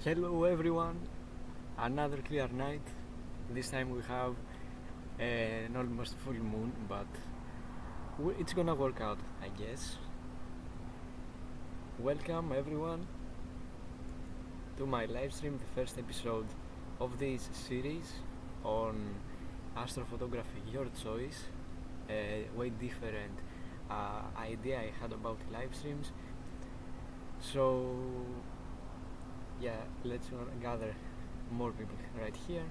Hello everyone, another clear night. This time we have an almost full moon, but it's gonna work out, I guess. Welcome everyone to my live stream, the first episode of this series on astrophotography, your choice. A way different idea I had about live streams. So yeah, let's gather more people right here.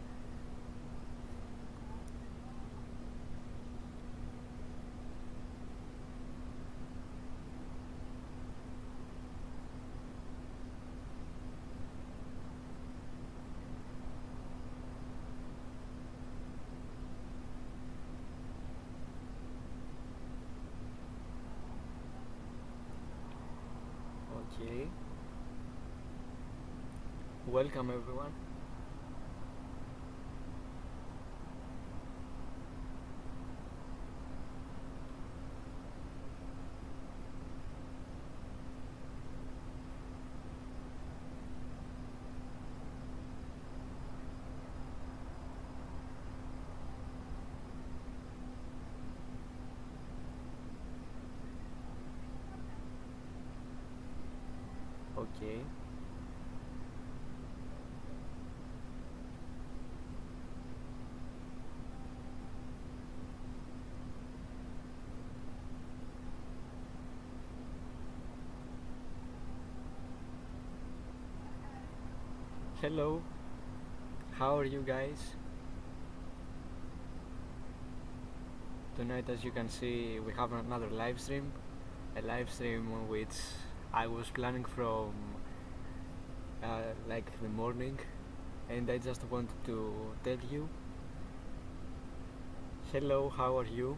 Okay, welcome everyone. Okay, hello, how are you guys? Tonight, as you can see, we have another live stream, a live stream which I was planning from like the morning, and I just wanted to tell you hello, how are you?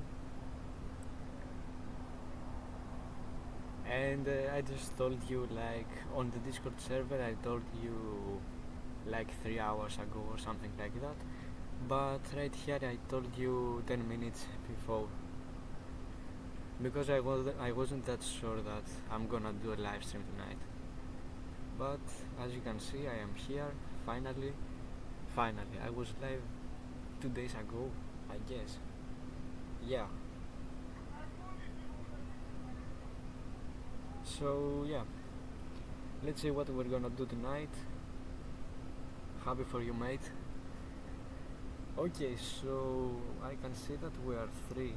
And I just told you, like, on the Discord server, I told you like 3 hours ago or something like that, but right here I told you 10 minutes before, because I wasn't that sure that I'm gonna do a live stream tonight. But as you can see, I am here finally. I was live 2 days ago, I guess. Yeah. So yeah, let's see what we're gonna do tonight. Happy for you, mate. Okay, so I can see that we are 3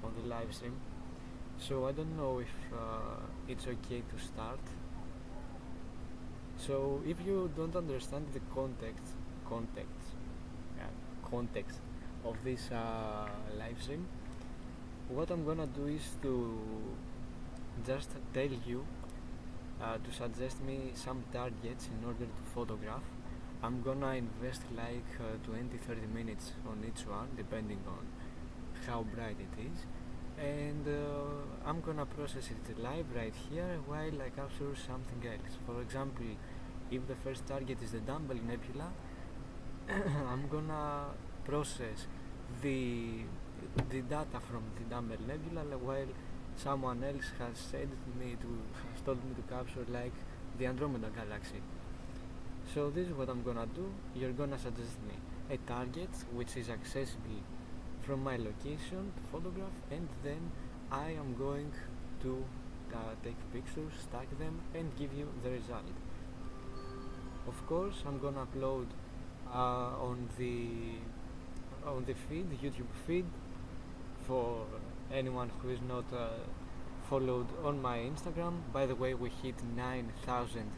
on the live stream. So I don't know if it's okay to start. So if you don't understand the context of this live stream, what I'm gonna do is to just tell you to suggest me some targets in order to photograph. I'm gonna invest like 20-30 minutes on each one, depending on how bright it is, and I'm gonna process it live right here while I capture something else. For example, if the first target is the Dumbbell Nebula, I'm gonna process the data from the Dumbbell Nebula while someone else has told me to capture like the Andromeda Galaxy. So this is what I'm gonna do. You're gonna suggest me a target which is accessible from my location to photograph, and then I am going to take pictures, stack them, and give you the result. Of course, I'm gonna upload on the feed, YouTube feed, for anyone who is not followed on my Instagram. By the way, we hit 9,000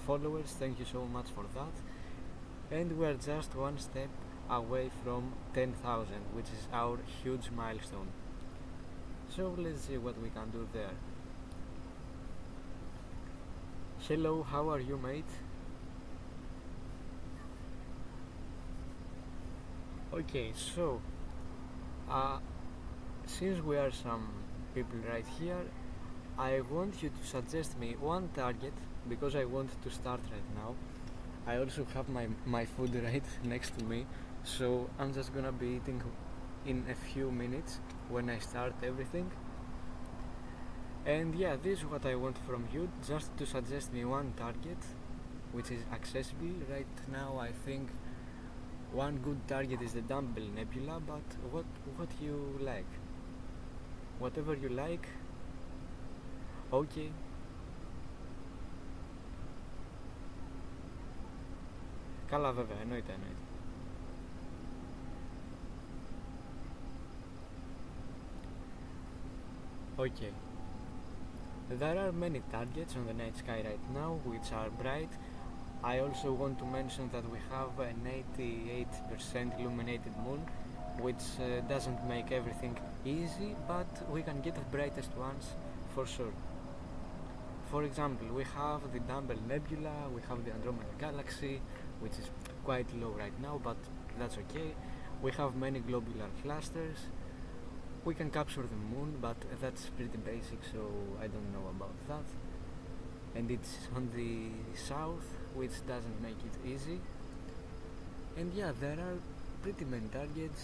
followers. Thank you so much for that. And we are just one step away from 10,000, which is our huge milestone. So let's see what we can do there. Hello, how are you, mate? Okay, so since we are some people right here, I want you to suggest me one target, because I want to start right now. I also have my food right next to me, so I'm just gonna be eating in a few minutes when I start everything. And yeah, this is what I want from you, just to suggest me one target which is accessible. Right now I think one good target is the Dumbbell Nebula, but what you like, whatever you like. Okay. Καλά βέβαια, εννοείται. Okay. There are many targets on the night sky right now which are bright. I also want to mention that we have an 88% illuminated moon, which doesn't make everything easy, but we can get the brightest ones for sure. For example, we have the Dumbbell Nebula, we have the Andromeda Galaxy, which is quite low right now, but that's okay. We have many globular clusters. We can capture the moon, but that's pretty basic, so I don't know about that. And it's on the south, which doesn't make it easy. And yeah, there are pretty many targets,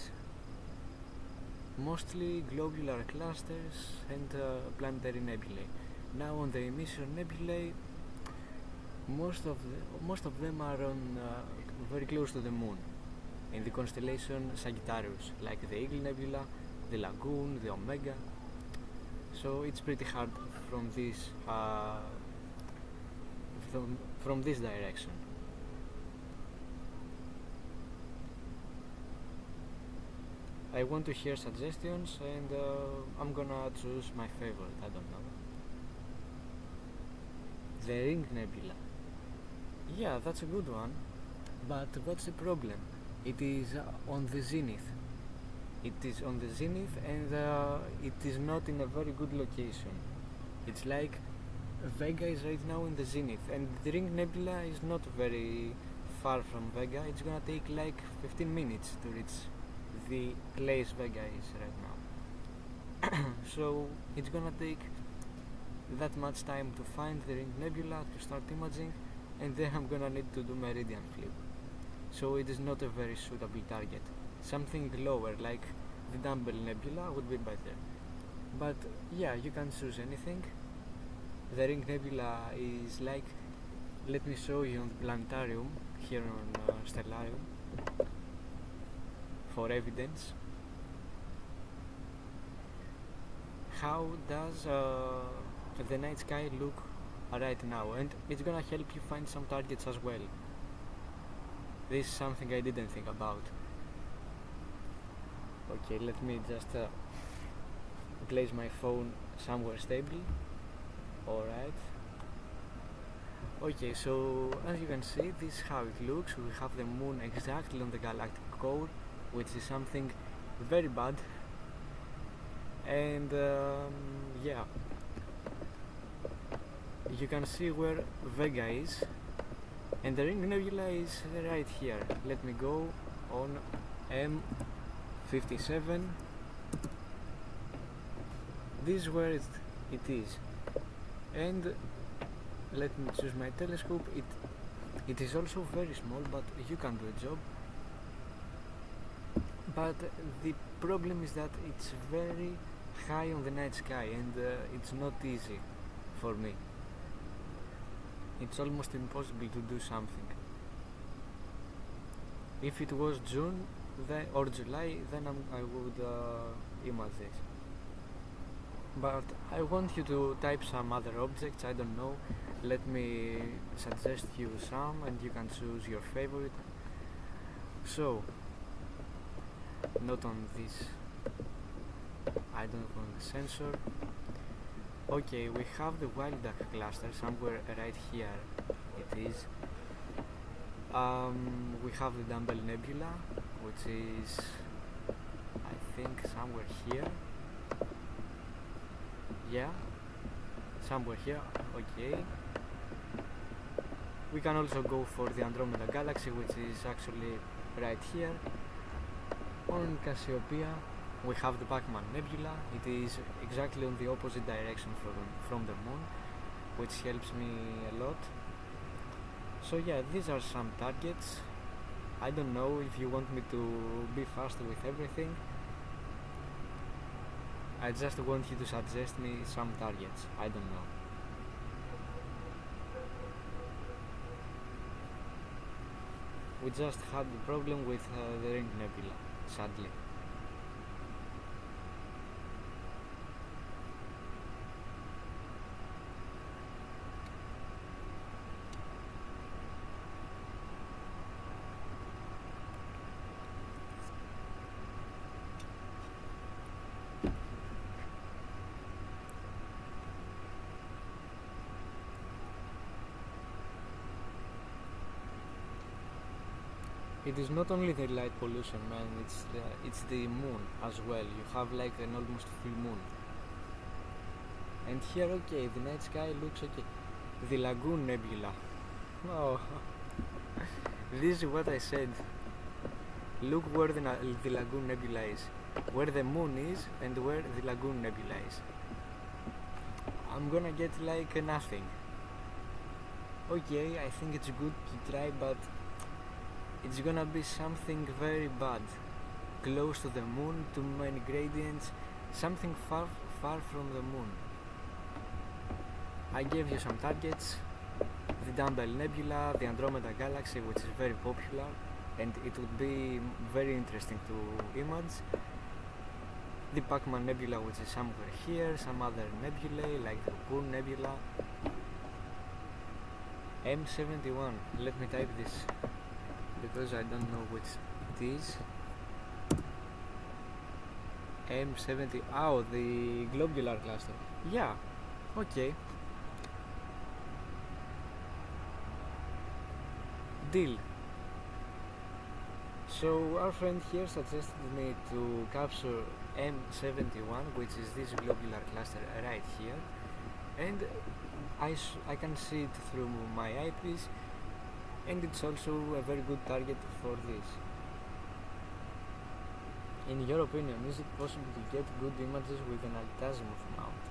mostly globular clusters and planetary nebulae. Now on the emission nebulae, most of them are on very close to the moon, in the constellation Sagittarius, like the Eagle Nebula, the Lagoon, the Omega. So it's pretty hard from this direction. I want to hear suggestions, and I'm gonna choose my favorite. I don't know. The Ring Nebula. Yeah, that's a good one, but what's the problem? It is on the zenith. It is on the zenith, and it is not in a very good location. It's like Vega is right now in the zenith, and the Ring Nebula is not very far from Vega. It's gonna take like 15 minutes to reach the place Vega is right now. So it's gonna take that much time to find the Ring Nebula, to start imaging, and then I'm gonna need to do meridian flip. So it is not a very suitable target. Something lower like the Dumbbell Nebula would be better. But yeah, you can choose anything. The Ring Nebula is like, let me show you on the planetarium here on Stellarium for evidence. How does the night sky look right now? And it's gonna help you find some targets as well. This is something I didn't think about. Okay, let me just place my phone somewhere stable. Alright. Okay, so as you can see, this is how it looks. We have the moon exactly on the galactic core, which is something very bad. And yeah, you can see where Vega is, and the Ring Nebula is right here. Let me go on M57. This is where it is, and let me choose my telescope. It is also very small, but you can do a job. But the problem is that it's very high on the night sky, and it's not easy for me. It's almost impossible to do something. If it was June or July, then I would image this. But I want you to type some other objects, I don't know. Let me suggest you some, and you can choose your favorite. So, not on this, I don't want the sensor. Okay, we have the Wild Duck cluster somewhere right here. It is. We have the Dumbbell Nebula, which is, I think, somewhere here. Yeah, somewhere here. Okay. We can also go for the Andromeda Galaxy, which is actually right here. On Cassiopeia, we have the Pac-Man Nebula. It is exactly on the opposite direction from the moon, which helps me a lot. So yeah, these are some targets. I don't know if you want me to be fast with everything. I just want you to suggest me some targets. I don't know. we just had the problem with the Ring Nebula, sadly. It is not only the light pollution, man, it's the moon as well. You have like an almost full moon. And here, okay, the night sky looks okay. The Lagoon Nebula. Oh, this is what I said. Look where the Lagoon Nebula is. Where the moon is and where the Lagoon Nebula is. I'm gonna get like nothing. Okay, I think it's good to try, but it's gonna be something very bad, close to the moon, too many gradients, something far from the moon. I gave you some targets: the Dumbbell Nebula, the Andromeda Galaxy, which is very popular and it would be very interesting to image, the Pac-Man Nebula, which is somewhere here, some other nebulae like the Coon Nebula. M71, let me type this because I don't know which it is. M70, oh, the globular cluster. Yeah, okay. Deal. So our friend here suggested me to capture M71, which is this globular cluster right here, and I can see it through my eyepiece, and it's also a very good target for this. In your opinion, is it possible to get good images with an altazimuth mount?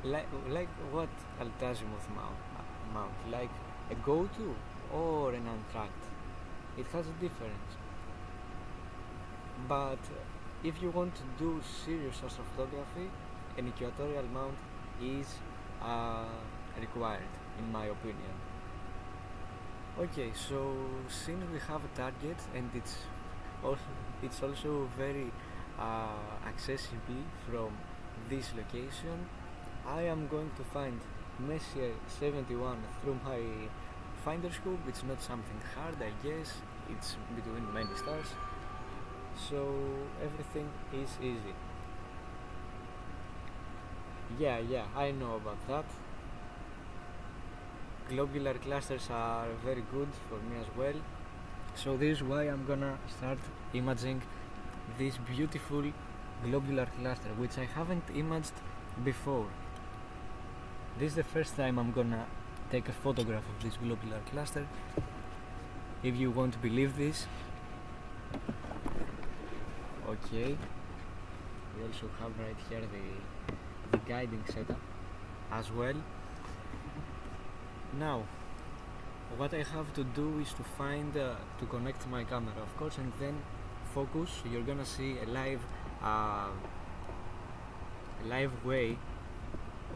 Like what altazimuth mount? Like a go-to or an untracked? It has a difference. But if you want to do serious astrophotography, an equatorial mount is required, in my opinion. Okay, so since we have a target and it's also very accessible from this location, I am going to find Messier 71 through my finder scope. It's not something hard, I guess. It's between many stars, so everything is easy. Yeah, I know about that. Globular clusters are very good for me as well, so this is why I'm gonna start imaging this beautiful globular cluster, which I haven't imaged before. This is the first time I'm gonna take a photograph of this globular cluster, if you want to believe this. Okay, we also have right here the guiding setup as well. Now, what I have to do is to find, to connect my camera, of course, and then focus. You're gonna see a live way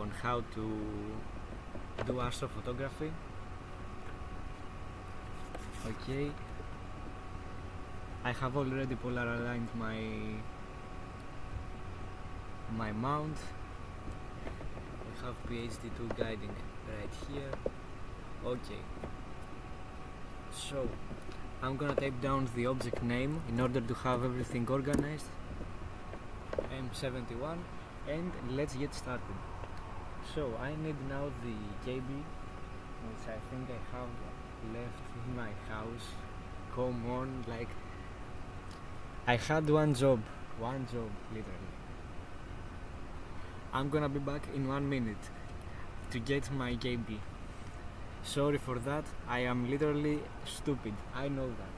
on how to do astrophotography. Okay, I have already polar aligned my mount. I have PhD2 guiding right here. Okay, so I'm gonna type down the object name in order to have everything organized, M71, and let's get started. So I need now the cable, which I think I have left in my house. Come on, like, I had one job literally. I'm gonna be back in 1 minute to get my cable. Sorry for that, I am literally stupid, I know that.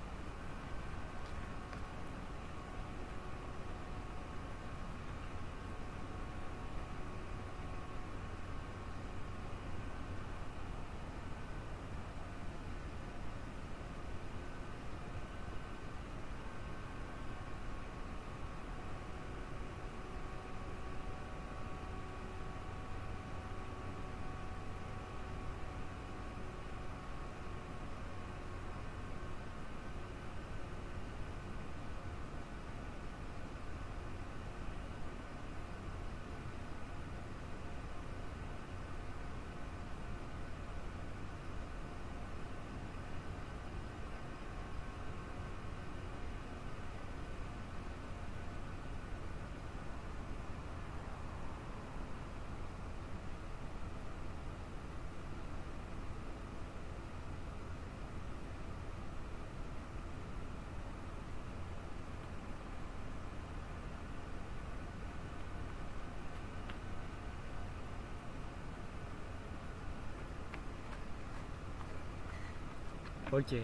Okay.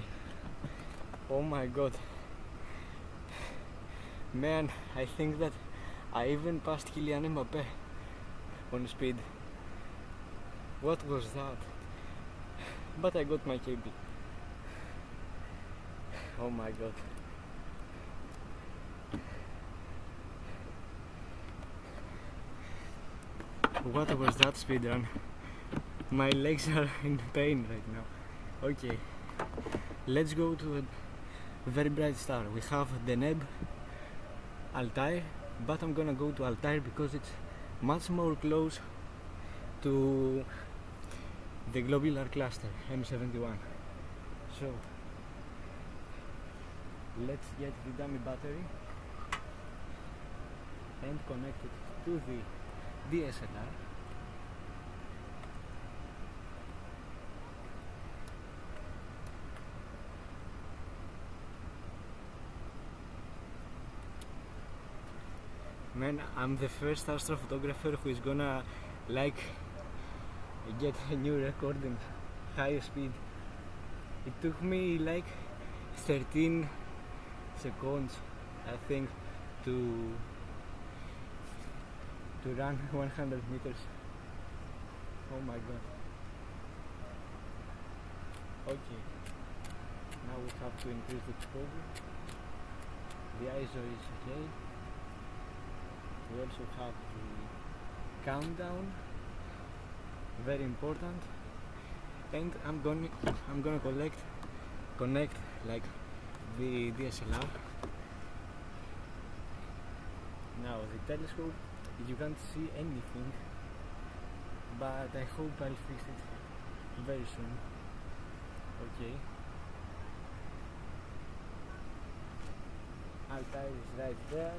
Oh my god. Man, I think that I even passed Kylian Mbappé on speed. What was that? But I got my KB. Oh my god. What was that speed run? My legs are in pain right now. Okay, let's go to a very bright star. We have Deneb, Altair, but I'm gonna go to Altair because it's much more close to the globular cluster M71. So let's get the dummy battery and connect it to the DSLR. Man, I'm the first astrophotographer who is gonna like get a new record in high speed. It took me like 13 seconds, I think, to run 100 meters. Oh my god. Okay, now we have to increase the exposure. The ISO is okay. We also have the countdown, very important, and I'm gonna connect like the DSLR. Now the telescope, you can't see anything, but I hope I'll fix it very soon. Okay. Altair is right there.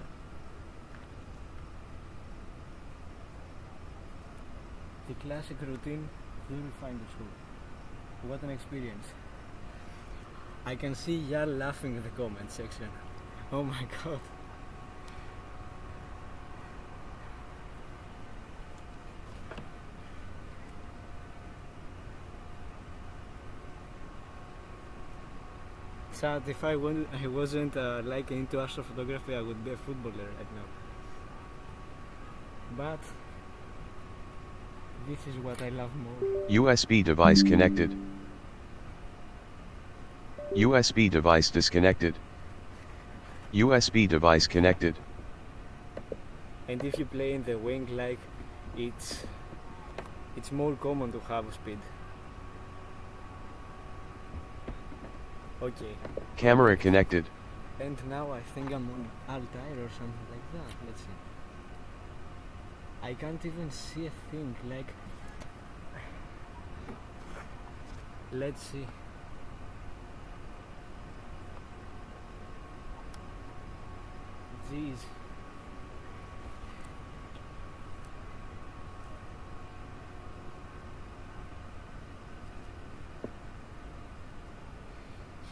The classic routine during final school. What an experience. I can see y'all laughing in the comment section. Oh my god. Sad, if I wasn't like into astrophotography, I would be a footballer right now. But this is what I love more. USB device connected. USB device disconnected. USB device connected. And if you play in the wing, like it's more common to have speed. Okay. Camera connected. And now I think I'm on Altair or something like that. Let's see. I can't even see a thing, like, let's see. Jeez.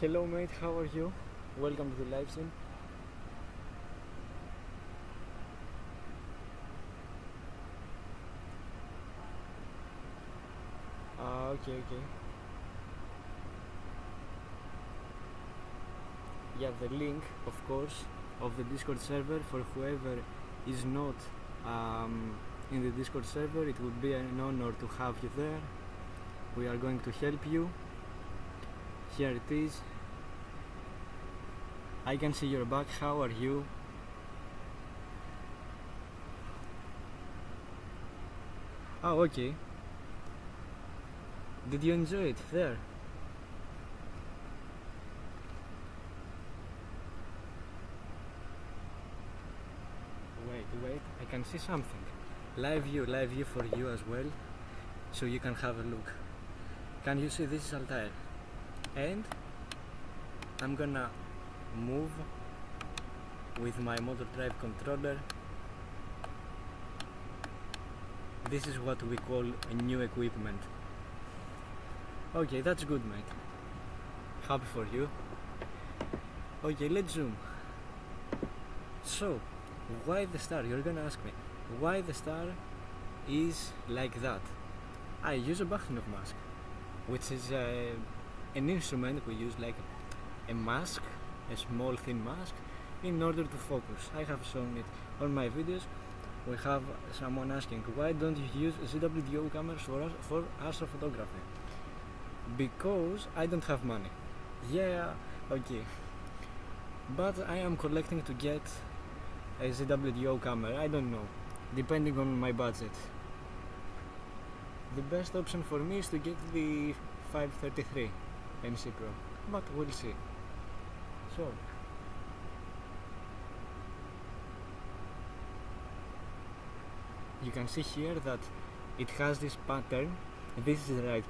Hello mate, how are you? Welcome to the live stream. Okay. Yeah, the link, of course, of the Discord server for whoever is not in the Discord server. It would be an honor to have you there. We are going to help you. Here it is. I can see your back. How are you? Oh, okay. Did you enjoy it there? Wait, I can see something. Live view for you as well, so you can have a look. Can you see this is Altair? And I'm gonna move with my motor drive controller. This is what we call a new equipment. Okay, that's good, mate. Happy for you. Okay, let's zoom. So, why the star? You're gonna ask me why the star is like that. I use a Bakhtinov mask, which is an instrument. We use like a mask, a small thin mask, in order to focus. I have shown it on my videos. We have someone asking, why don't you use ZWO cameras for astrophotography? Because I don't have money. Yeah, okay. But I am collecting to get a ZWO camera. I don't know, depending on my budget. The best option for me is to get the 533 NC Pro, but we'll see. So, you can see here that it has this pattern. This is the right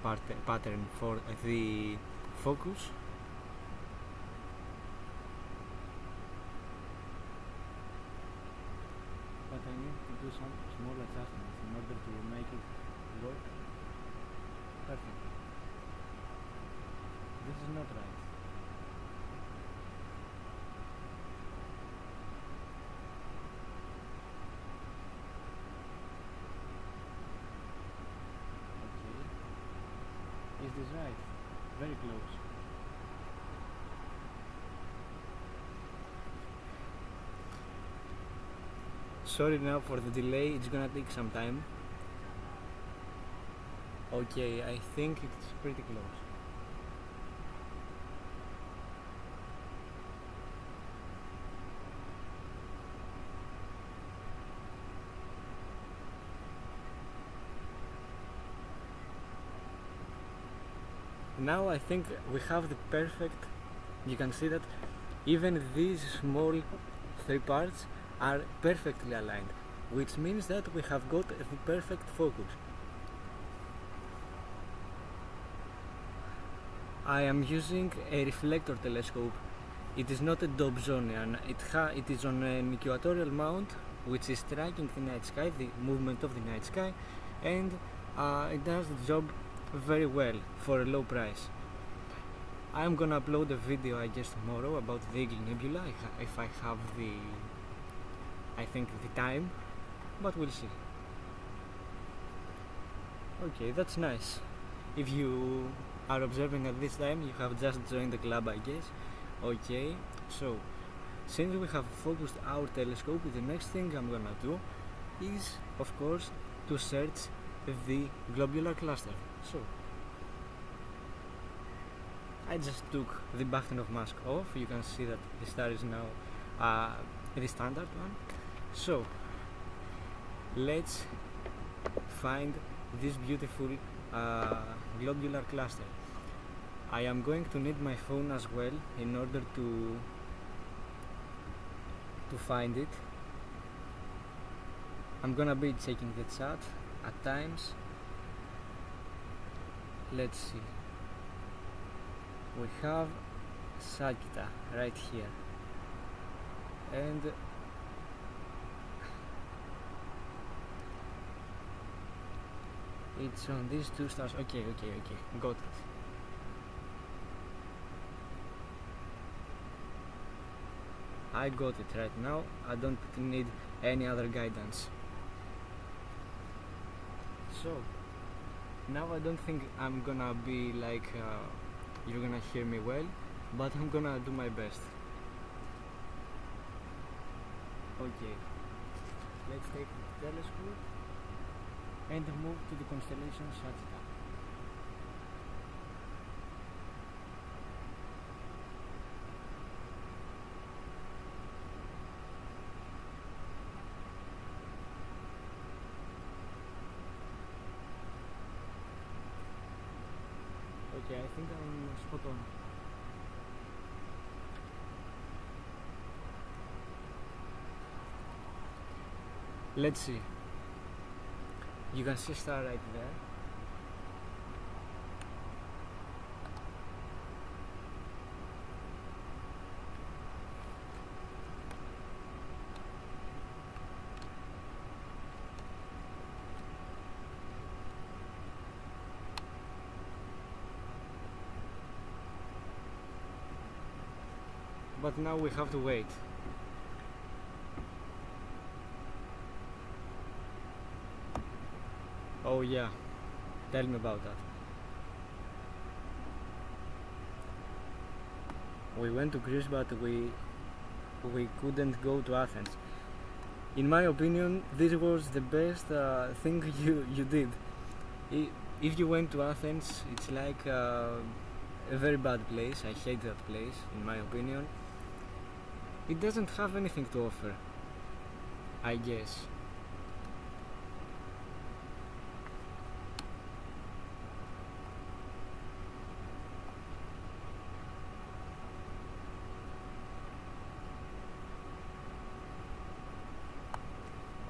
pattern for the focus. But I need to do some small adjustments in order to make it work perfectly. This is not right. Okay. Is this right? Very close. Sorry now for the delay, it's gonna take some time. Okay, I think it's pretty close. Now I think we have the perfect, you can see that even these small three parts are perfectly aligned, which means that we have got the perfect focus. I am using a reflector telescope. It is not a Dobsonian, it is on an equatorial mount, which is tracking the night sky, the movement of the night sky, and it does the job very well for a low price. I am gonna upload a video, I guess, tomorrow about the Eagle Nebula, if I have the time, but we'll see. Okay, that's nice. If you are observing at this time, you have just joined the club, I guess. Okay, so since we have focused our telescope, the next thing I'm gonna do is, of course, to search the globular cluster. So I just took the Bahtinov mask off. You can see that the star is now the standard one. So let's find this beautiful globular cluster. I am going to need my phone as well in order to find it. I'm gonna be checking the chat at times. Let's see. We have Sagitta right here, and it's on these two stars. Okay, got it. I got it right now. I don't need any other guidance. So now I don't think I'm gonna be like you're gonna hear me well, but I'm gonna do my best. Okay, let's take the telescope and move to the constellation Sagitta. Okay, I think I'm spot on. Let's see. You can see a star right there. But now we have to wait. Oh yeah, tell me about that. We went to Greece, but we couldn't go to Athens. In my opinion, this was the best thing you did. If you went to Athens, it's like a very bad place. I hate that place, in my opinion. It doesn't have anything to offer, I guess.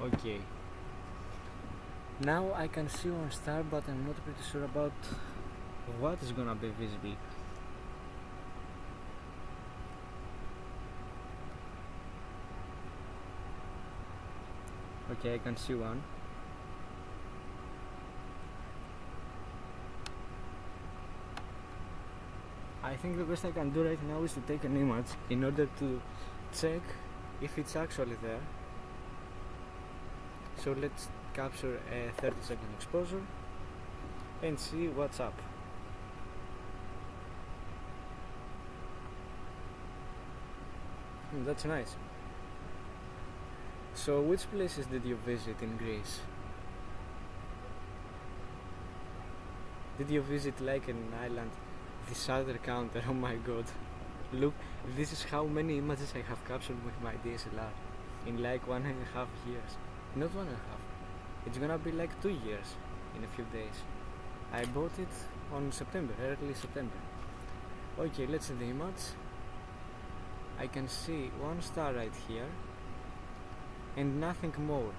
Okay. Now I can see one star, but I'm not pretty sure about what is gonna be visible. Okay, I can see one. I think the best I can do right now is to take an image in order to check if it's actually there. So let's capture a 30-second exposure and see what's up. That's nice. So which places did you visit in Greece? Did you visit like an island, this other counter? Oh my god. Look, this is how many images I have captured with my DSLR in like 1.5 years. Not 1.5. It's gonna be like 2 years in a few days. I bought it on September, early September. Okay, let's see the image. I can see one star right here and nothing more,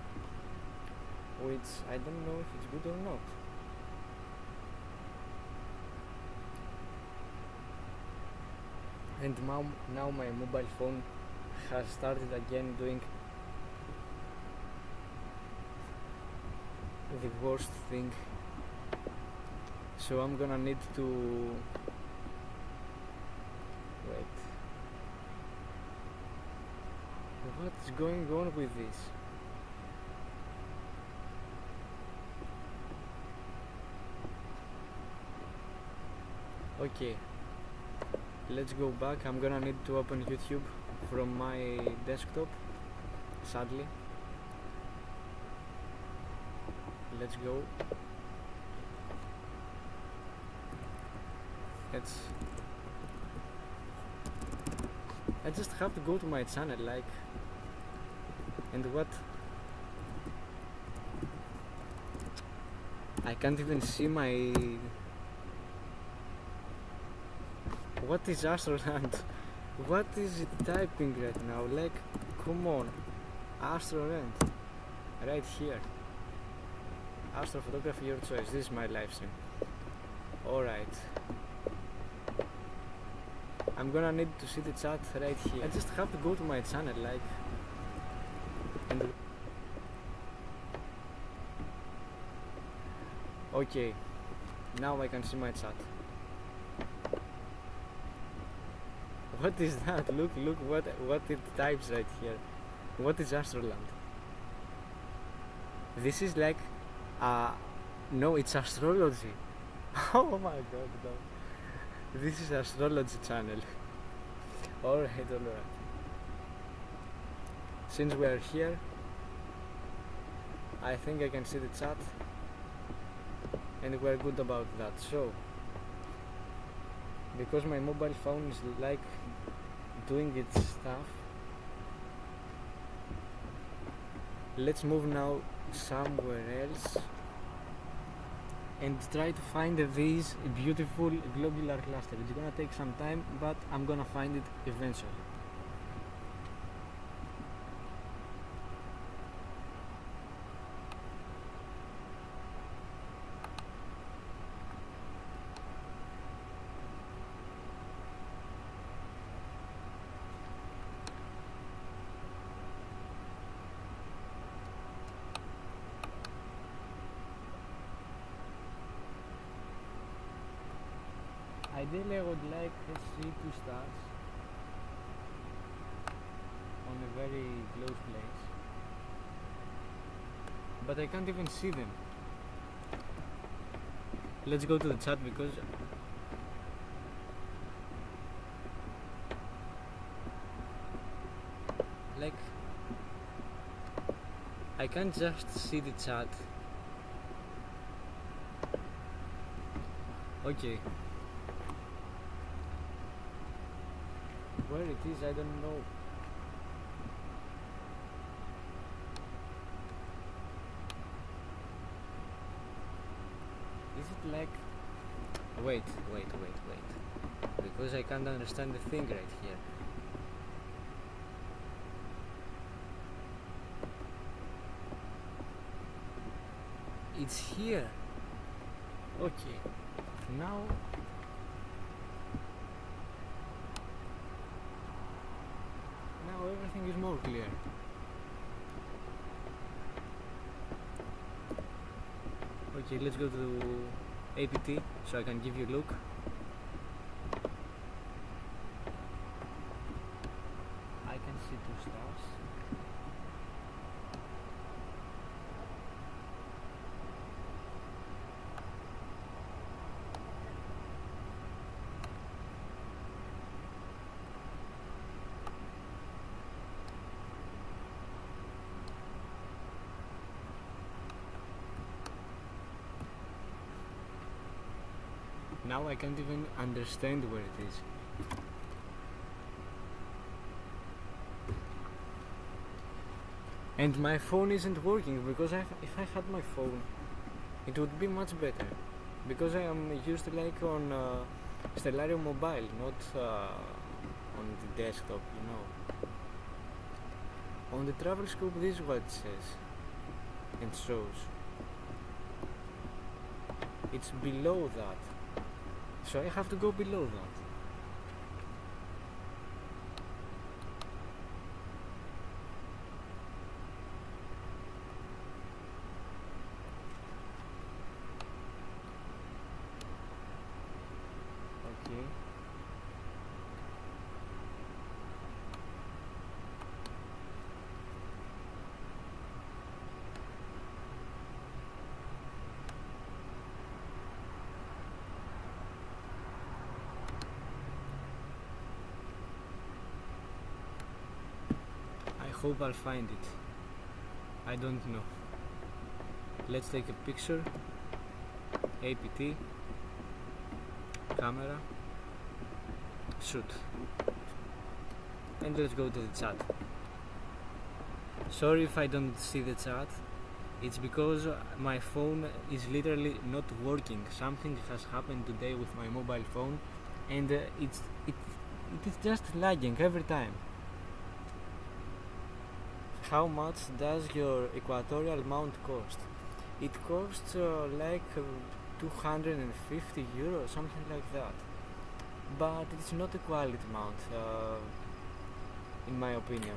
which I don't know if it's good or not. And now my mobile phone has started again doing the worst thing, so I'm gonna need to wait. What's going on with this? Okay, let's go back. I'm gonna need to open YouTube from my desktop, sadly. Let's go. I just have to go to my channel, like, and what? I can't even see my. What is AstroRend's? What is it typing right now? Like, come on, AstroRend's, right here. Astrophotography, your choice. This is my live stream. Alright. I'm gonna need to see the chat right here. I just have to go to my channel, like, and okay, now I can see my chat. What is that? Look what it types right here. What is AstroRend's? This is like no, it's astrology. Oh my god, no. This is astrology channel. Alright. Since we are here, I think I can see the chat and we're good about that. So, because my mobile phone is like doing its stuff, let's move now somewhere else and try to find this beautiful globular cluster. It's gonna take some time, but I'm gonna find it eventually. Ideally, I would like to see 2 stars on a very close place, but I can't even see them. Let's go to the chat because like I can't just see the chat. Okay. Where it is, I don't know. Is it like... Wait. Because I can't understand the thing right here. It's here. Okay. Now everything is more clear. Okay, let's go to APT so I can give you a look. I can see 2 stars. Now I can't even understand where it is. And my phone isn't working because if I had my phone, it would be much better. Because I am used like on Stellarium Mobile, not on the desktop, you know. On the travel scope, this is what it says and shows. It's below that. So I have to go below that. Okay. I hope I'll find it. I don't know. Let's take a picture. APT. Camera. Shoot. And let's go to the chat. Sorry if I don't see the chat. It's because my phone is literally not working. Something has happened today with my mobile phone, and it is just lagging every time. How much does your equatorial mount cost? It costs like 250 euros, something like that. But it's not a quality mount, in my opinion.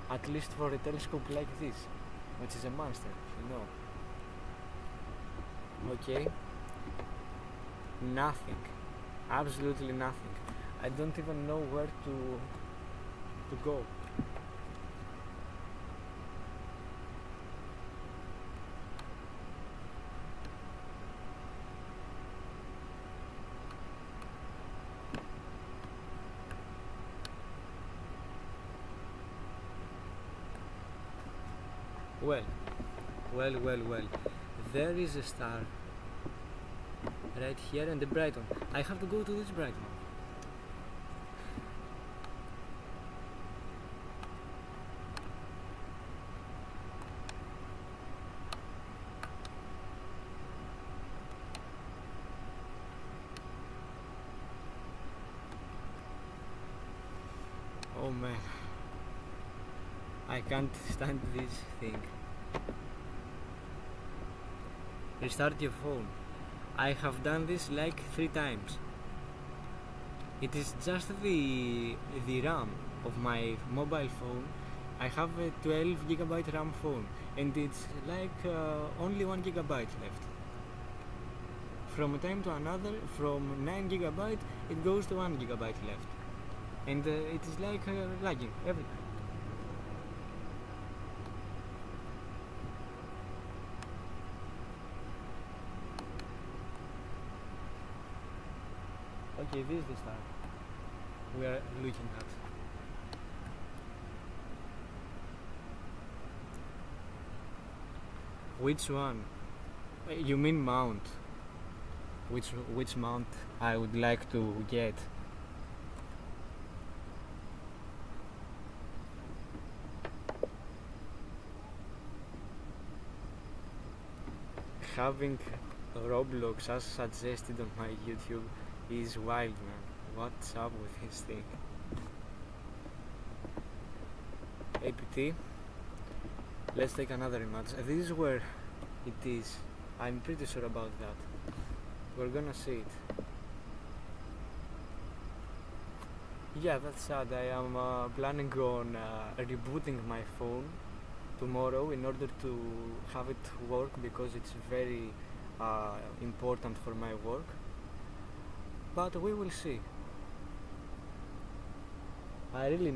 At least for a telescope like this, which is a monster, you know. Okay. Nothing. Absolutely nothing. I don't even know where to go. Well. There is a star right here and the bright one. I have to go to this bright one. Oh man, I can't stand this thing. Restart your phone. I have done this like 3 times. It is just the RAM of my mobile phone. I have a 12GB RAM phone and it's like only 1GB left. From a time to another, from 9GB it goes to 1GB left. And it is like lagging every time. Okay, this is the star we are looking at. Which one? You mean mount? Which mount I would like to get? Having Roblox as suggested on my YouTube is wild, man. What's up with this thing? APT. Let's take another image. This is where it is. I'm pretty sure about that. We're gonna see it. Yeah, that's sad. I am planning on rebooting my phone tomorrow in order to have it work, because it's very important for my work. But we will see. I really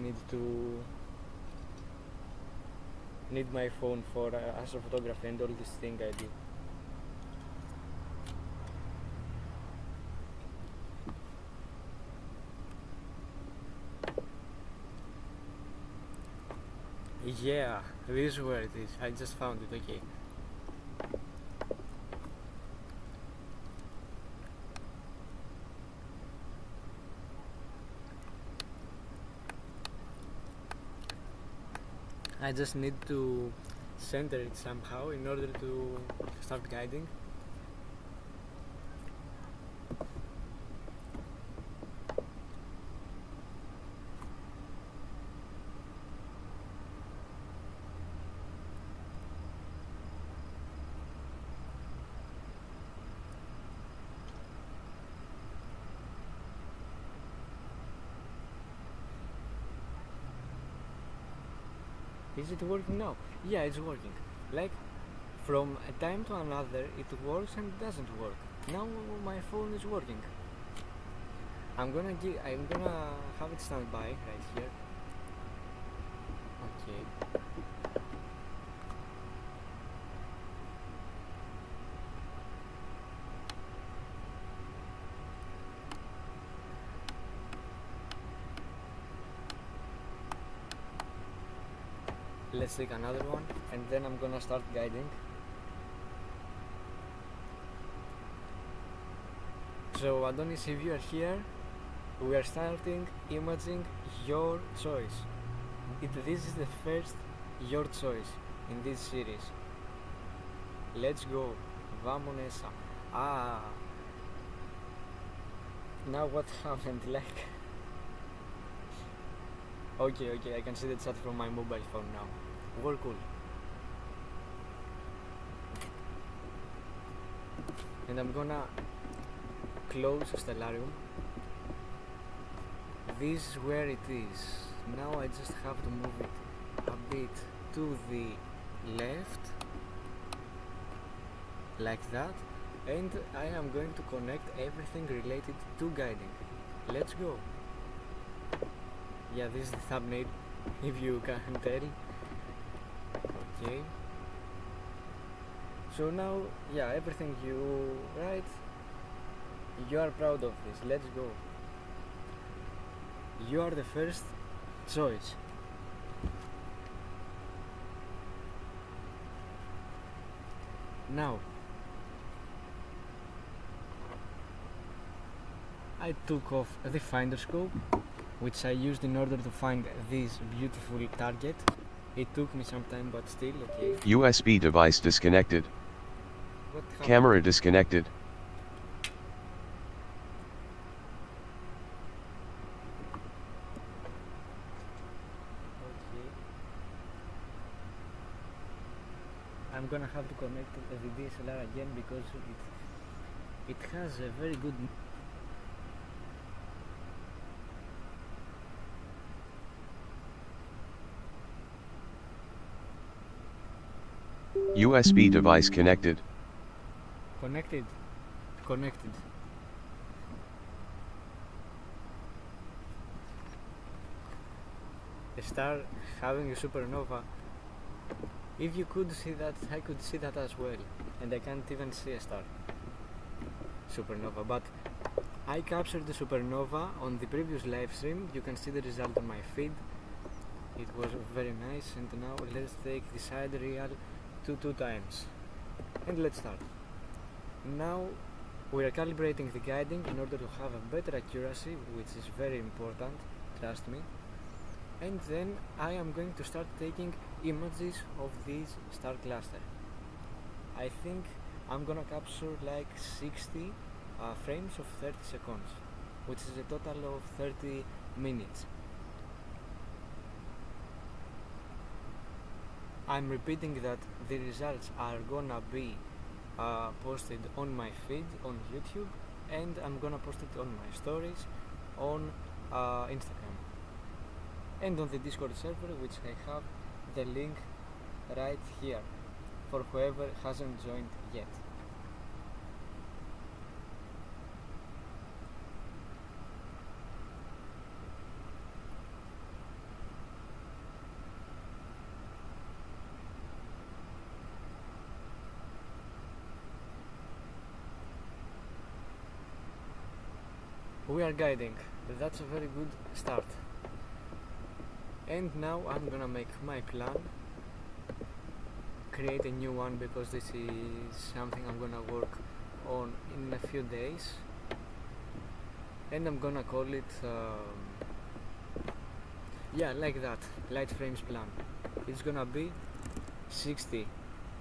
need my phone for astrophotography and all this thing I do. Yeah, this is where it is. I just found it. Okay. I just need to center it somehow in order to start guiding. Is it working now? Yeah, it's working. Like, from a time to another it works and doesn't work. Now my phone is working. I'm gonna have it stand by right here. Okay. Let's take another one and then I'm gonna start guiding. So Adonis, if you are here, we are starting imaging your choice. This is the first your choice in this series. Let's go. Vamos esa. Now what happened? Like, okay, I can see the chat from my mobile phone now. We're cool. And I'm gonna close Stellarium. This is where it is. Now I just have to move it a bit to the left, like that, and I am going to connect everything related to guiding. Let's go. Yeah, this is the thumbnail, if you can tell. Okay. So now, yeah, everything you write, you are proud of this. Let's go. You are the first choice. Now, I took off the finder scope, which I used in order to find this beautiful target. It took me some time, but still, okay. USB device disconnected. What happened? Camera disconnected. Okay. I'm gonna have to connect the DSLR again because it has a very good. USB device connected. Connected. A star having a supernova. If you could see that, I could see that as well. And I can't even see a star. Supernova. But I captured the supernova on the previous live stream. You can see the result on my feed. It was very nice. And now let's take the side real 2 times. And let's start. Now we are calibrating the guiding in order to have a better accuracy, which is very important, trust me. And then I am going to start taking images of this star cluster. I think I'm gonna capture like 60 frames of 30 seconds, which is a total of 30 minutes. I'm repeating that the results are gonna be posted on my feed on YouTube, and I'm gonna post it on my stories on Instagram and on the Discord server, which I have the link right here for whoever hasn't joined yet. We are guiding, that's a very good start. And now I'm gonna make my plan, create a new one, because this is something I'm gonna work on in a few days, and I'm gonna call it yeah, like that, light frames plan. It's gonna be 60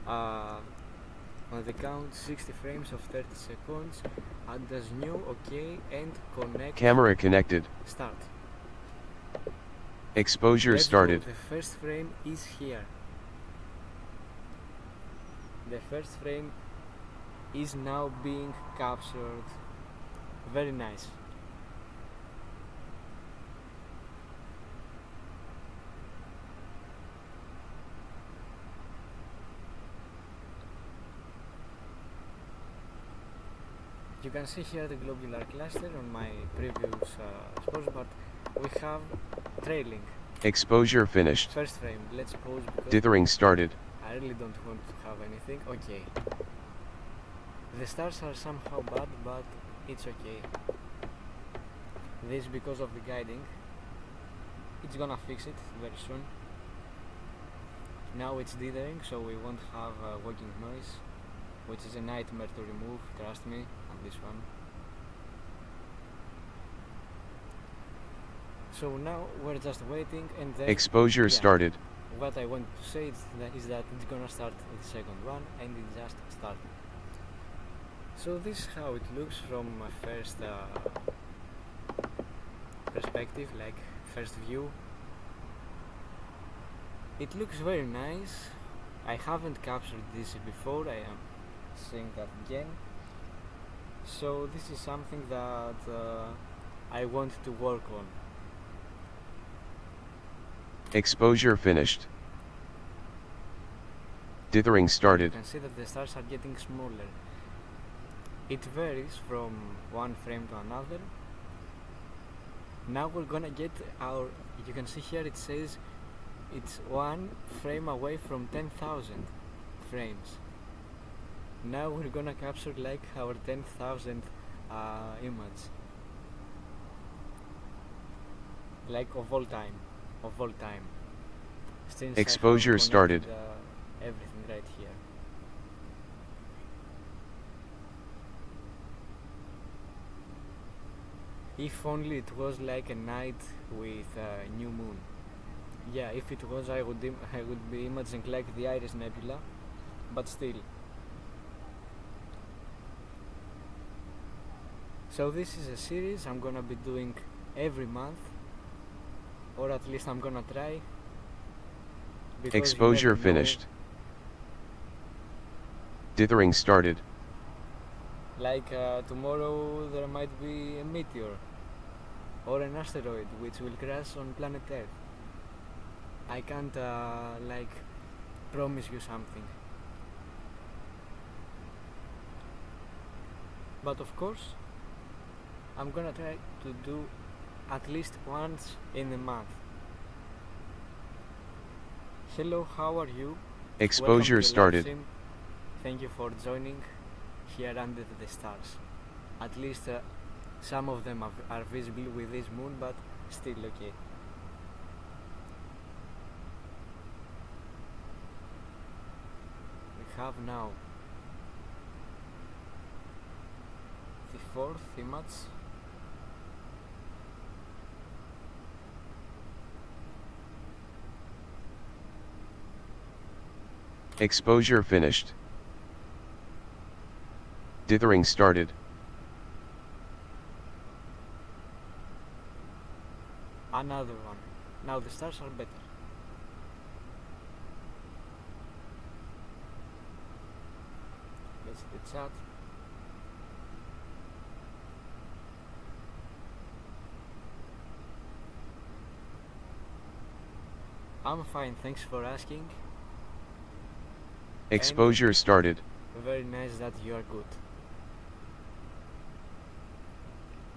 on the count, 60 frames of 30 seconds, add as new, okay, and connect. Camera connected. Start. Exposure Let's started. go. The first frame is here. The first frame is now being captured. Very nice. You can see here the globular cluster on my previous spots, but we have trailing. Exposure finished. First frame, let's pause because Dithering started. I really don't want to have anything. Okay. The stars are somehow bad, but it's okay. This is because of the guiding. It's gonna fix it very soon. Now it's dithering, so we won't have walking noise, which is a nightmare to remove, trust me, on this one. So now we're just waiting, and then Exposure started. what I want to say is that it's gonna start the second one, and it just started. So this is how it looks from my first perspective, like first view. It looks very nice. I haven't captured this before, I am saying that again. So this is something that I want to work on. Exposure finished. Dithering started. You can see that the stars are getting smaller. It varies from one frame to another. Now we're gonna get our, you can see here it says it's one frame away from 10,000 frames. Now we're gonna capture like our 10,000 image, like of all time. Since Exposure started. Everything right here. If only it was like a night with a new moon. Yeah, if it was, I would be imaging like the Iris Nebula, but still. So this is a series I'm gonna be doing every month, or at least I'm gonna try. Exposure finished. Dithering started. Like tomorrow there might be a meteor or an asteroid which will crash on planet Earth. I can't like promise you something. But of course, I'm gonna try to do at least once in a month. Hello, how are you? Exposure started. Thank you for joining here under the stars. At least some of them are visible with this moon, but still okay. We have now 24th image. Exposure finished. Dithering started. Another one. Now the stars are better. Let's see the chat. I'm fine, thanks for asking. Exposure started. Very nice that you are good.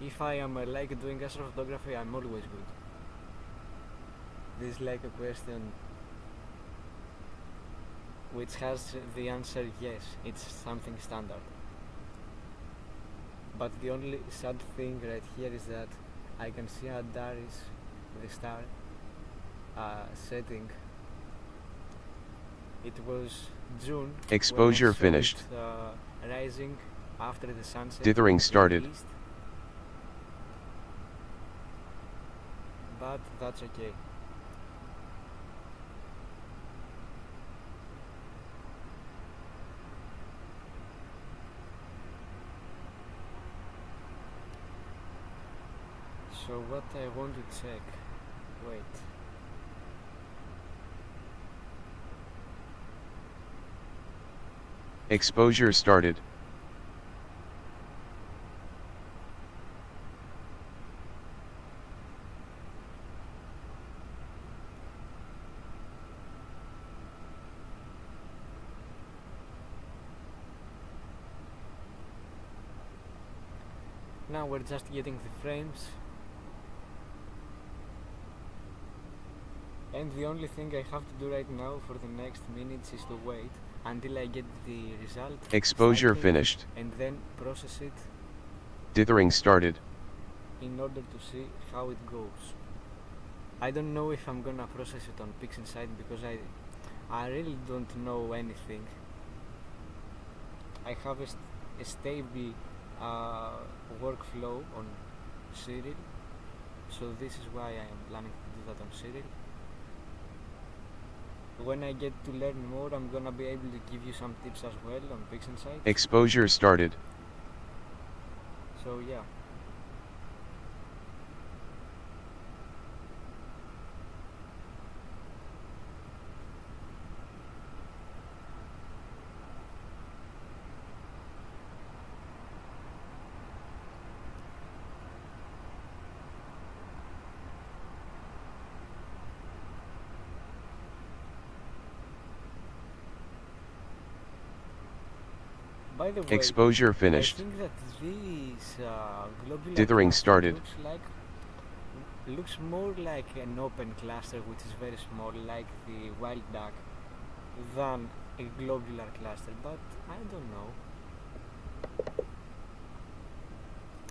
If I am like doing astrophotography, I'm always good. This is like a question which has the answer yes, it's something standard. But the only sad thing right here is that I can see Antares, the star, setting. It was June. Exposure finished. Rising after the sunset. Dithering started. East. But that's okay. So what I want to check, wait. Exposure started. Now we're just getting the frames. And the only thing I have to do right now for the next minutes is to wait until I get the result. Exposure finished. And then process it. Dithering started. In order to see how it goes. I don't know if I'm gonna process it on PixInsight because I really don't know anything. I have a stable workflow on Serial, so this is why I am planning to do that on Serial. When I get to learn more, I'm gonna be able to give you some tips as well on PixInsight. Exposure started. So yeah. By the way, Exposure finished. I think that this globular Dithering cluster started. looks more like an open cluster which is very small, like the wild duck, than a globular cluster, but I don't know.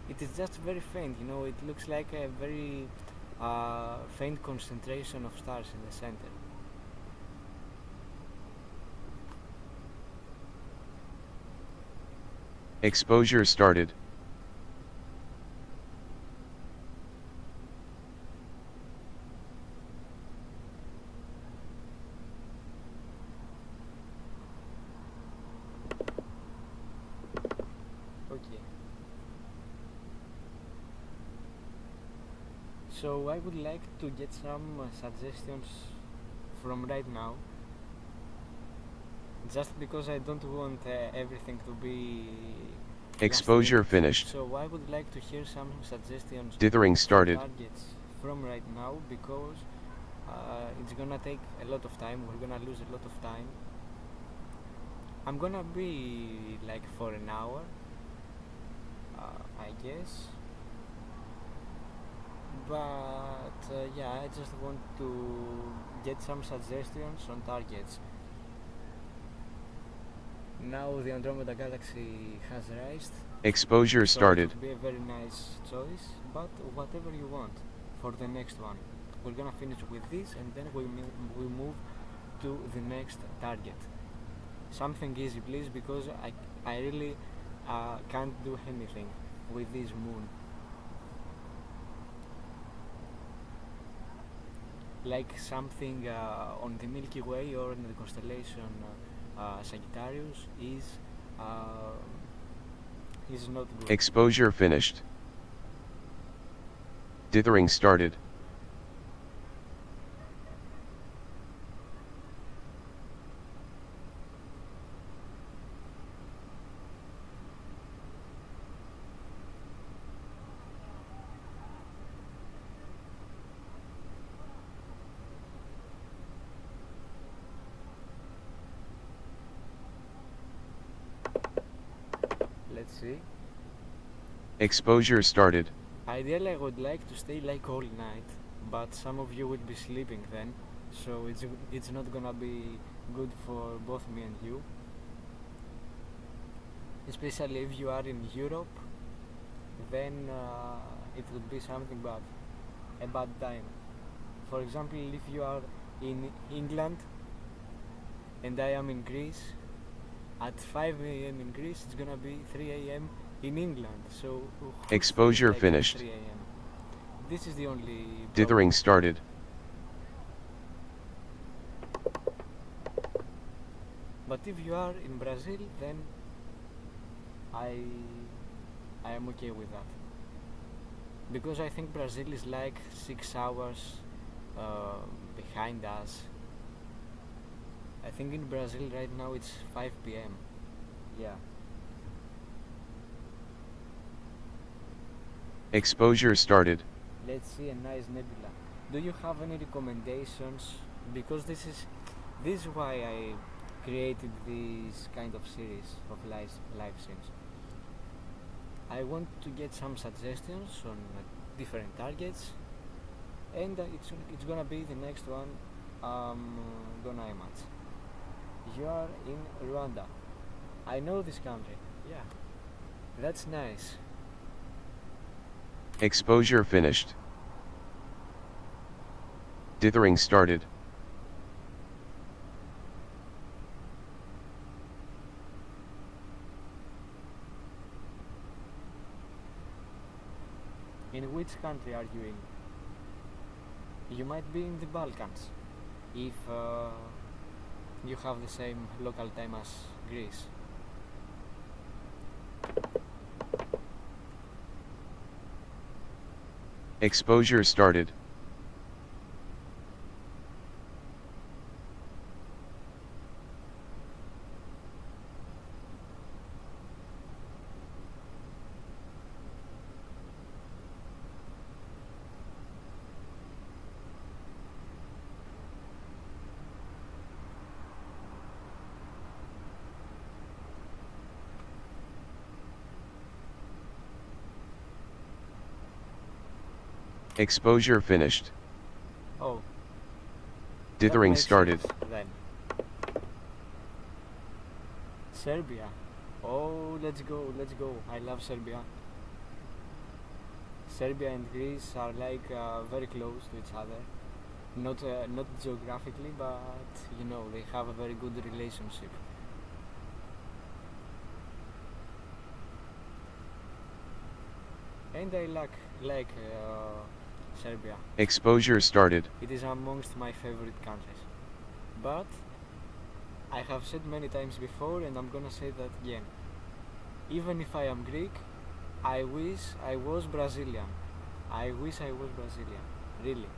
It is just very faint, you know, it looks like a very faint concentration of stars in the center. Exposure started. Okay. So I would like to get some suggestions from right now. Just because I don't want everything to be Exposure finished. So I would like to hear some suggestions. Dithering started. Targets from right now because it's gonna take a lot of time. We're gonna lose a lot of time. I'm gonna be like for an hour, I guess. But yeah, I just want to get some suggestions on targets. Now the Andromeda Galaxy has rised. Exposure started. So it would be a very nice choice, but whatever you want for the next one. We're gonna finish with this and then we move to the next target. Something easy please, because I really can't do anything. with this moon. Like something on the Milky Way or in the constellation Sagittarius is not good. Exposure finished. Dithering started. Let's see. Exposure started. Ideally I would like to stay like all night, but some of you will be sleeping then, so it's not gonna be good for both me and you. Especially if you are in Europe, then it would be something bad, a bad time. For example, if you are in England and I am in Greece, at 5 a.m. in Greece it's gonna be 3 a.m. in England, so Exposure like finished. 3 a.m. This is the only Dithering started. But if you are in Brazil, then I am okay with that, because I think Brazil is like 6 hours behind us. I think in Brazil right now it's 5 p.m. Yeah. Exposure started. Let's see a nice nebula. Do you have any recommendations? Because this is why I created this kind of series of live streams. I want to get some suggestions on different targets, and it's gonna be the next one gonna image. You are in Rwanda. I know this country. Yeah, that's nice. Exposure finished. Dithering started. In which country are you in? You might be in the Balkans, if you have the same local time as Greece. Exposure started. Exposure finished. Oh, Dithering that makes started. sense then. Serbia. Oh, let's go, let's go. I love Serbia. Serbia and Greece are like very close to each other. Not geographically, but you know, they have a very good relationship. And I like Serbia. Exposure started. It is amongst my favorite countries. But I have said many times before, and I'm gonna say that again. Even if I am Greek, I wish I was Brazilian. I wish I was Brazilian. Really.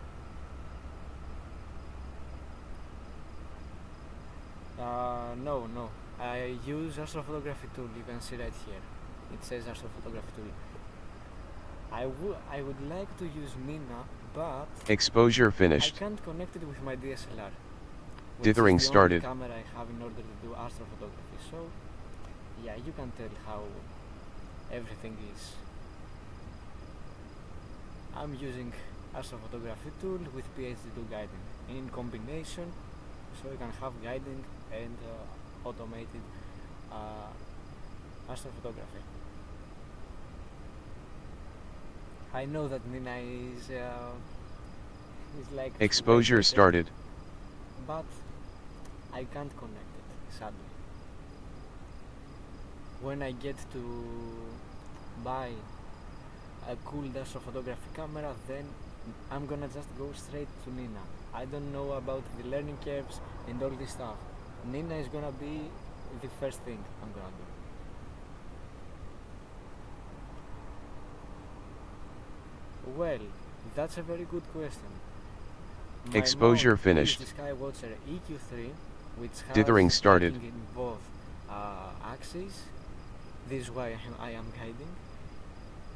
No. I use Astrophotography tool. You can see right here. It says Astrophotography tool. I would like to use Nina, but Exposure I finished. can't connect it with my DSLR, which Dithering is the started. only camera I have in order to do astrophotography. So, yeah, you can tell how everything is. I'm using astrophotography tool with PhD2 guiding in combination, so you can have guiding and automated astrophotography. I know that Nina is like Exposure better, started. but I can't connect it, sadly. When I get to buy a cool astrophotography camera, then I'm gonna just go straight to Nina. I don't know about the learning curves and all this stuff. Nina is gonna be the first thing I'm gonna do. Well, that's a very good question. My Exposure mount finished. is the Skywatcher EQ3, which has Dithering started. tracking in both axes. This is why I am guiding.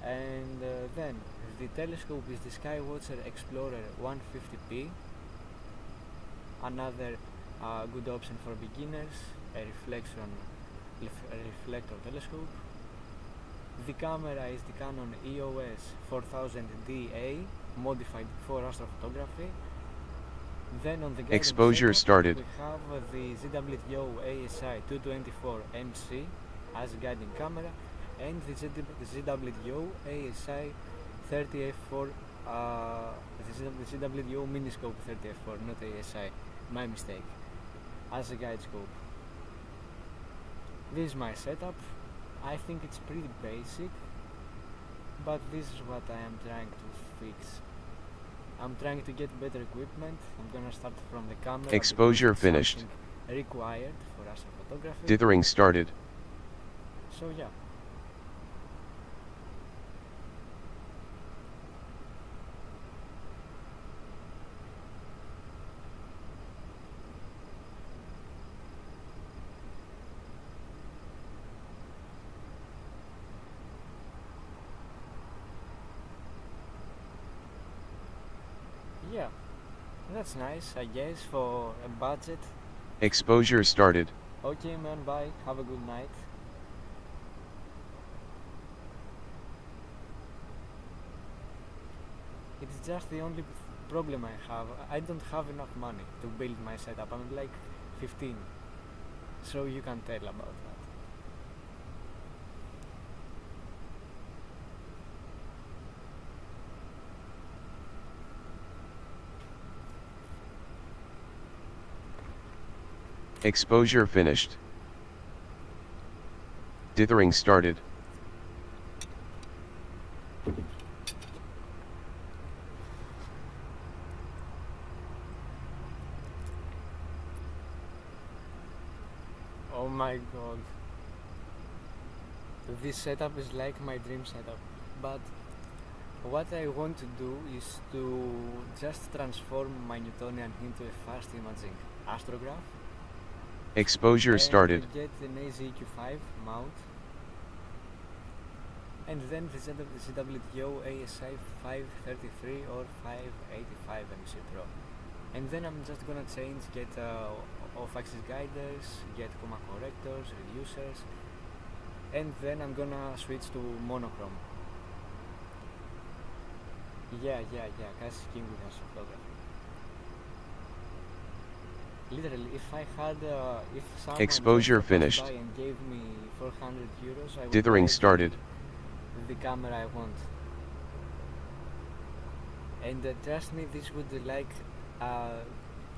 And then the telescope is the Skywatcher Explorer 150p. Another good option for beginners, a reflector telescope. The camera is the Canon EOS 4000DA, modified for astrophotography. Then on the guiding Exposure setup, started. we have the ZWO ASI 224 MC as a guiding camera, and the ZWO ASI 30f4, the ZWO Miniscope 30f4, not ASI, my mistake, as a guide scope. This is my setup. I think it's pretty basic, but this is what I am trying to fix. I'm trying to get better equipment. I'm gonna start from the camera. Exposure finished. Required for astrophotography. Dithering started. So yeah. Yeah, that's nice, I guess, for a budget. Exposure started. Okay man, bye, have a good night. It's just the only problem I have. I don't have enough money to build my setup. I'm like 15, so you can tell about that. Exposure finished. Dithering started. Oh my god. This setup is like my dream setup. But what I want to do is to just transform my Newtonian into a fast imaging astrograph. Exposure started. And get an AZQ5 mount. And then the ZWO ASI 533 or 585 MC Pro. And then I'm just gonna change, get off-axis guiders, get coma correctors, reducers, and then I'm gonna switch to monochrome. Yeah, Cass King with astrophotography. Literally, if I had, if someone Exposure just finished. by and gave me 400 euros, I would Dithering buy started. the camera I want. And trust me, this would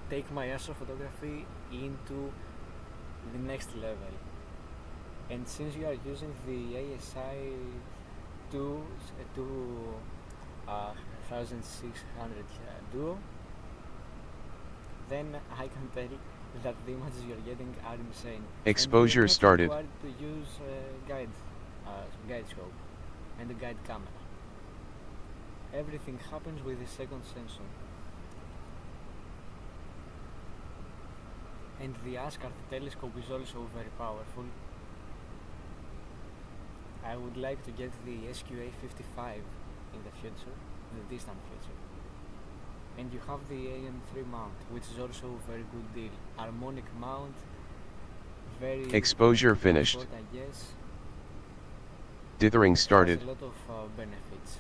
take my astrophotography into the next level. And since you are using the ASI 2600 Duo, then I can tell that the images you're getting are insane. Exposure and started. You're not required to use guide scope and a guide camera. Everything happens with the second sensor. And the ASCAR telescope is also very powerful. I would like to get the SQA55 in the future, the distant future. And you have the AM3 mount, which is also a very good deal. Harmonic mount, very Exposure finished. short, I guess. Dithering started. Has a lot of benefits.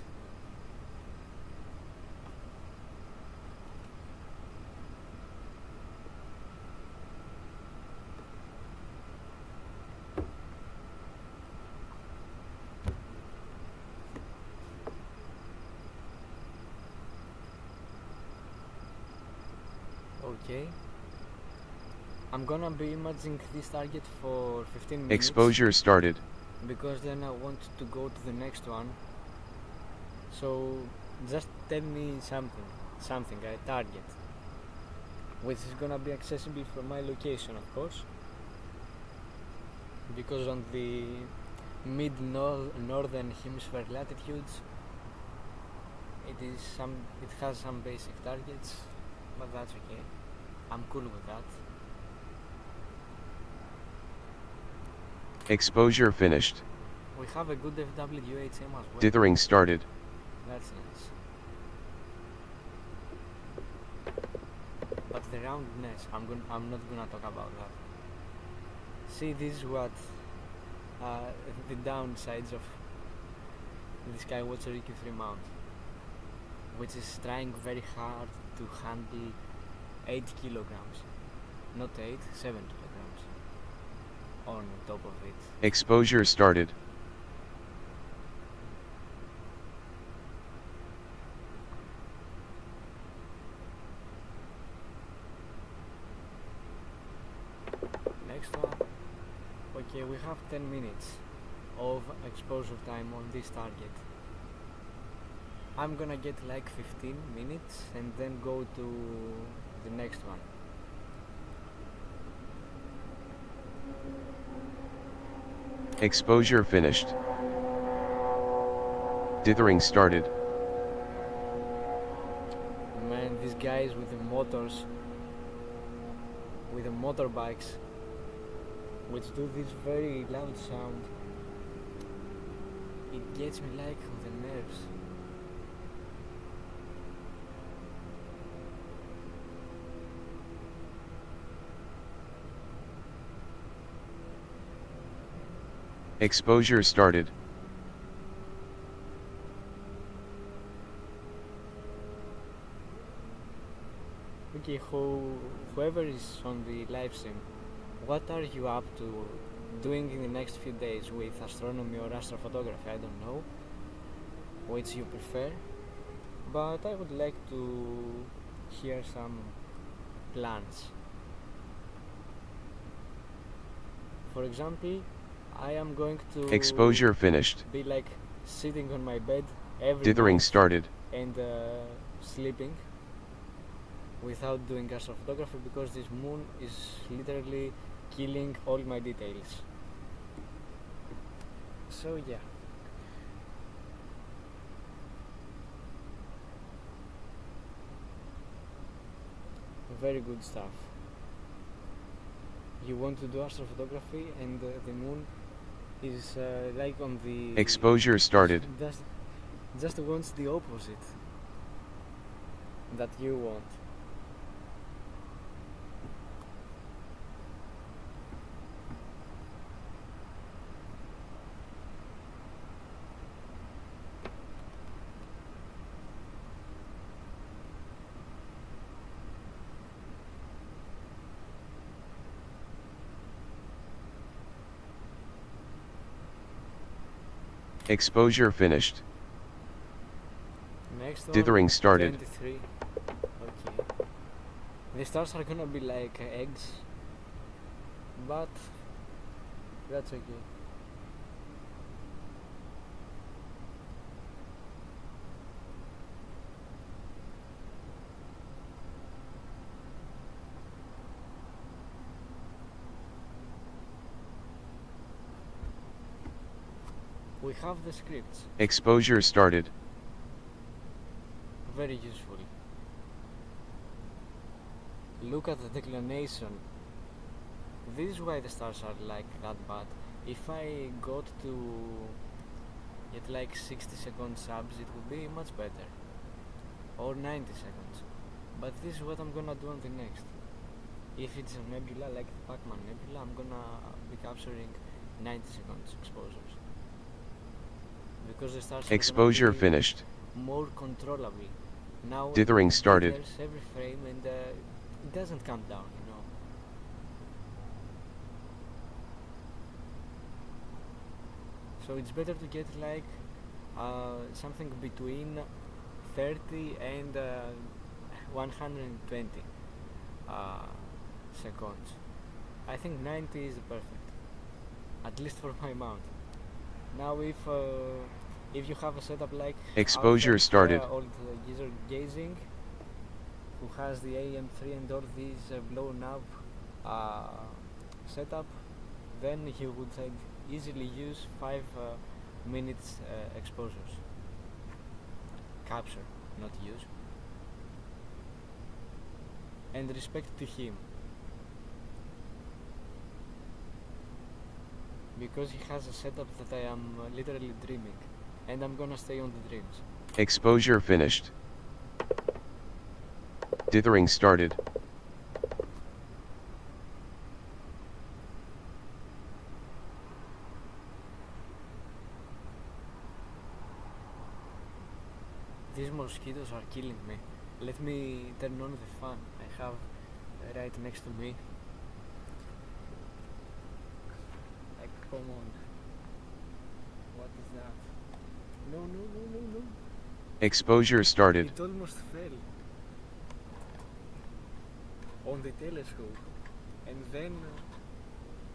Okay. I'm gonna be imaging this target for 15 minutes. Exposure started. Because then I want to go to the next one. So just tell me something, a target, which is gonna be accessible from my location, of course, because on the northern hemisphere latitudes it has some basic targets, but that's okay. I'm cool with that. Exposure finished. We have a good FWHM as well. Dithering started. That's nice. But the roundness, I'm not gonna talk about that. See, this is what the downsides of the Skywatcher EQ3 mount, which is trying very hard to handle 8 kilograms, not 8, 7 kilograms on top of it. Exposure started. Next one. Okay, we have 10 minutes of exposure time on this target. I'm gonna get like 15 minutes and then go to the next one. Exposure finished. Dithering started. Man, these guys with the motors, with the motorbikes, which do this very loud sound, it gets me like on the nerves. Exposure started. Okay, whoever is on the live stream, what are you up to doing in the next few days with astronomy or astrophotography? I don't know which you prefer, but I would like to hear some plans. For example, I am going to Exposure finished. be like sitting on my bed every Dithering night started. and sleeping without doing astrophotography, because this moon is literally killing all my details. So yeah. Very good stuff. You want to do astrophotography and the moon is like on the Exposure started. just wants the opposite that you want. Exposure finished. Next one, Dithering started. 23. Okay. The stars are gonna be like eggs, but that's okay. We have the scripts, Exposure started. very useful. Look at the declination. This is why the stars are like that bad. If I got to get like 60-second subs, it would be much better, or 90 seconds. But this is what I'm gonna do on the next. If it's a nebula like the Pac-Man nebula, I'm gonna be capturing 90 seconds exposures, because the stars Exposure are gonna be finished. more controllable. Now Dithering started. there's every frame and it doesn't come down, you know. So it's better to get like something between 30 and 120 seconds. I think 90 is perfect, at least for my mount. Now if if you have a setup like Exposure our started. old user gazing, who has the AM3 and all these blown up setup, then you would easily use 5 minutes exposures. Capture, not use. And respect to him, because he has a setup that I am literally dreaming, and I'm gonna stay on the dreams. Exposure finished. Dithering started. These mosquitoes are killing me. Let me turn on the fan I have right next to me. Like, come on. What is that? No, no, no, no, no. Exposure started. It almost fell on the telescope, and then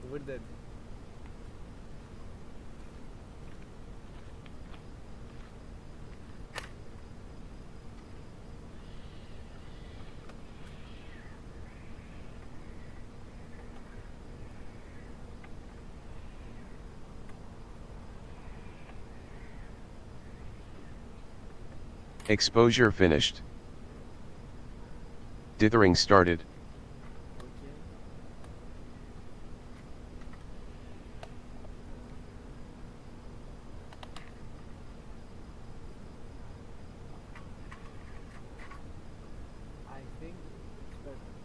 we're dead. Exposure finished. Dithering started. Okay. I think it's perfect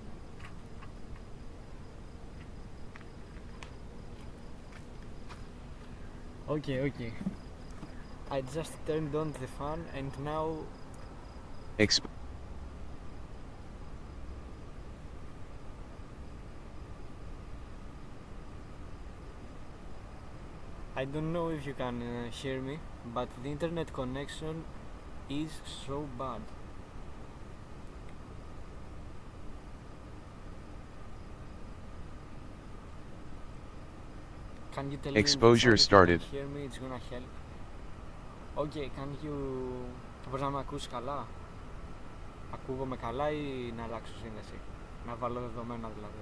now. Okay, okay. I just turned on the fan and now Exp I don't know if you can hear me, but the internet connection is so bad. Can you tell Exposure me in the chat started. if you can hear me? It's gonna help. Okay, can you... Μπορείς να με ακούσεις καλά? Ακούγομαι καλά ή να αλλάξω σύνδεση? Να βάλω δεδομένα δηλαδή.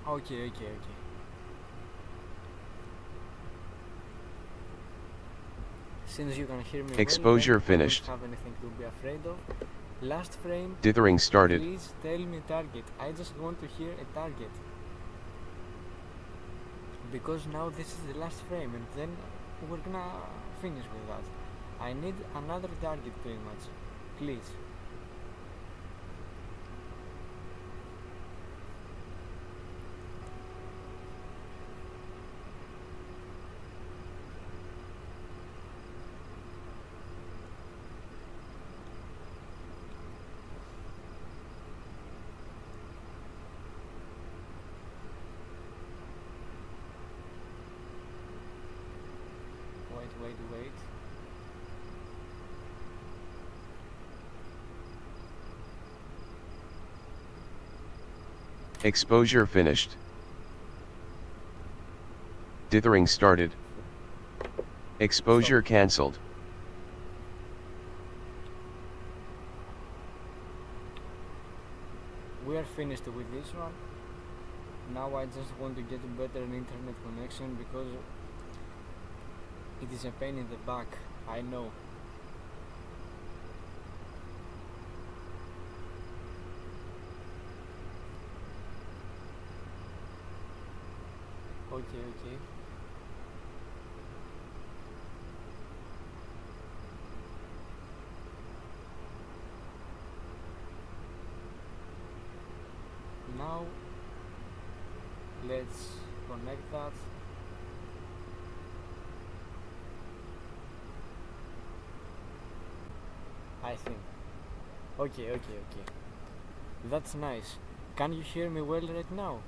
Okay, okay, okay. Since you can hear me Exposure well, then finished. I don't have anything to be afraid of. Last frame, Dithering started. please tell me target. I just want to hear a target. Because now this is the last frame and then we're gonna finish with that. I need another target pretty much. Please. Wait. Exposure finished. Dithering started. Exposure cancelled. We are finished with this one. Now I just want to get a better internet connection because it is a pain in the back, I know. Okay. Now let's connect that. I think. Okay. That's nice. Can you hear me well right now?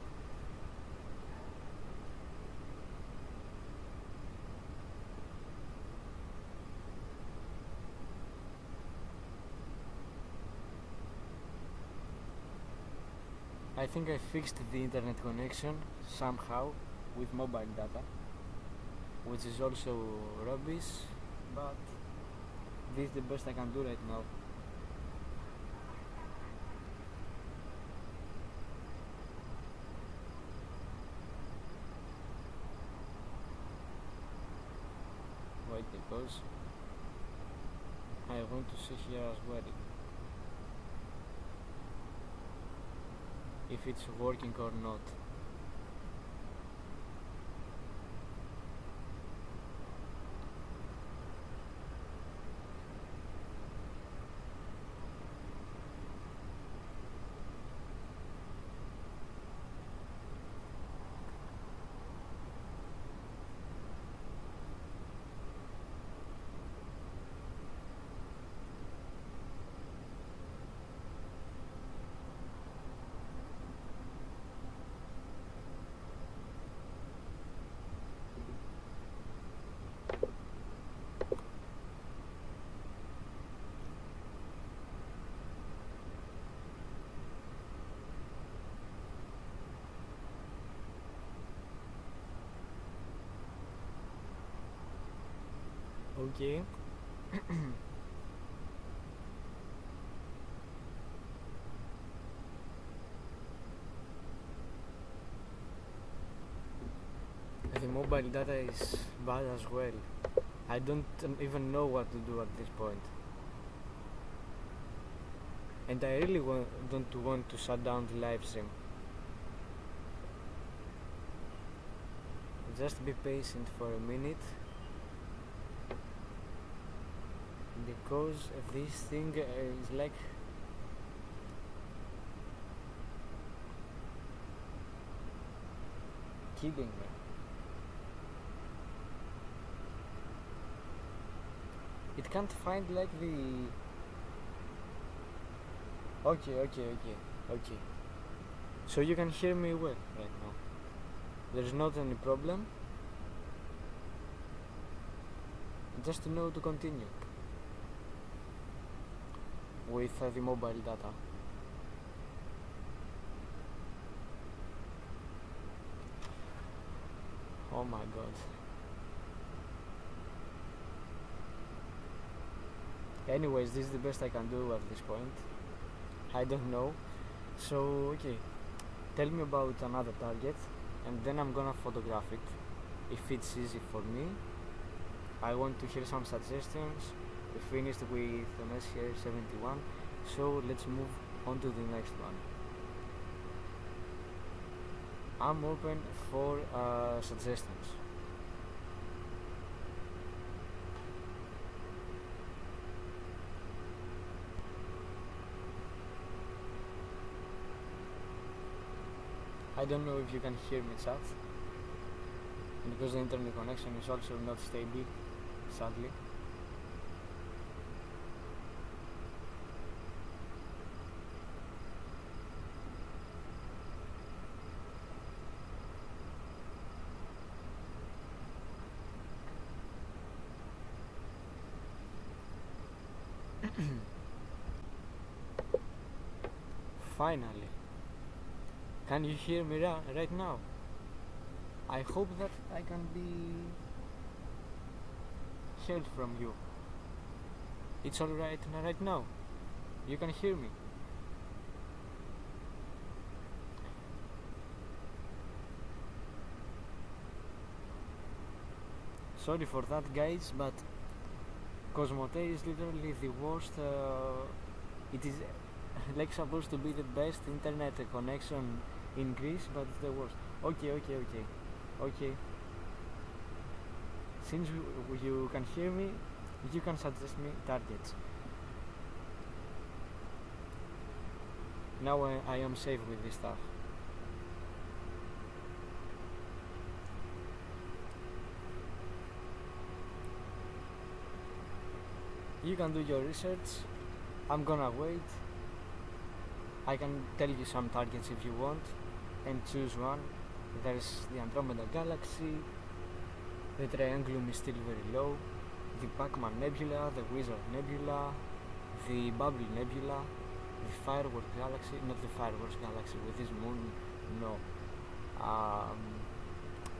I think I fixed the internet connection somehow with mobile data, which is also rubbish, but this is the best I can do right now. Wait, because I want to see here as well if it's working or not. Okay. The mobile data is bad as well. I don't even know what to do at this point. And I really don't want to shut down the live stream. Just be patient for a minute, because this thing is like kidding me. It can't find like the okay. So you can hear me well right now. There's not any problem. Just to know to continue with the mobile data. Oh my god. Anyways, this is the best I can do at this point. I don't know. So, okay, tell me about another target and then I'm gonna photograph it if it's easy for me. I want to hear some suggestions. We finished with an SCR71, so let's move on to the next one. I'm open for suggestions. I don't know if you can hear me, chat, because the internet connection is also not stable, sadly. Finally. Can you hear me right now? I hope that I can be heard from you. It's alright right now. You can hear me. Sorry for that, guys, but Cosmote is literally the worst. It is like supposed to be the best internet connection in Greece, but it's the worst. Okay. Since you can hear me, you can suggest me targets. Now I am safe with this stuff. You can do your research. I'm gonna wait. I can tell you some targets if you want and choose one. There's the Andromeda Galaxy, the Triangulum is still very low, the Pac-Man Nebula, the Wizard Nebula, the Bubble Nebula, the fireworks galaxy, not the fireworks galaxy with this moon, no.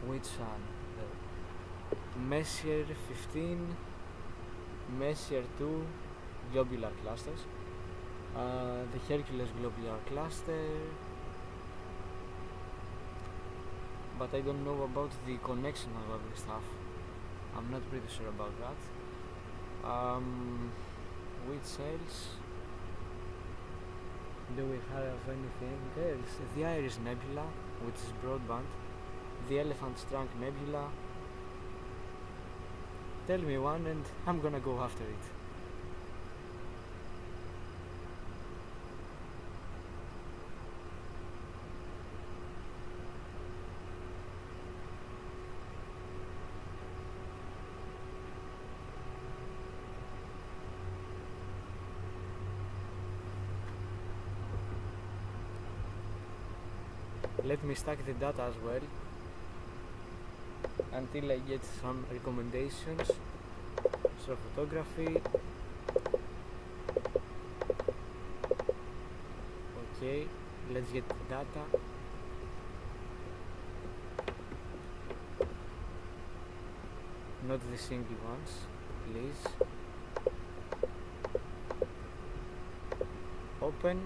Which sun? The Messier 15, Messier 2 globular clusters, the Hercules globular cluster, but I don't know about the connection of all this stuff. I'm not pretty sure about that. Which else? Do we have anything else? The Iris Nebula, which is broadband, the Elephant's Trunk Nebula. Tell me one and I'm gonna go after it. Let me stack the data as well until I get some recommendations. Astrophotography. Okay, let's get the data. Not the single ones, please. Open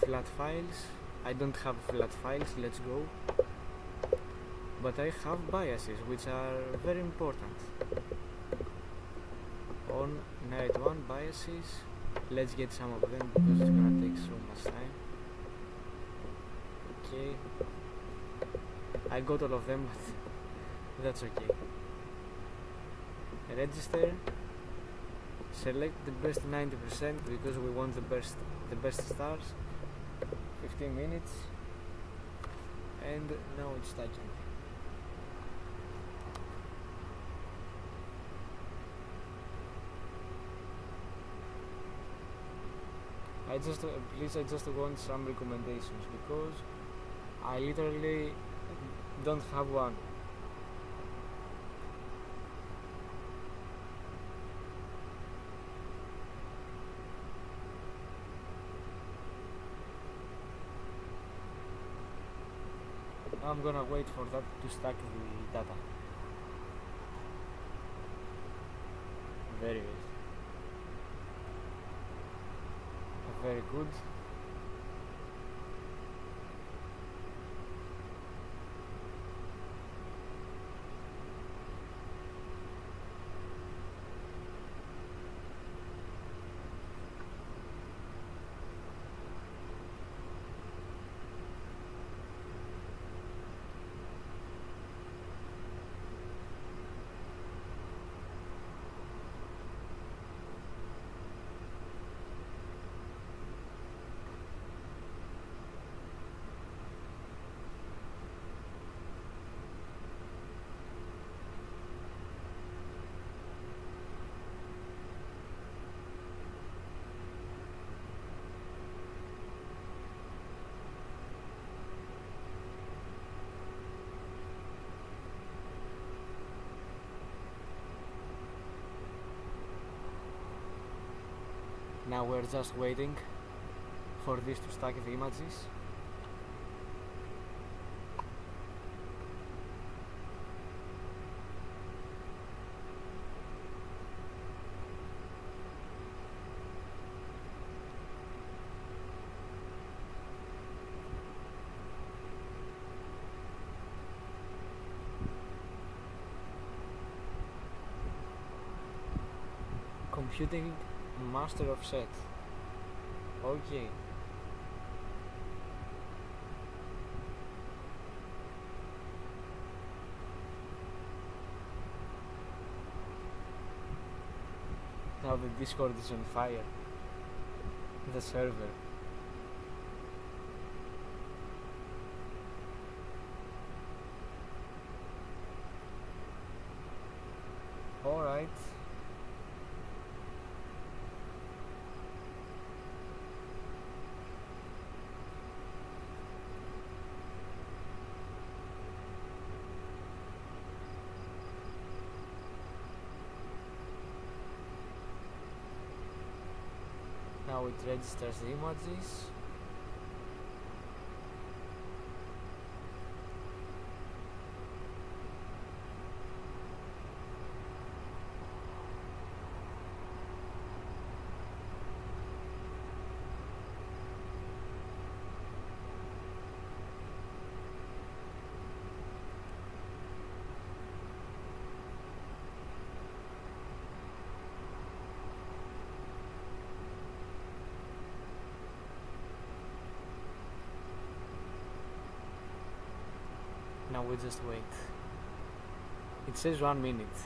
flat files. I don't have flat files, let's go. But I have biases, which are very important. On night 1 biases, let's get some of them because it's gonna take so much time. Okay, I got all of them, but that's okay. Register. Select the best 90% because we want the best stars. 15 minutes, and now it's stacking. I just want some recommendations because I literally don't have one. I'm gonna wait for that to stack the data. Very good. Now we're just waiting for this to stack the images. Computing master offset. Okay. Now the Discord is on fire. The server. Alright. Now it registers the images. Now we just wait. It says 1 minute.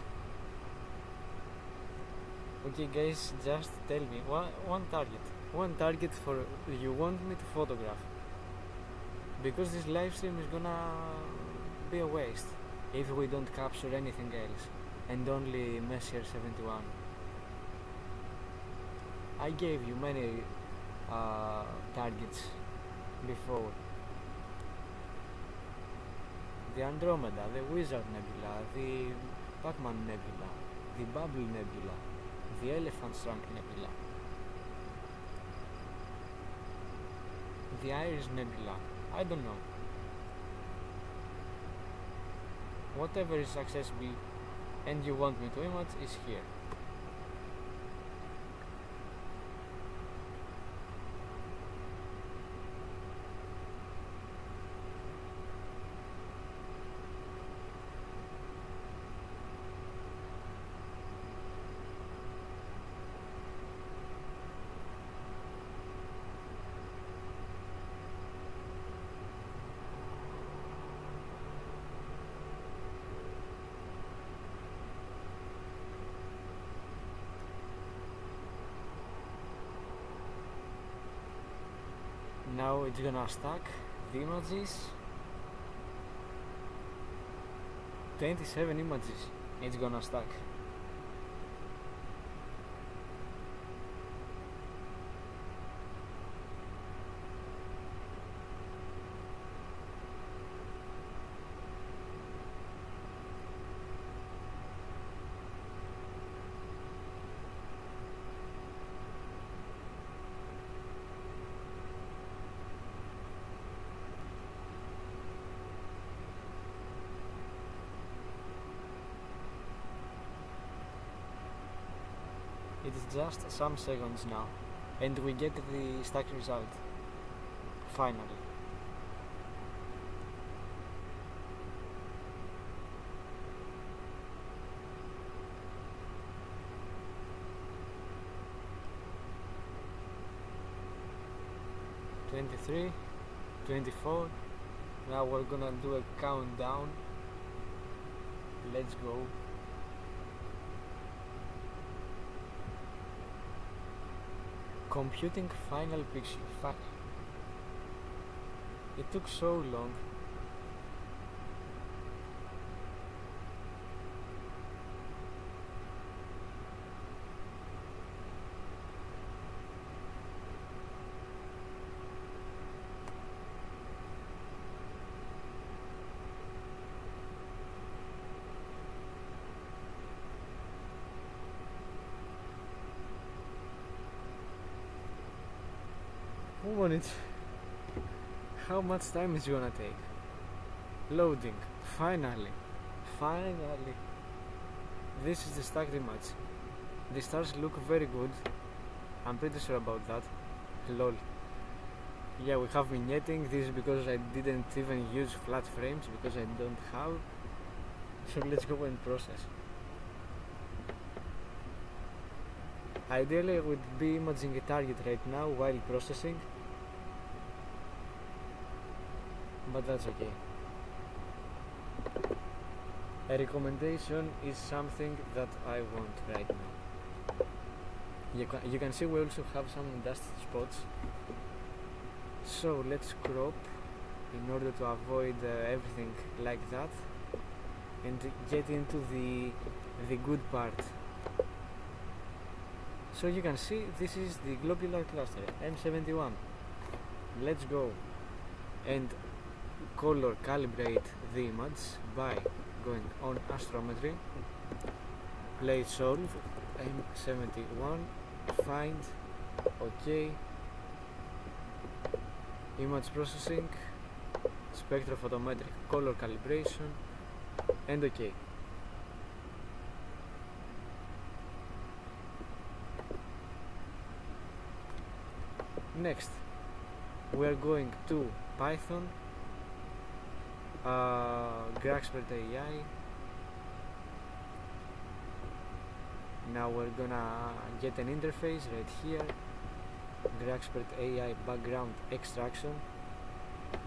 Okay guys, just tell me one target for you want me to photograph, because this live stream is gonna be a waste if we don't capture anything else and only Messier 71. I gave you many targets before. The Andromeda, the Wizard Nebula, the Pac-Man Nebula, the Bubble Nebula, the Elephant's Trunk Nebula, the Iris Nebula, I don't know. Whatever is accessible and you want me to image is here. Now it's gonna stack the images. 27 images it's gonna stack. It's just some seconds now and we get the stacked result finally. "23, 24, now we're gonna do a countdown. Let's go." Computing final picture. It took so long. How much time is it gonna take? Loading. Finally. This is the stacked image. The stars look very good. I'm pretty sure about that. Lol. Yeah, we have vignetting. This is because I didn't even use flat frames because I don't have. So let's go and process. Ideally I would be imaging a target right now while processing, but that's okay. A recommendation is something that I want right now. You can see we also have some dust spots, so let's crop in order to avoid everything like that and get into the good part. So you can see this is the globular cluster M71. Let's go and color calibrate the image by going on astrometry, play solve M71, find Okay, image processing, spectrophotometric color calibration, and okay. Next, we are going to Python, Graphics AI. Now we're gonna get an interface right here, Graphics AI background extraction.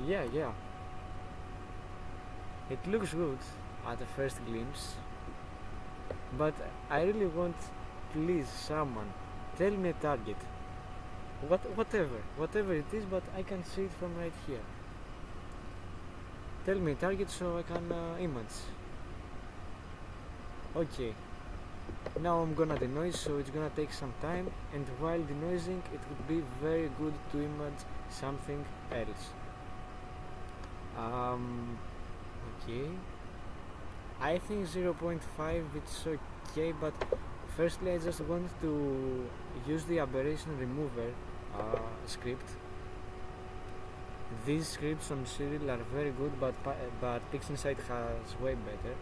Yeah, it looks good at the first glimpse, but I really want, please someone, tell me a target. Whatever it is, but I can see it from right here. Tell me target so I can image. Okay, now I'm gonna denoise, so it's gonna take some time, and while denoising it would be very good to image something else. Okay, I think 0.5 it's okay, but firstly I just want to use the aberration remover script. These scripts on Cyril are very good, but PixInsight has way better.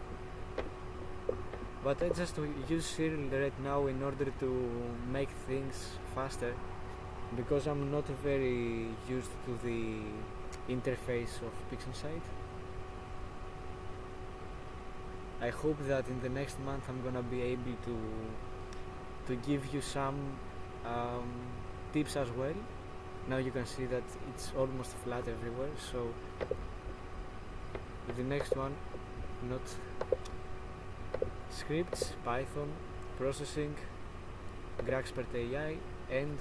But I just use Cyril right now in order to make things faster, because I'm not very used to the interface of PixInsight. I hope that in the next month I'm gonna be able to give you some tips as well. Now you can see that it's almost flat everywhere, so the next one, not scripts, Python, processing, Graphics AI, and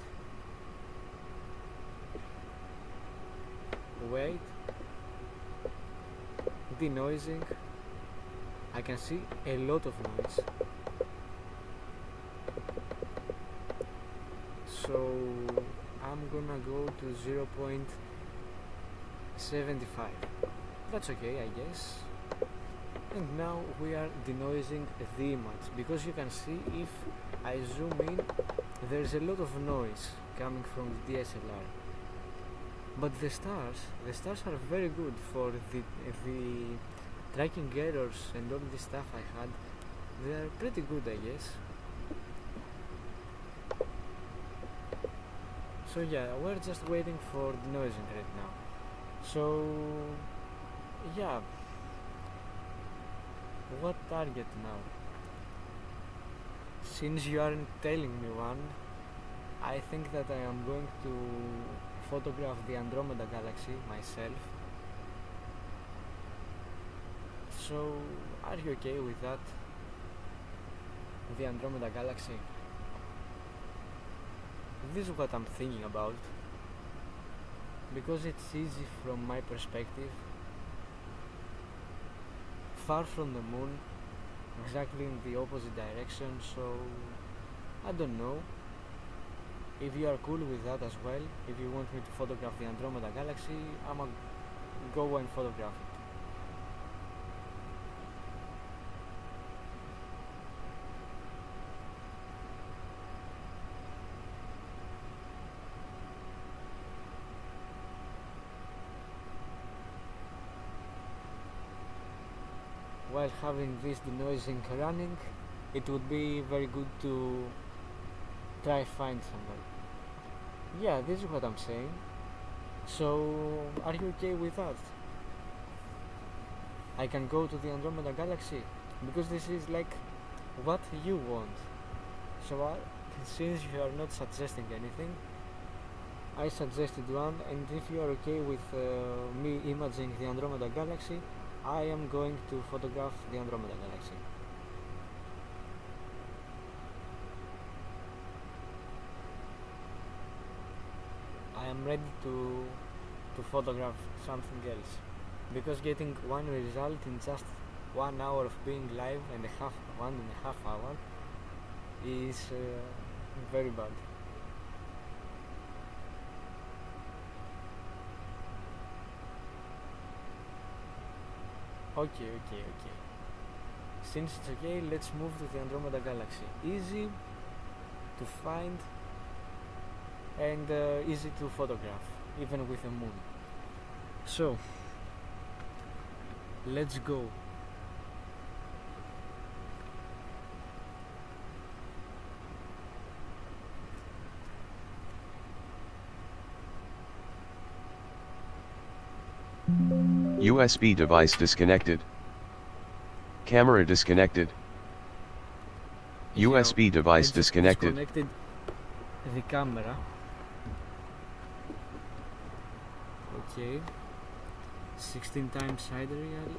wait, denoising. I can see a lot of noise, so I'm gonna go to 0.75. That's okay, I guess. And now we are denoising the image, because you can see if I zoom in, there's a lot of noise coming from the DSLR. But the stars are very good for the tracking errors and all the stuff I had. They are pretty good, I guess. So yeah, we're just waiting for denoising right now. So yeah, what target now? Since you aren't telling me one, I think that I am going to photograph the Andromeda galaxy myself. So, are you okay with that? The Andromeda galaxy? This is what I'm thinking about, because it's easy from my perspective, far from the moon, exactly in the opposite direction. So I don't know if you are cool with that as well. If you want me to photograph the Andromeda galaxy, I'ma go and photograph it. While having this denoising running, it would be very good to try find somebody. Yeah, this is what I'm saying. So, are you okay with that? I can go to the Andromeda galaxy, because this is like what you want. So, since you are not suggesting anything, I suggested one, and if you are okay with me imaging the Andromeda galaxy, I am going to photograph the Andromeda galaxy. I am ready to photograph something else, because getting one result in just 1 hour of being live and 1.5 hour is very bad. Okay. Since it's okay, let's move to the Andromeda galaxy. Easy to find, and easy to photograph even with a moon. So let's go. USB device disconnected. Camera disconnected. USB device I just disconnected. disconnected the camera. Okay, 16 times sidereal,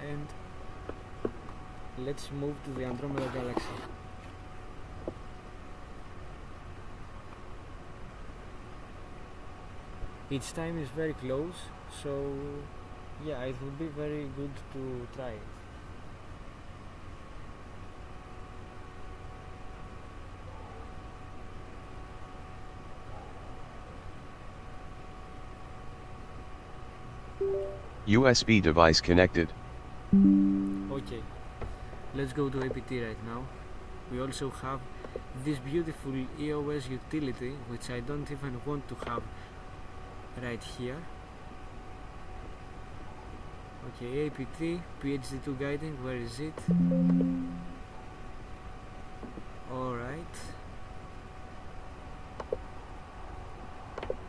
and let's move to the Andromeda Galaxy. Each time is very close, so yeah, it will be very good to try it. USB device connected. Okay, let's go to APT right now. We also have this beautiful EOS utility, which I don't even want to have right here. Okay, APT, PhD2 guiding, where is it? Alright.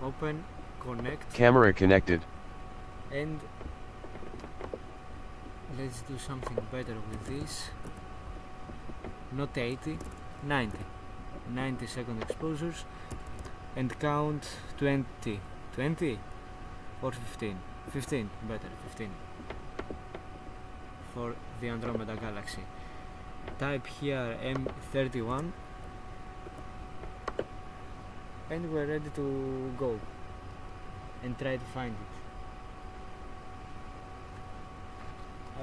Open, connect, Camera connected. and let's do something better with this. Not 80, 90 second exposures, and count 20 or 15 better, 15 for the Andromeda Galaxy. Type here M31 and we're ready to go and try to find it.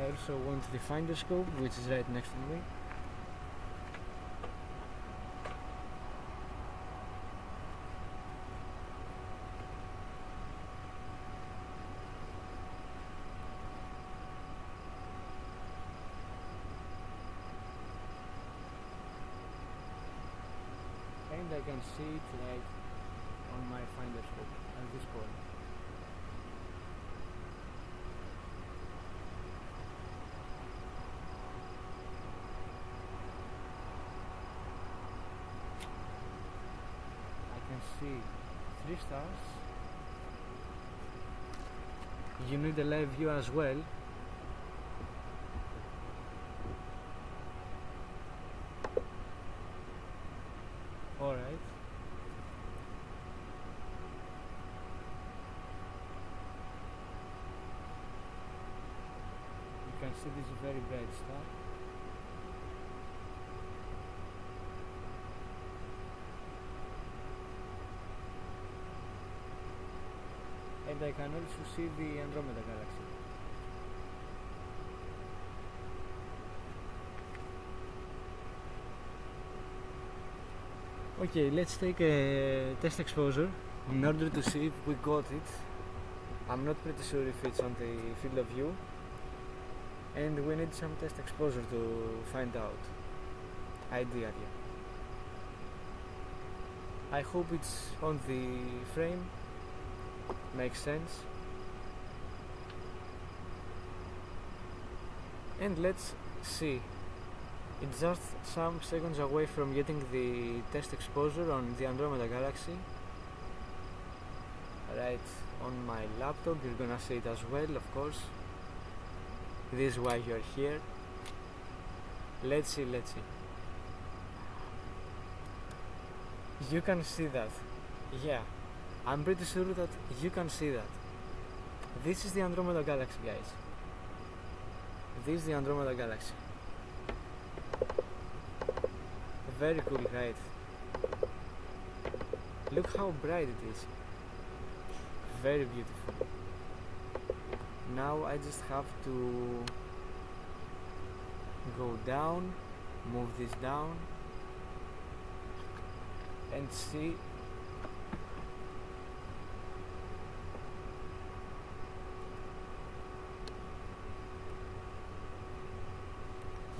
I also want the finder scope, which is right next to me. And I can see it right on my finder scope at this point. I can see 3 stars. You need a live view as well. Alright. You can see this very bright star. And I can also see the Andromeda Galaxy. Okay, let's take a test exposure in order to see if we got it. I'm not pretty sure if it's on the field of view, and we need some test exposure to find out, ideally. I hope it's on the frame, makes sense. And let's see. It's just some seconds away from getting the test exposure on the Andromeda Galaxy. Right on my laptop, you're gonna see it as well, of course. This is why you're here. Let's see. You can see that. Yeah, I'm pretty sure that you can see that. This is the Andromeda Galaxy, guys. This is the Andromeda Galaxy. Very cool, right? Look how bright it is. Very beautiful. Now I just have to go down, move this down, and see.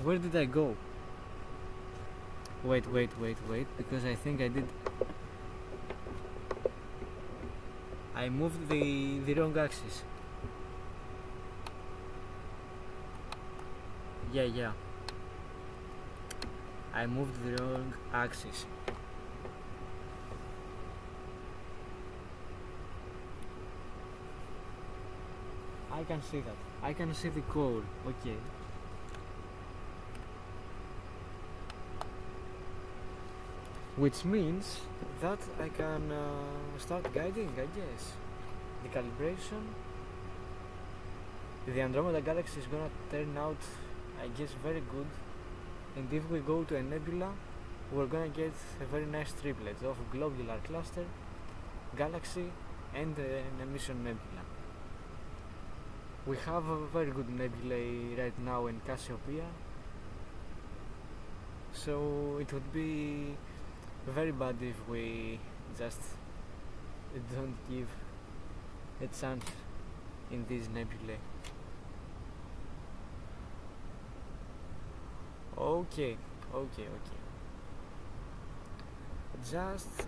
Where did I go? Wait, because I think I did I moved the wrong axis. Yeah. I moved the wrong axis. I can see that. I can see the core. Okay. Which means that I can start guiding, I guess. The calibration. The Andromeda Galaxy is gonna turn out, I guess, very good. And if we go to a nebula, we're gonna get a very nice triplet of globular cluster, galaxy, and an emission nebula. We have a very good nebulae right now in Cassiopeia, so it would be very bad if we just don't give a chance in these nebulae. Okay. Just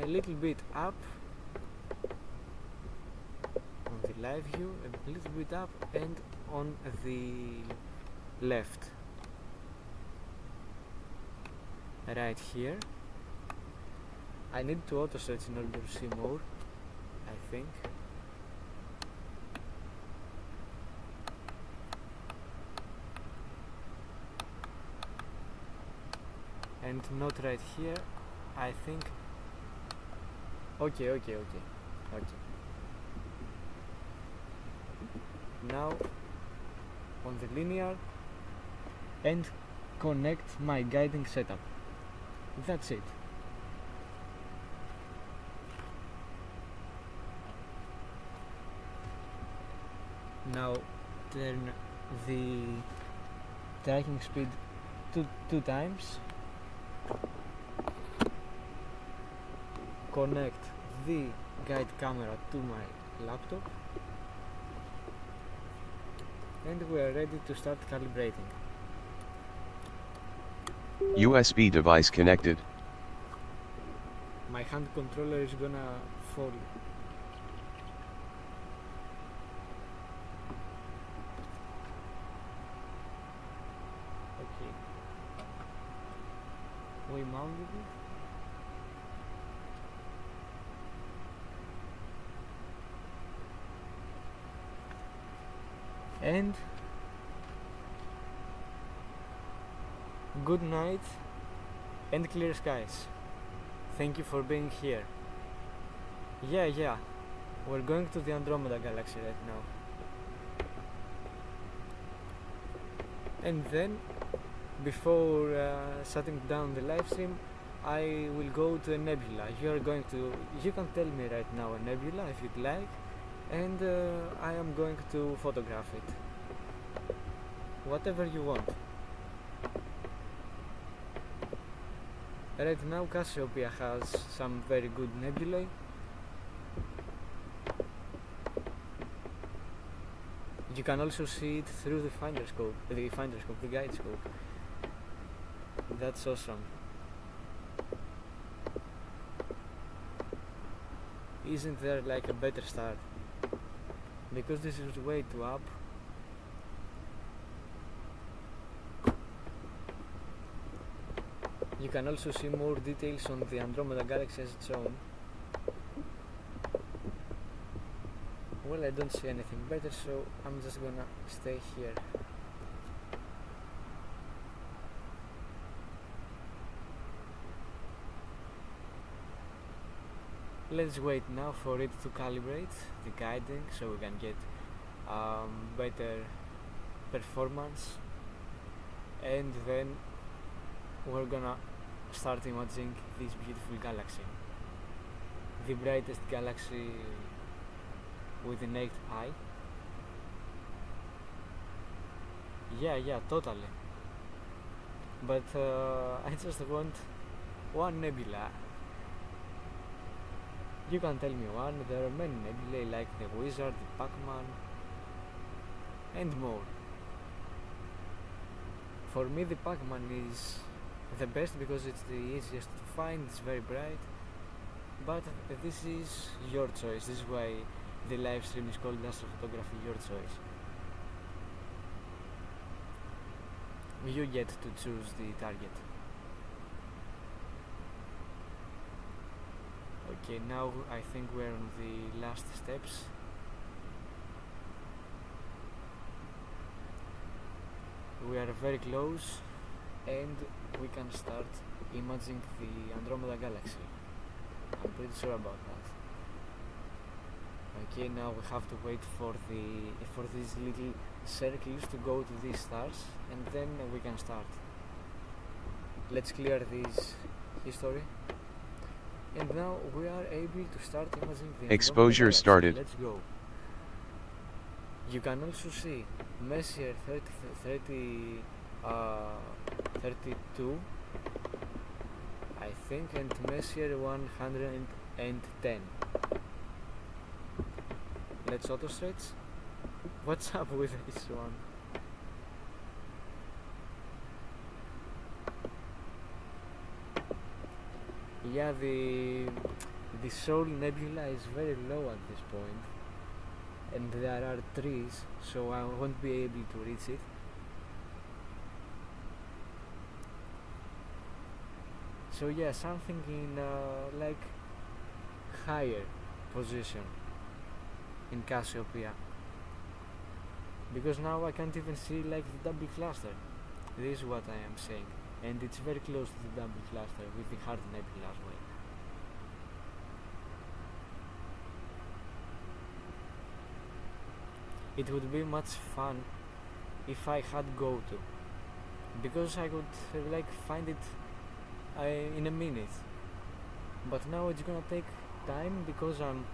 a little bit up on the live view, a little bit up, and on the left, right here. I need to auto search in order to see more, I think. And not right here, I think. Okay. Now on the linear, and connect my guiding setup. That's it. Now turn the tracking speed two times. Connect the guide camera to my laptop, and we are ready to start calibrating. USB device connected. My hand controller is gonna fall. Okay. We mounted it. And good night and clear skies. Thank you for being here. Yeah, we're going to the Andromeda Galaxy right now. And then, before shutting down the live stream, I will go to a nebula. You can tell me right now a nebula if you'd like, and I am going to photograph it. Whatever you want. Right now Cassiopeia has some very good nebulae. You can also see it through the the guide scope. That's awesome. Isn't there like a better start? Because this is way too up. You can also see more details on the Andromeda Galaxy as its own. Well, I don't see anything better, so I'm just gonna stay here. Let's wait now for it to calibrate the guiding so we can get better performance, and then we're gonna start imagining this beautiful galaxy, the brightest galaxy with the naked eye. Yeah, totally. But I just want one nebula. You can tell me one. There are many nebulae like the Wizard, the Pac-Man, and more. For me, the Pac-Man is the best because it's the easiest to find, it's very bright, but this is your choice. This is why the live stream is called Astrophotography, your choice. You get to choose the target. Okay, now I think we're on the last steps. We are very close and we can start imaging the Andromeda galaxy. I'm pretty sure about that. Okay, now we have to wait for these little circles to go to these stars, and then we can start. Let's clear this history. And now we are able to start imaging the Exposure Andromeda started. galaxy. Let's go. You can also see Messier 32, I think, and Messier 110. Let's auto stretch. What's up with this one? Yeah, the Sol Nebula is very low at this point, and there are trees, so I won't be able to reach it. So yeah, something in like higher position in Cassiopeia, because now I can't even see like the double cluster. This is what I am saying, and it's very close to the double cluster with the hard nebula as well. It would be much fun if I had go to, because I could like find it in a minute, but now it's gonna take time because I'm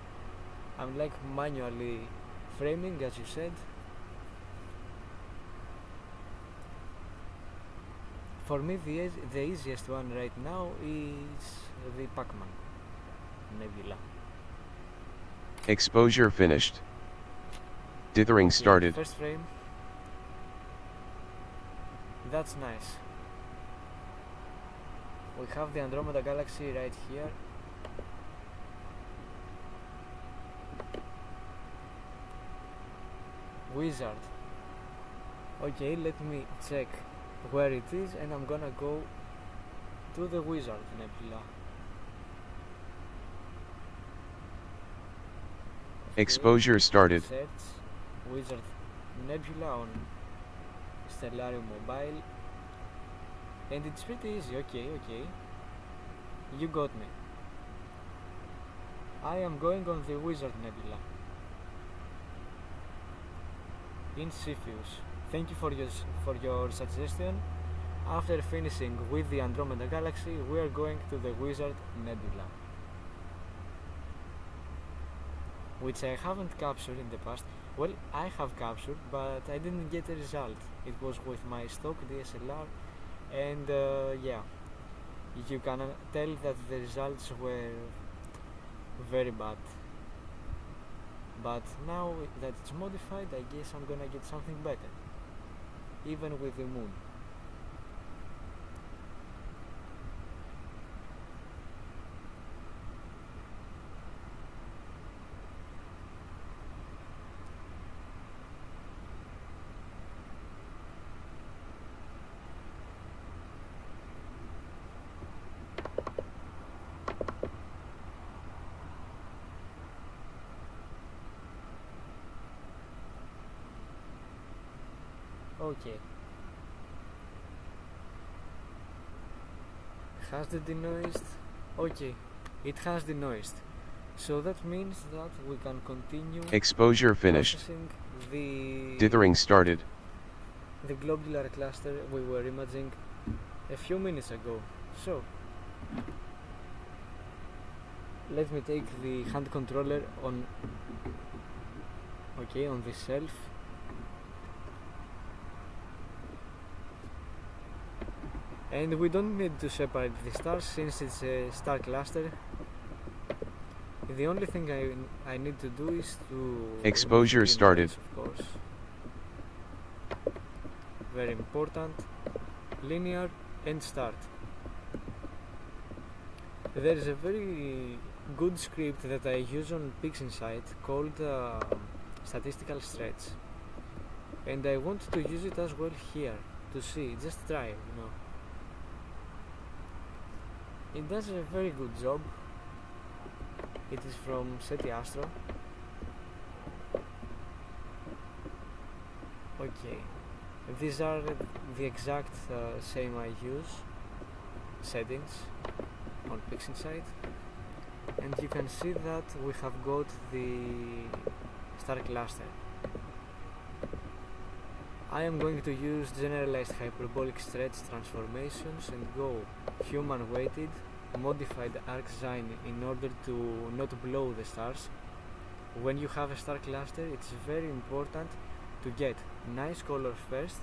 like manually framing, as you said. For me, the easiest one right now is the Pac-Man Nebula. Exposure finished. Dithering started. First frame. That's nice. We have the Andromeda galaxy right here. Wizard. Okay, let me check where it is, and I'm gonna go to the Wizard Nebula. Exposure started. Search Wizard Nebula on Stellarium Mobile, and it's pretty easy. Okay, you got me. I am going on the Wizard Nebula in Cepheus. Thank you for your suggestion. After finishing with the Andromeda galaxy, we are going to the Wizard Nebula, which I haven't captured in the past. Well, I have captured, but I didn't get a result. It was with my stock DSLR, and yeah, you can tell that the results were very bad. But now that it's modified, I guess I'm gonna get something better, even with the moon. Okay. Has the denoised? Okay, it has denoised. So that means that we can continue Exposure finished. processing the Dithering started. the globular cluster we were imaging a few minutes ago. So let me take the hand controller on the shelf. And we don't need to separate the stars since it's a star cluster. The only thing I need to do is to Exposure started. Of course. Very important. Linear and start. There is a very good script that I use on PixInsight called statistical stretch, and I want to use it as well here to see, just try, you know. It does a very good job. It is from SETI Astro. Okay, these are the exact same I use settings on PixInsight, and you can see that we have got the star cluster. I am going to use generalized hyperbolic stretch transformations and go human weighted modified arc design in order to not blow the stars. When you have a star cluster, it's very important to get nice colors first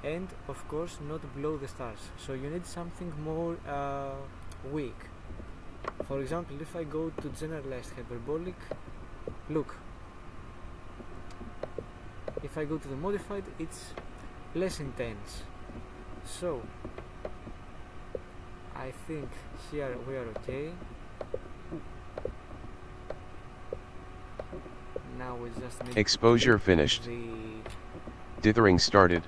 and of course not blow the stars, so you need something more weak. For example, if I go to generalized hyperbolic, look, if I go to the modified, it's less intense, so I think here we are okay. Now we just need Exposure finished. the Dithering started.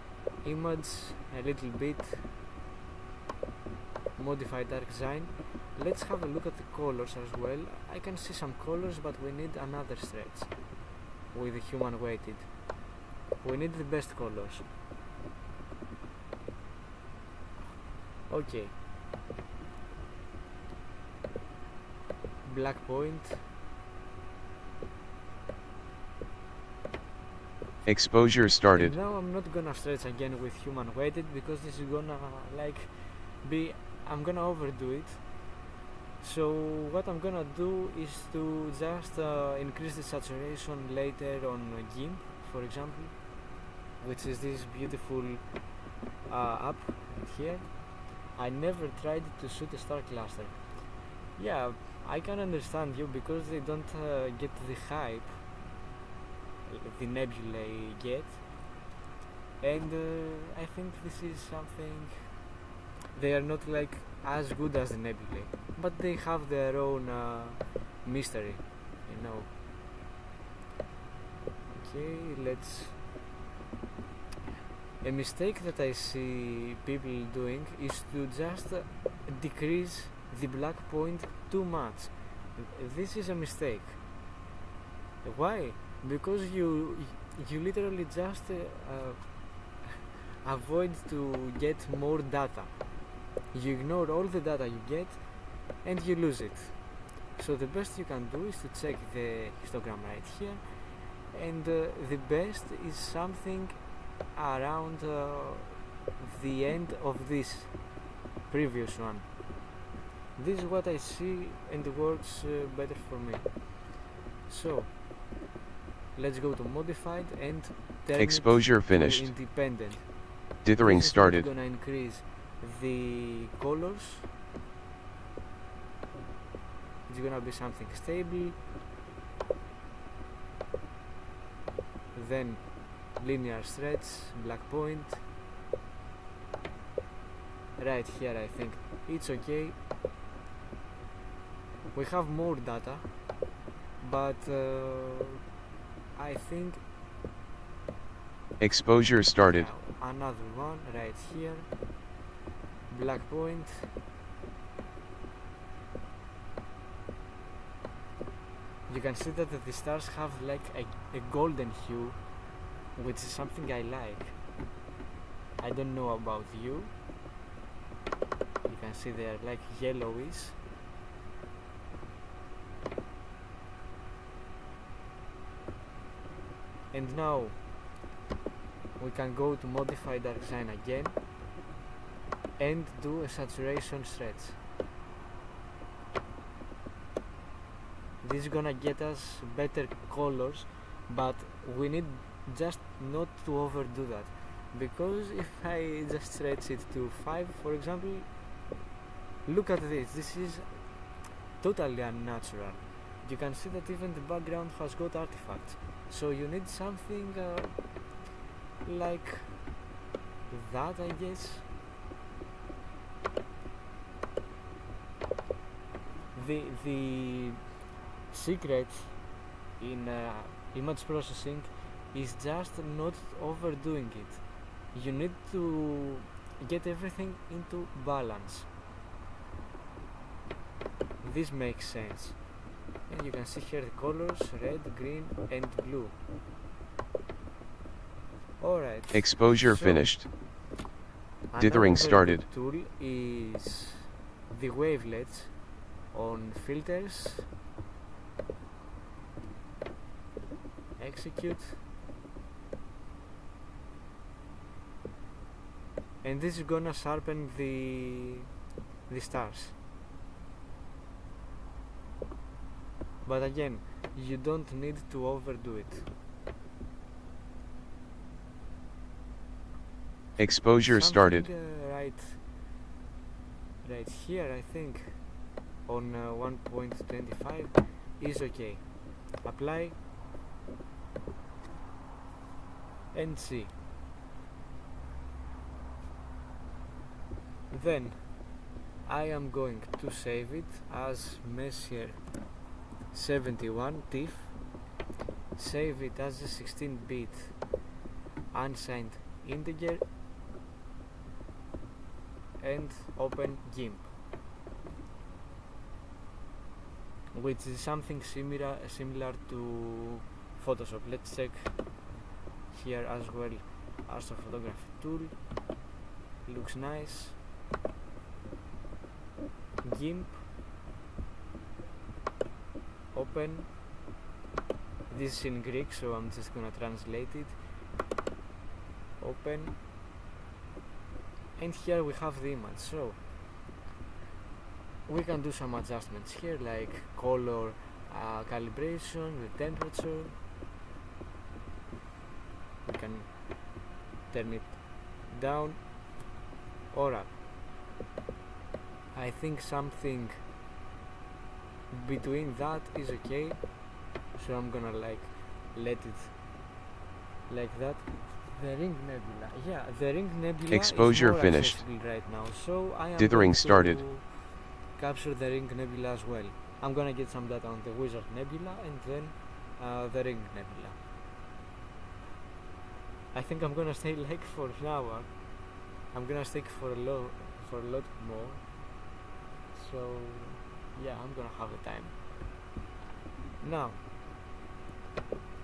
image a little bit, modify dark design. Let's have a look at the colors as well. I can see some colors, but we need another stretch with the human weighted. We need the best colors. Okay, black point, Exposure started. and now I'm not gonna stretch again with human weighted because this is gonna I'm gonna overdo it. So what I'm gonna do is to just increase the saturation later on GIMP, for example, which is this beautiful app here. I never tried to shoot a star cluster. Yeah, I can understand you because they don't get the hype the nebulae get, and I think this is something, they are not like as good as the nebulae, but they have their own mystery, you know. Okay, let's. A mistake that I see people doing is to just decrease the black point too much. This is a mistake. Why? Because you literally just avoid to get more data. You ignore all the data you get and you lose it. So the best you can do is to check the histogram right here, and the best is something around the end of this previous one. This is what I see and it works better for me. So let's go to modified and turn Exposure it to finished. independent. Dithering This is started. gonna increase the colors. It's gonna be something stable. Then linear stretch, black point. Right here I think it's okay. We have more data, but I think Exposure started. another one right here, black point. You can see that the stars have like a golden hue, which is something I like. I don't know about you. You can see they are like yellowish. And now we can go to modify dark design again and do a saturation stretch. This is gonna get us better colors, but we need just not to overdo that, because if I just stretch it to 5, for example, look at this is totally unnatural. You can see that even the background has got artifacts, so you need something like that, I guess. The secret in image processing is just not overdoing it. You need to get everything into balance. This makes sense. And you can see here the colors: red, green and blue. Alright. Exposure so finished. another Dithering very started. good tool is the wavelets on filters. Execute. And this is gonna sharpen the stars. But again, you don't need to overdo it. Exposure started. Right here, I think on 1.25 is okay. Apply and see. Then I am going to save it as Messier 71 TIFF. Save it as a 16-bit unsigned integer and open GIMP, which is something similar to Photoshop. Let's check here as well. Astrophotography tool, looks nice. GIMP, open. This is in Greek, so I'm just gonna translate it. Open, and here we have the image. So we can do some adjustments here, like color calibration, the temperature. We can turn it down or up. I think something between that is okay, so I'm gonna like let it like that. The ring nebula, yeah, the ring nebula Exposure is more finished. accessible right now, so I am Dithering going started. to capture the ring nebula as well. I'm gonna get some data on the wizard nebula and then the ring nebula. I think I'm gonna stay like for an hour. I'm gonna stick for a lot more. So yeah, I'm gonna have the time. Now,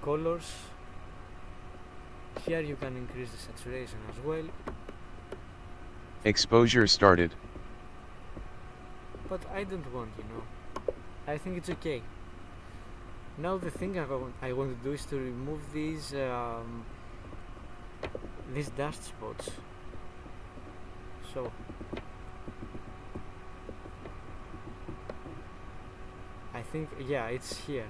colors. Here you can increase the saturation as well. Exposure started. But I don't want, I think it's okay. Now the thing I want to do is to remove these dust spots. So I think, yeah, it's here.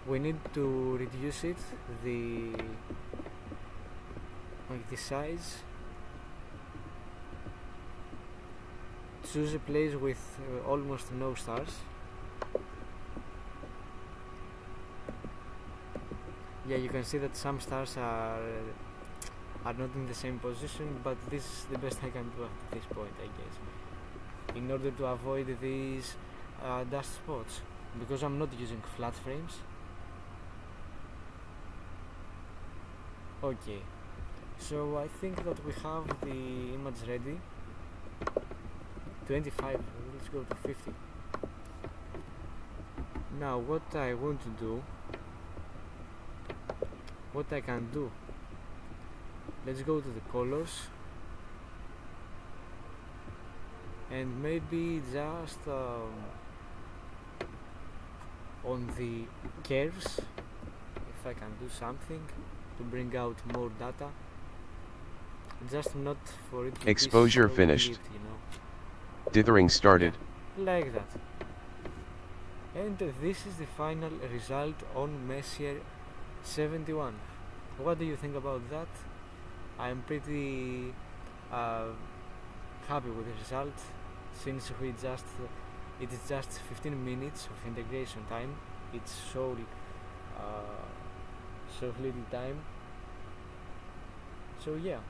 We need to reduce it, the size. Choose a place with almost no stars. Yeah, you can see that some stars are not in the same position, but this is the best I can do at this point, I guess, in order to avoid these dust spots, because I'm not using flat frames. Okay, so I think that we have the image ready. 25, let's go to 50. Now what I want to do, what I can do, let's go to the colors and maybe just on the curves, if I can do something to bring out more data, just not for it to Exposure be so finished. lit, Dithering started. Yeah, like that. And this is the final result on Messier 71. What do you think about that? I'm pretty happy with the result, since it is just 15 minutes of integration time. It's so little time. So yeah.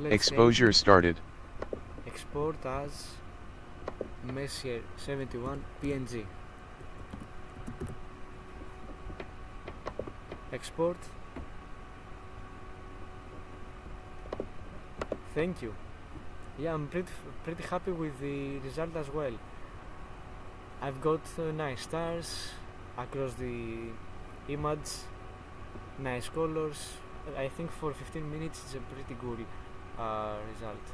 Exposure started. Export as Messier 71 PNG. Export. Thank you. Yeah, I'm pretty happy with the result as well. I've got nice stars across the image, nice colors. I think for 15 minutes it's a pretty good result.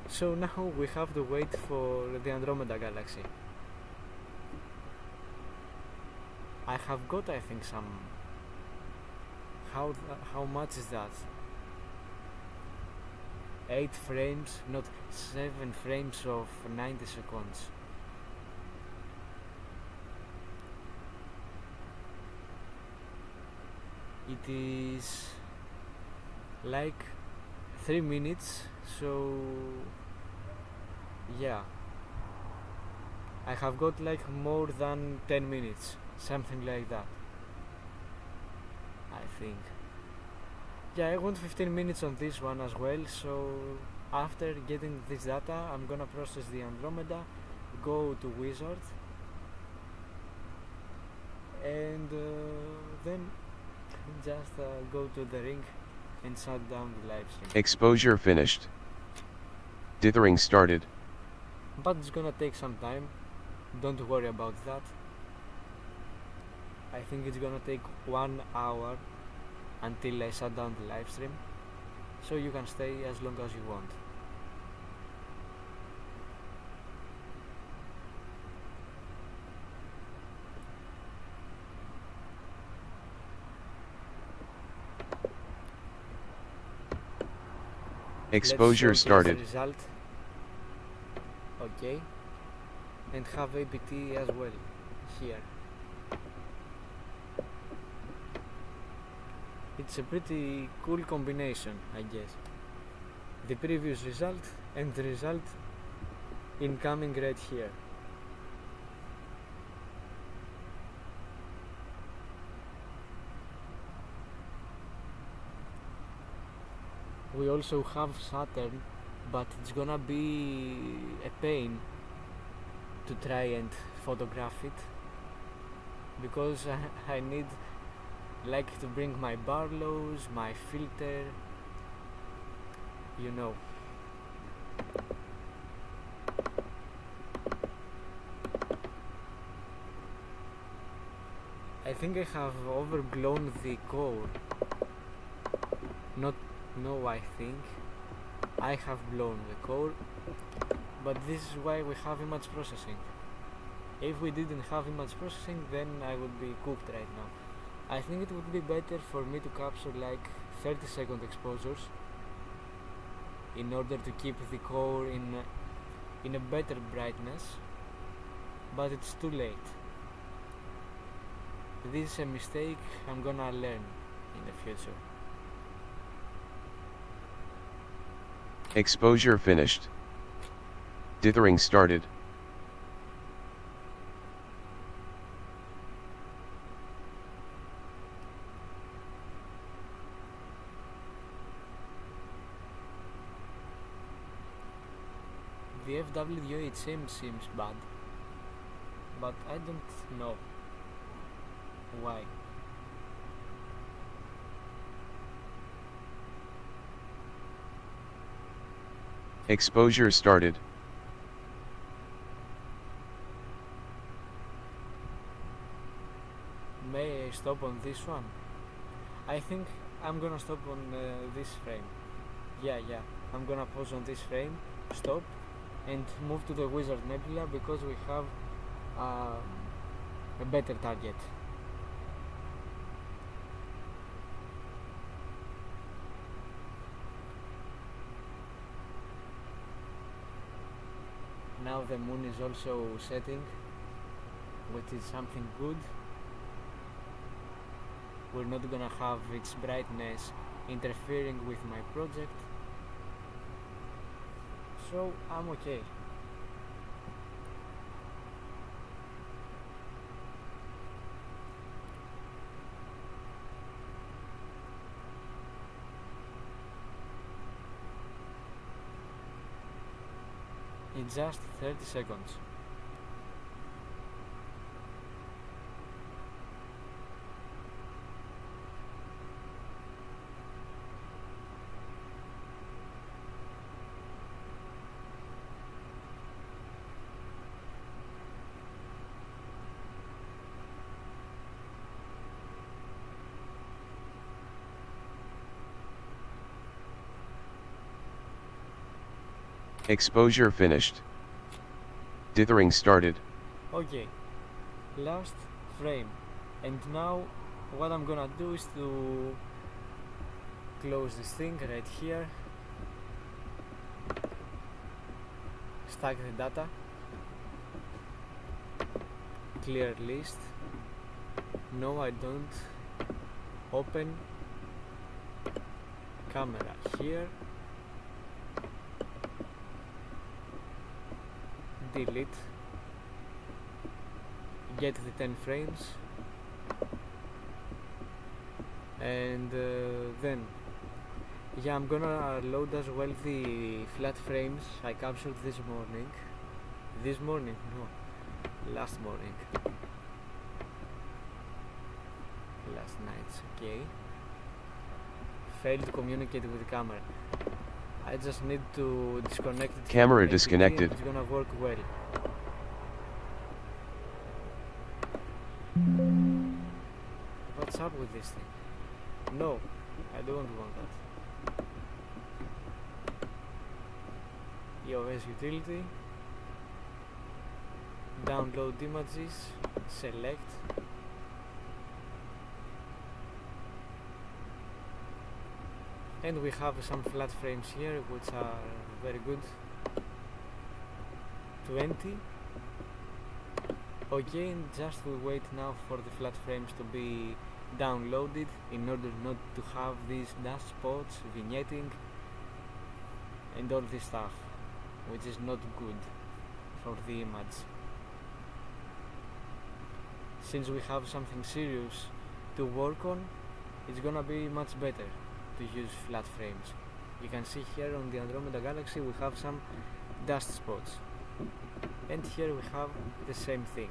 So now we have to wait for the Andromeda galaxy. I have got, I think, some. How much is that? 8 frames, not 7 frames of 90 seconds. It is like 3 minutes, so yeah, I have got like more than 10 minutes, something like that, I think. Yeah, I want 15 minutes on this one as well, so after getting this data I'm gonna process the Andromeda, go to Wizard, and then just go to the ring and shut down the live stream. Exposure finished. Dithering started. But it's gonna take some time, don't worry about that. I think it's gonna take 1 hour until I shut down the live stream, so you can stay as long as you want. Exposure started. Result. Okay, and have APT as well here. It's a pretty cool combination, I guess. The previous result and the result incoming right here. We also have Saturn, but it's gonna be a pain to try and photograph it, because I need like to bring my Barlows, my filter, you know. I think I have overblown the core. No, I think I have blown the core, but this is why we have image processing. If we didn't have image processing, then I would be cooked right now. I think it would be better for me to capture like 30-second exposures in order to keep the core in a better brightness, but it's too late. This is a mistake I'm gonna learn in the future. Exposure finished. Dithering started. The FWHM seems bad, but I don't know why. Exposure started. May I stop on this one? I think I'm gonna stop on this frame. Yeah, I'm gonna pause on this frame, stop, and move to the Wizard Nebula because we have a better target. Now the moon is also setting, which is something good. We're not gonna have its brightness interfering with my project, so I'm okay. in just 30 seconds. Exposure finished. Dithering started. Okay, last frame. And now what I'm gonna do is to close this thing right here, stack the data, clear list. No, I don't. Open camera here, delete, get the 10 frames, and then yeah, I'm gonna load as well the flat frames I captured this morning. No, last morning, last night. Okay, failed to communicate with the camera. I just need to disconnect it. Camera disconnected. It's gonna work well. What's up with this thing? No, I don't want that. EOS utility, download images, select, and we have some flat frames here which are very good. 20. Okay, and just we wait now for the flat frames to be downloaded in order not to have these dust spots, vignetting and all this stuff, which is not good for the image. Since we have something serious to work on, it's gonna be much better to use flat frames. You can see here on the Andromeda Galaxy we have some dust spots, and here we have the same thing.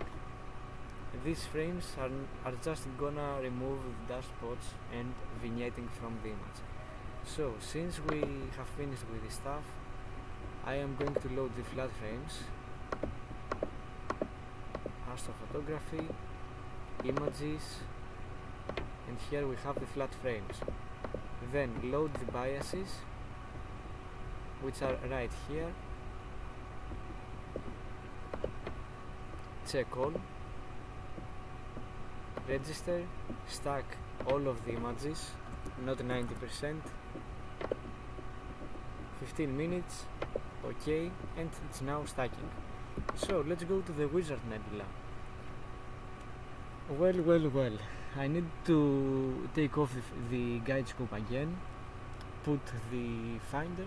These frames are just gonna remove the dust spots and vignetting from the image. So since we have finished with this stuff, I am going to load the flat frames, Astrophotography, images, and here we have the flat frames. Then load the biases, which are right here, check all, register, stack all of the images, not 90%, 15 minutes, okay, and it's now stacking. So let's go to the Wizard Nebula. Well, I need to take off the guide scope again, put the finder,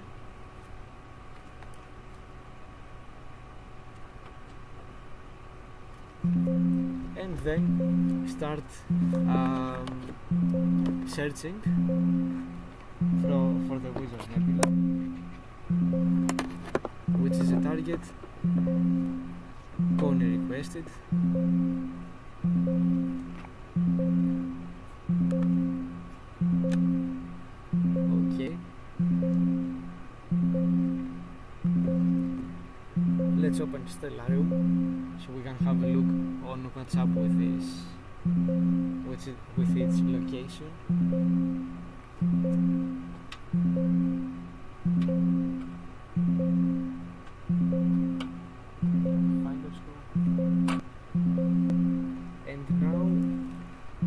and then start searching for the Wizard Nebula, which is a target Connie requested. Okay, let's open Stellarium so we can have a look on what's up with this, with its location. And now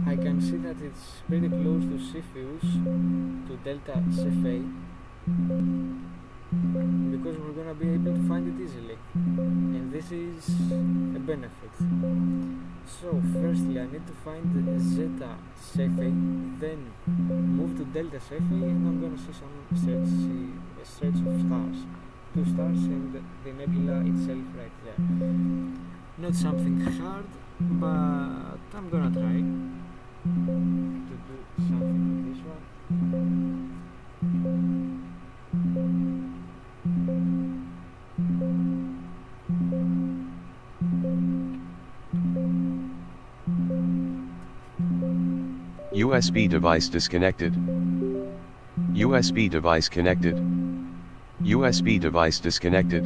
I can see that it's pretty close to Cepheus, to Delta Cephei, because we're gonna be able to find it easily, and this is a benefit. So firstly I need to find the Zeta Cephei, then move to Delta Cephei, and I'm gonna see a stretch of stars, 2 stars, and the nebula itself right there. Not something hard, but I'm gonna try to do something with this one. USB device disconnected. USB device connected. USB device disconnected.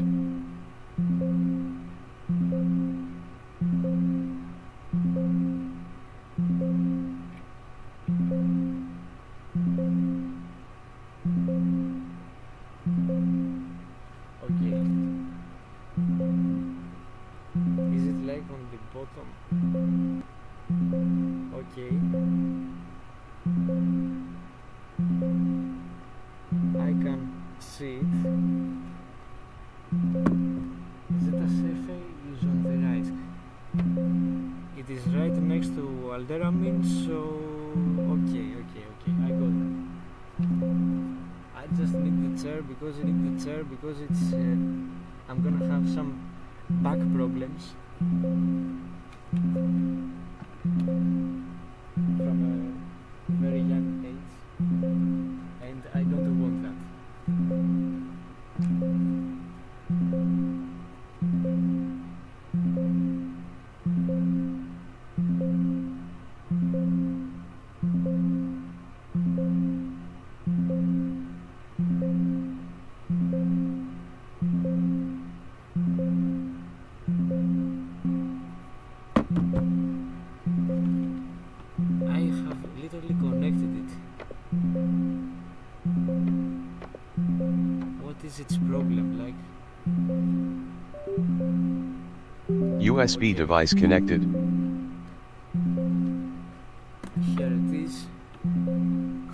Okay. Is it like on the bottom? Okay. I can see it. ZSFA is on the right. It is right next to Alderamin, so okay, I got that. I just need the chair because it's I'm gonna have some back problems from a very young age, and I don't want that. I have literally connected it. What is its problem? Like USB device connected. here it is.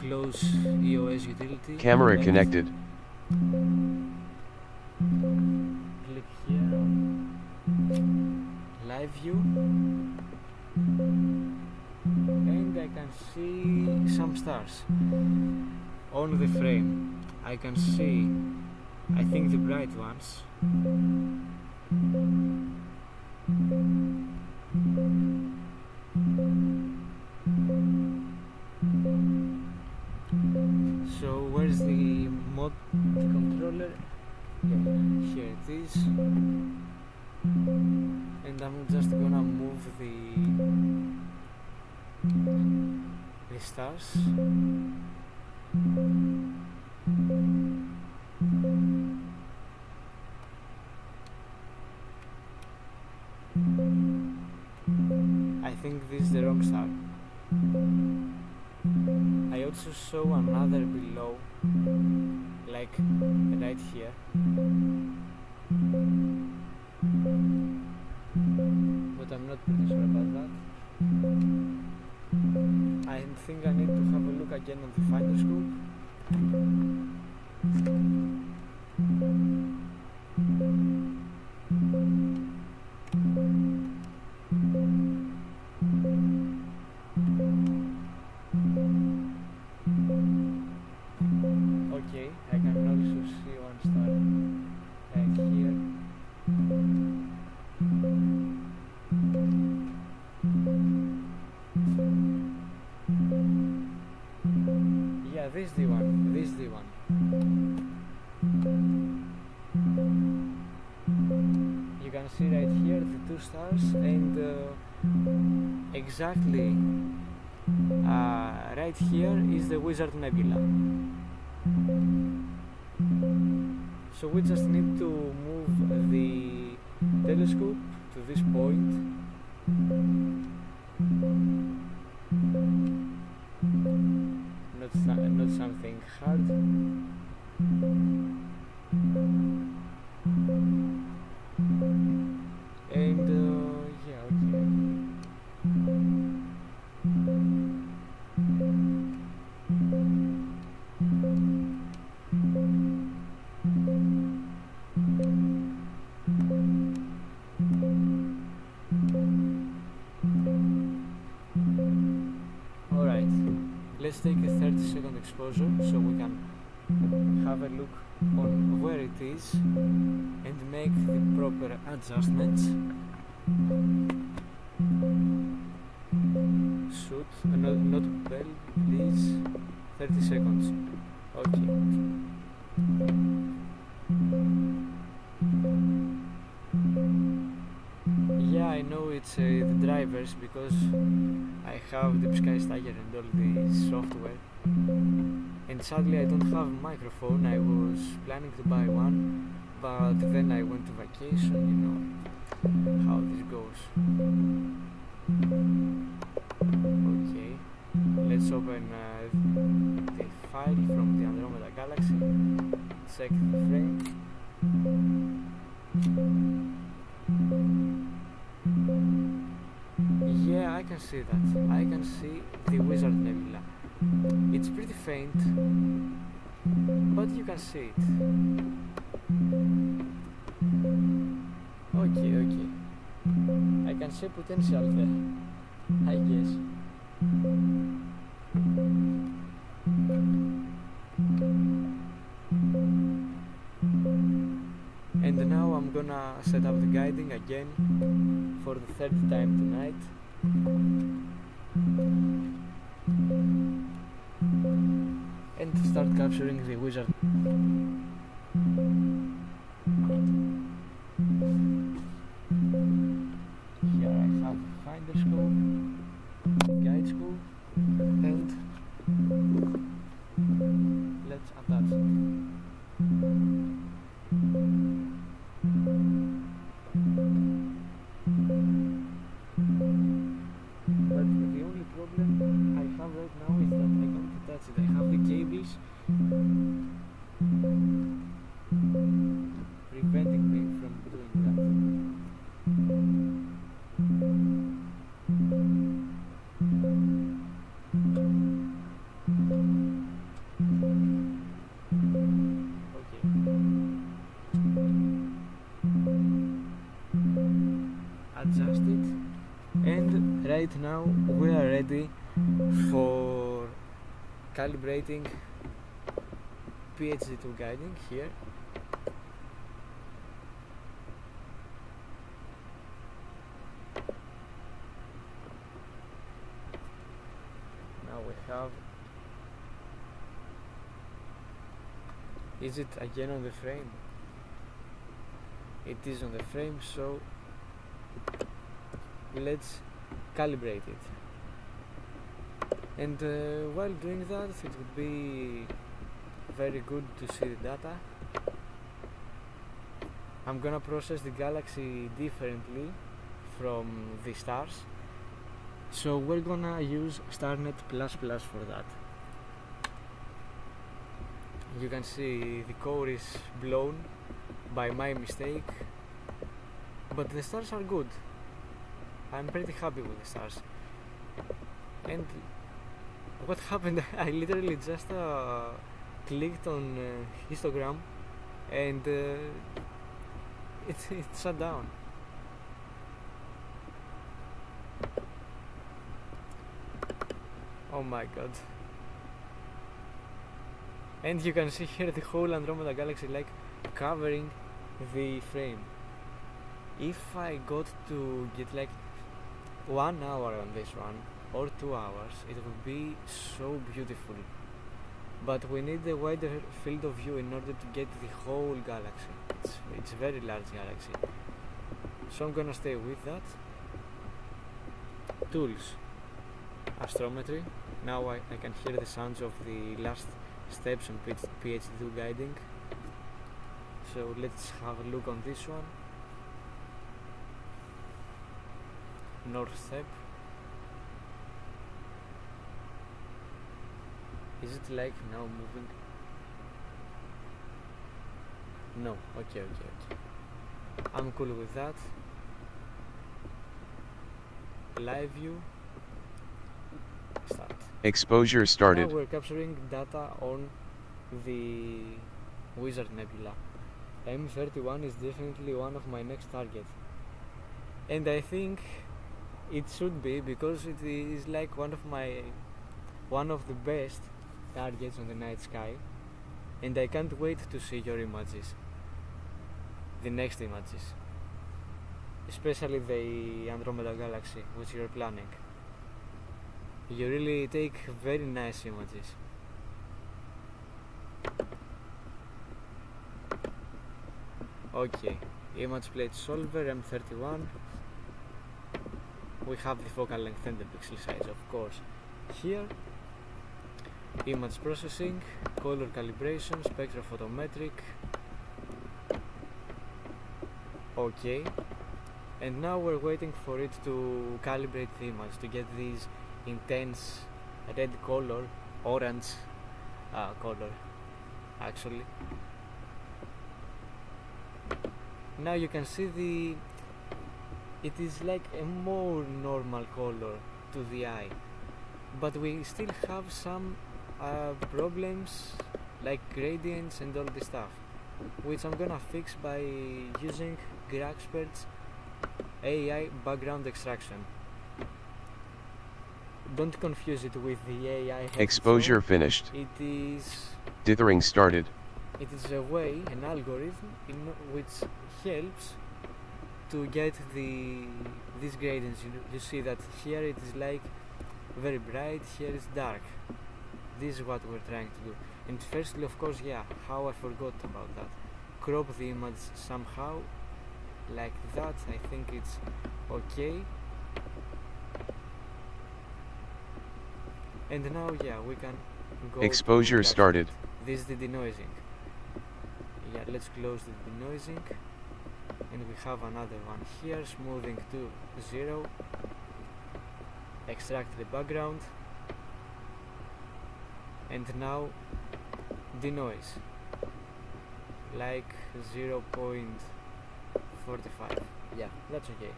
Close EOS utility. Camera Left. connected. Click here. Live view. And I can see some stars on the frame. I can see, I think, the bright ones. So where's the mod controller? Yeah, here it is. And I'm just gonna move the stars. I think this is the wrong star. I also saw another below, like right here. But I'm not pretty sure about that. I think I need to have a look again on the finder scope. Okay, I can also see one star right here. Yeah, this is the one. You can see right here the two stars, and exactly right here is the Wizard Nebula. So we just need to move the telescope to this point. Not something hard. And yeah, okay. Alright, let's take a 30-second exposure so we can have a look on where it is and make the proper adjustments. Shoot, not bell, please. 30 seconds. Okay. Yeah, I know switch the drivers because I have Deep Sky Stacker and all the software, and sadly I don't have a microphone. I was planning to buy one, but then I went to vacation, you know how this goes. Okay, let's open the file from the Andromeda Galaxy, check the frame. Yeah, I can see that. I can see the Wizard Nebula. It's pretty faint, but you can see it. Okay. I can see potential there, I guess. And now I'm gonna set up the guiding again for the third time tonight. And start capturing the wizard. Here I have finder scope, guide scope, and let's attach it. But the only problem I have right now is that I can't attach it. I have the cables preventing me from doing that. Okay. Adjust it, and right now we are ready for calibrating PhD2 guiding here. Now we have, is it again on the frame? It is on the frame, so let's calibrate it. And while doing that, it would be very good to see the data. I'm gonna process the galaxy differently from the stars, so we're gonna use StarNet++ for that. You can see the core is blown by my mistake, but the stars are good. I'm pretty happy with the stars. And what happened? I literally just clicked on histogram and it shut down. Oh my god. And you can see here the whole Andromeda Galaxy like covering the frame. If I got to get like 1 hour on this one or 2 hours, it would be so beautiful. But we need a wider field of view in order to get the whole galaxy. It's a very large galaxy. So I'm gonna stay with that. Tools. Astrometry. Now I can hear the sounds of the last steps on PhD2 guiding. So let's have a look on this one. North step. Is it like now moving? No. Okay. I'm cool with that. Live view. Start. Exposure started. Now we're capturing data on the Wizard Nebula. M31 is definitely one of my next targets. And I think it should be, because it is like one of the best targets on the night sky, and I can't wait to see your images, the next images, especially the Andromeda Galaxy which you're planning. You really take very nice images. Okay, image plate solver M31. we have the focal length and the pixel size, of course. Here, image processing, color calibration, spectrophotometric. Okay, and now we're waiting for it to calibrate the image to get these intense red color, orange color actually. Now you can see it is like a more normal color to the eye, but we still have some problems like gradients and all this stuff, which I'm gonna fix by using Grexpert's AI background extraction. Don't confuse it with the AI Exposure finished. It is Dithering started. It is a way, an algorithm which helps to get these gradients. You see that here it is like very bright, here it's dark. This is what we're trying to do. And firstly, of course, how I forgot about that. Crop the image somehow, like that. I think it's okay. And now, we can go. Exposure started. This is the denoising. Let's close the denoising. And we have another one here, smoothing to 0. Extract the background. And now denoise. Like 0.45. That's okay.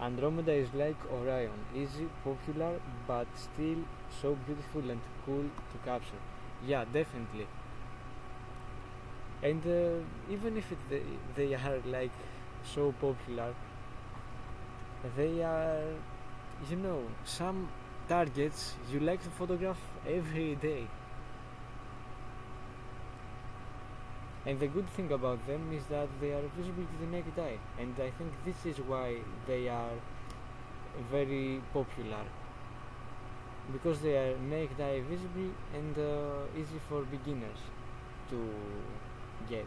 Andromeda is like Orion, easy, popular, but still so beautiful and cool to capture. Definitely. And even if they are like so popular, they are, some targets you like to photograph every day. And the good thing about them is that they are visible to the naked eye, and I think this is why they are very popular, because they are naked eye visible and easy for beginners to get.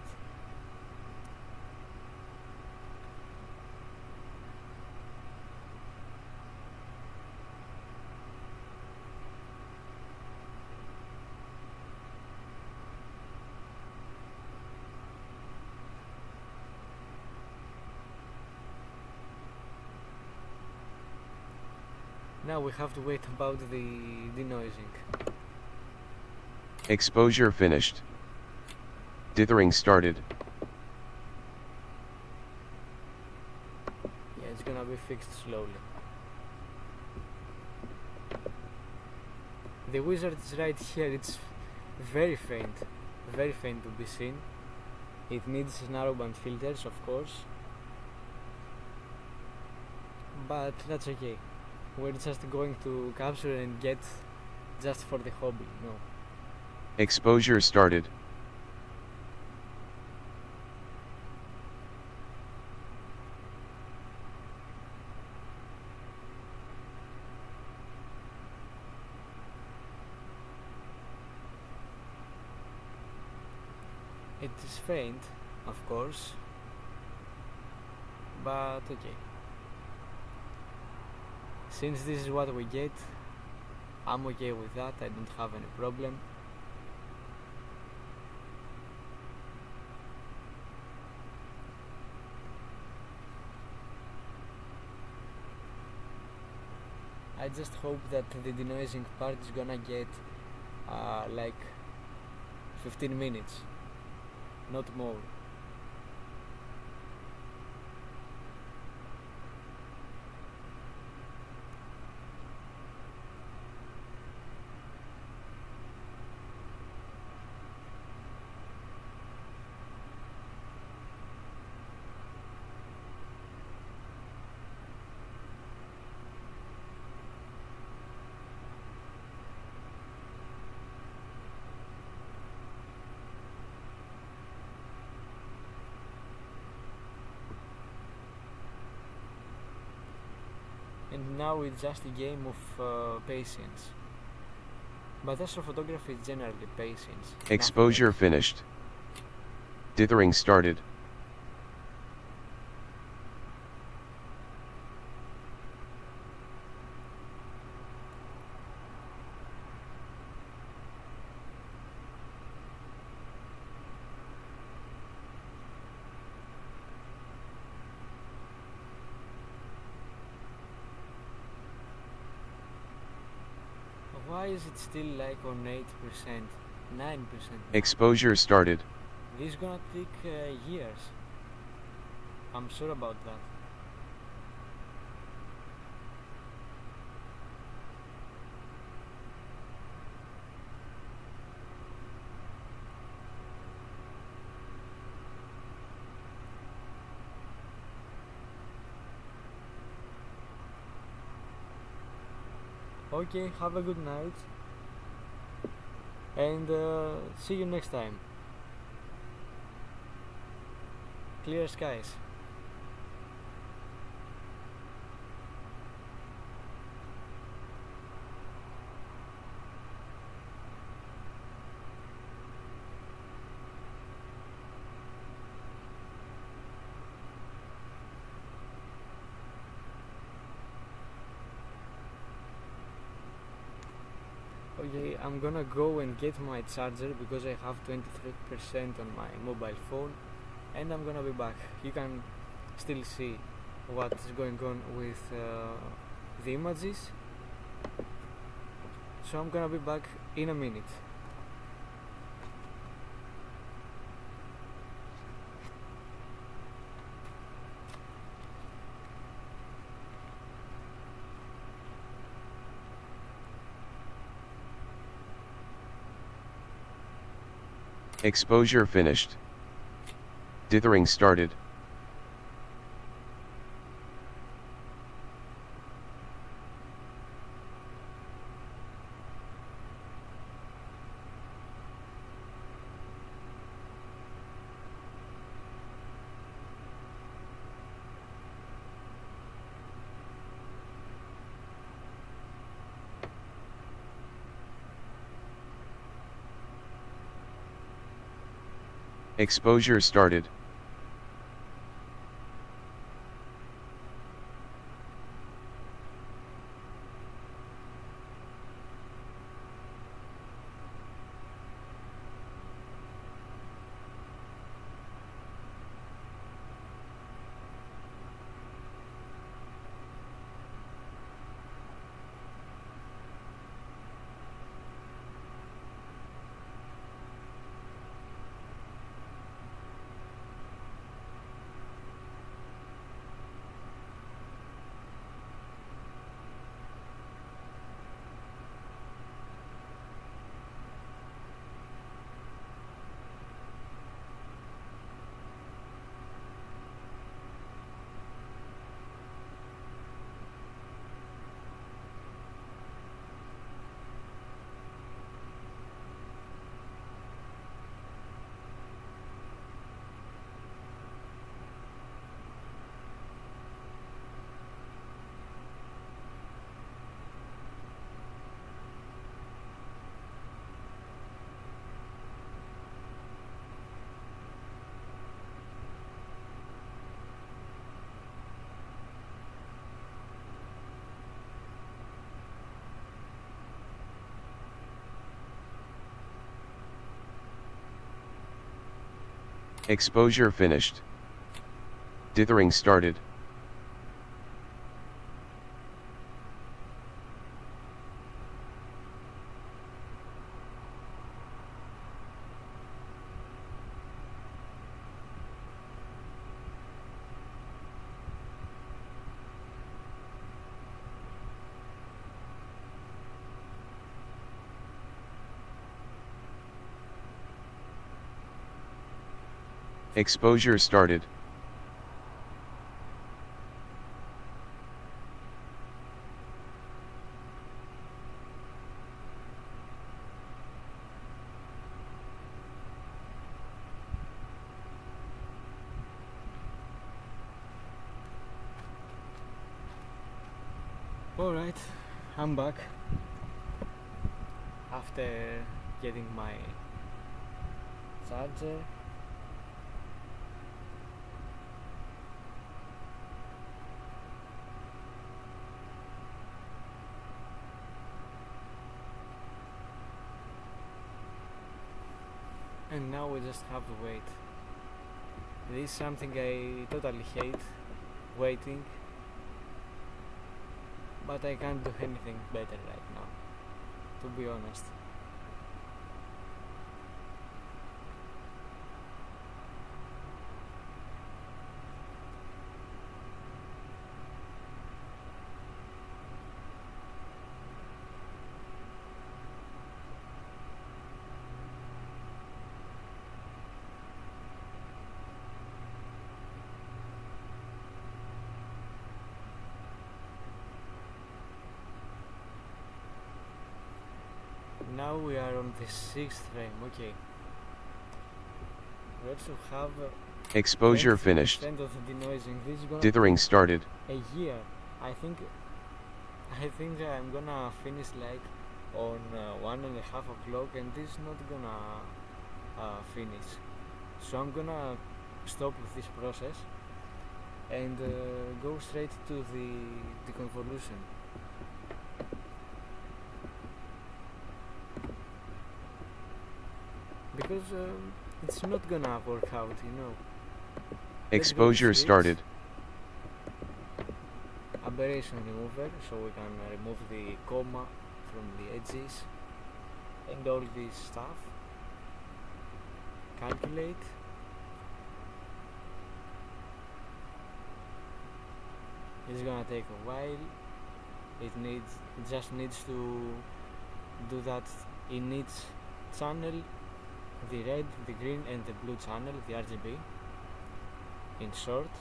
Now we have to wait about the denoising. Exposure finished. Dithering started. It's gonna be fixed slowly. The wizard is right here. It's very faint to be seen. It needs narrowband filters, of course, but that's okay. We're just going to capture and get just for the hobby, Exposure started. It is faint, of course, but okay. Since this is what we get, I'm okay with that. I don't have any problem. I just hope that the denoising part is gonna get like 15 minutes, not more. And now it's just a game of patience. But astrophotography is generally patience. Exposure finished. Dithering started. is it still like on 8%, 9%? Exposure started. This is gonna take years. I'm sure about that. Okay, have a good night and see you next time. Clear skies. Okay, I'm gonna go and get my charger because I have 23% on my mobile phone, and I'm gonna be back. You can still see what's going on with the images, so I'm gonna be back in a minute. Exposure finished. Dithering started. Exposure started. Exposure finished. Dithering started. Exposure started. Alright, I'm back after getting my charger. And now we just have to wait. This is something I totally hate, waiting, but I can't do anything better right now. to be honest. Now we are on the 6th frame. Okay. We also have Exposure finished. 20% of the denoising. This is gonna Dithering take started. a year. I think I'm gonna finish like on 1:30 o'clock, and this is not gonna finish. So I'm gonna stop with this process and go straight to the convolution. Because it's not gonna work out, you know. Exposure started. Aberration remover, so we can remove the comma from the edges and all this stuff. Calculate. It's gonna take a while. It just needs to do that in each channel, the red, the green and the blue channel, the RGB, in short.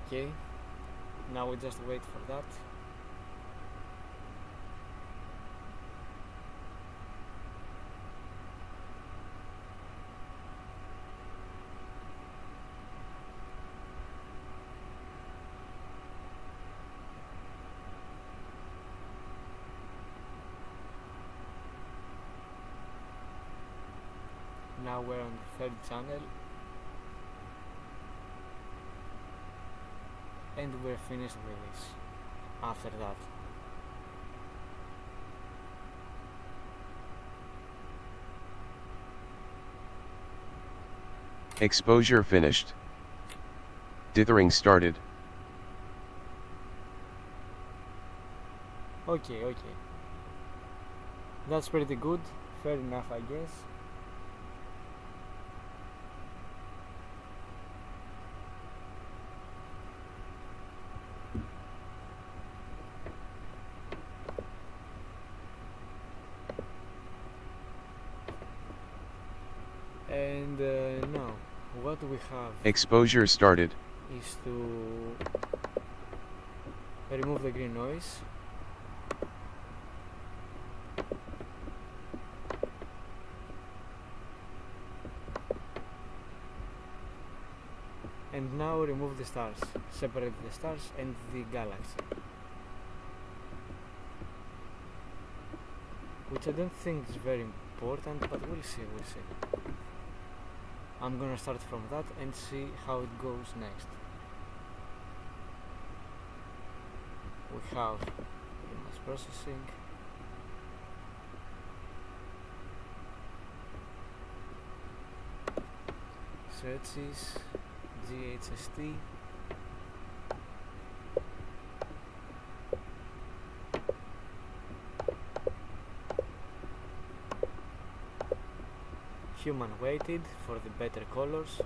Okay, now we just wait for that. Now we're on the 3rd channel and we're finished with this after that. Exposure finished. Dithering started. Okay. That's pretty good. Fair enough, I guess. And now what we have Exposure started. is to remove the green noise. And now remove the stars, separate the stars and the galaxy. Which I don't think is very important, but we'll see. I'm gonna start from that and see how it goes next. We have image processing, searches, GHST, human weighted for the better colors,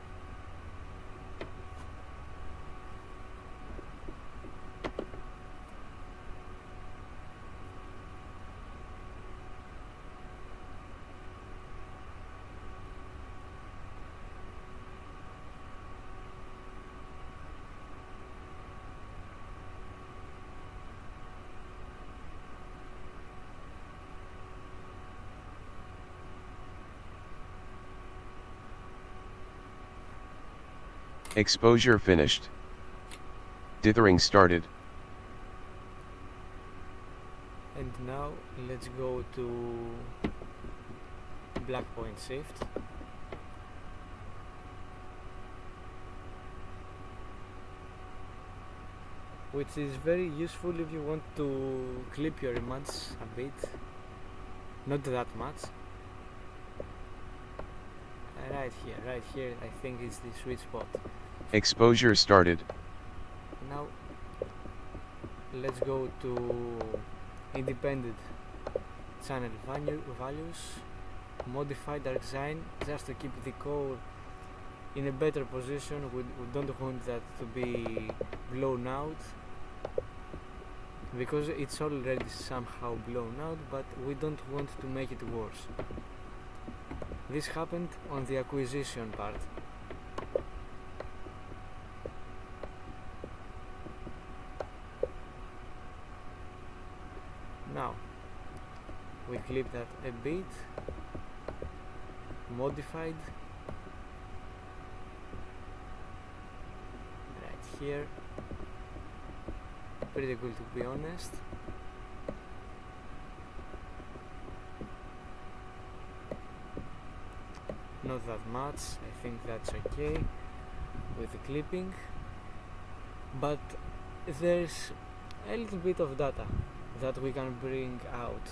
Exposure finished. Dithering started. and now let's go to black point shift. which is very useful if you want to clip your image a bit, not that much. Right here I think is the sweet spot. Exposure started. Now let's go to independent channel values, modify dark zone, just to keep the core in a better position. We don't want that to be blown out, because it's already somehow blown out, but we don't want to make it worse. This happened on the acquisition part. Now we clip that a bit, modified right here, pretty cool to be honest. Not that much, I think that's okay with the clipping, but there's a little bit of data that we can bring out.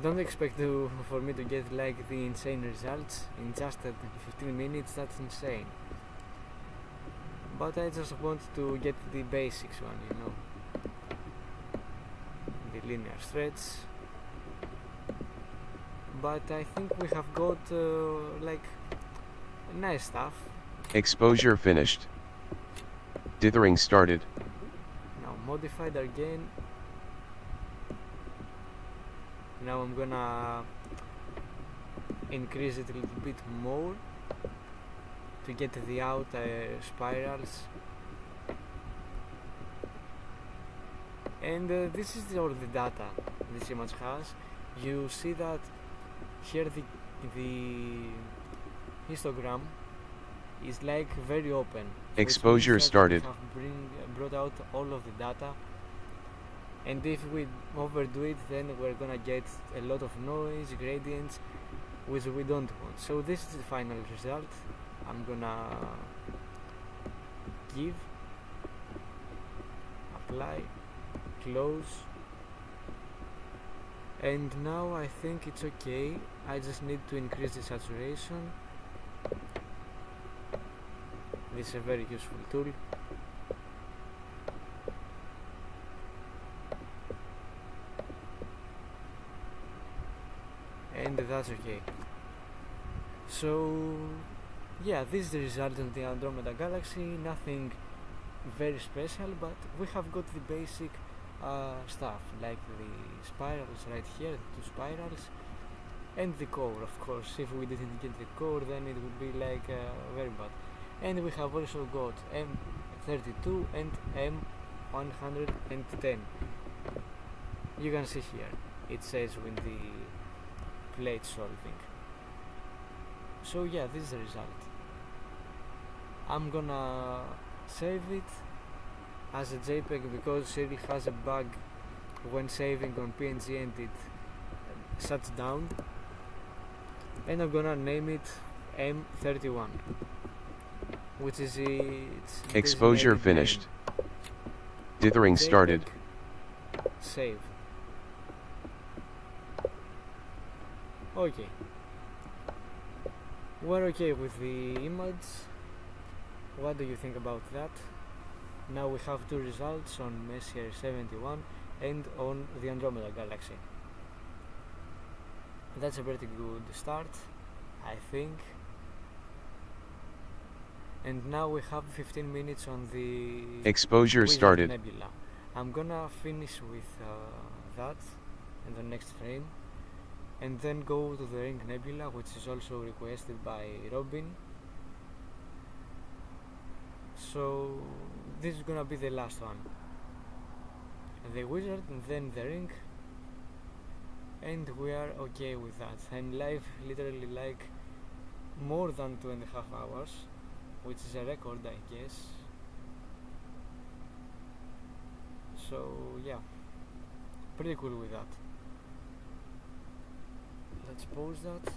Don't expect for me to get like the insane results in just 15 minutes, that's insane. But I just want to get the basics one, you know. The linear stretch. But I think we have got like nice stuff. Exposure finished. Dithering started. Now modified again. Now I'm gonna increase it a little bit more to get the outer spirals. And this is all the data this image has. You see that here the histogram is like very open. So Exposure started. we have brought out all of the data, and if we overdo it, then we're gonna get a lot of noise, gradients, which we don't want. So this is the final result. I'm gonna give, apply, close, and now I think it's okay. I just need to increase the saturation. This is a very useful tool. And that's okay. So yeah, this is the result of the Andromeda Galaxy. Nothing very special, but we have got the basic stuff, like the spirals right here, the two spirals, and the core. Of course, if we didn't get the core, then it would be like very bad. And we have also got M32 and M110. You can see here, it says with the plate solving. So yeah, this is the result. I'm gonna save it as a JPEG because it has a bug when saving on PNG and it shuts down, and I'm gonna name it M31, which is its Exposure finished. Dithering started. Save. Okay, we're okay with the image. What do you think about that? Now we have two results on Messier 71 and on the Andromeda Galaxy. That's a pretty good start, I think. And now we have 15 minutes on the Exposure Wizard started. Nebula. I'm gonna finish with that in the next frame, and then go to the Ring Nebula, which is also requested by Robin. So this is gonna be the last one. The Wizard and then the Ring, and we are okay with that. I'm live literally like more than 2.5 hours, which is a record, I guess. So yeah, pretty cool with that. Let's pause that.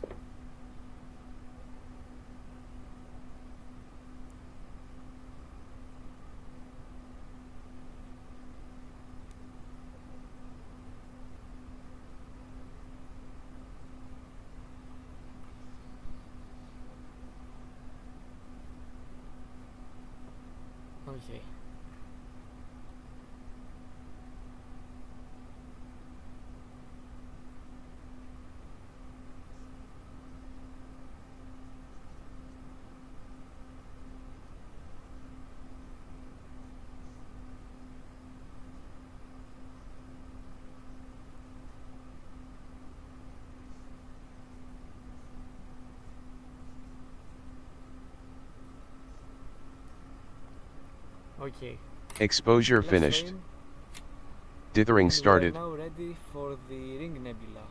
Okay. Okay. Exposure Last finished. frame, Dithering and started. we're now ready for the ring nebula.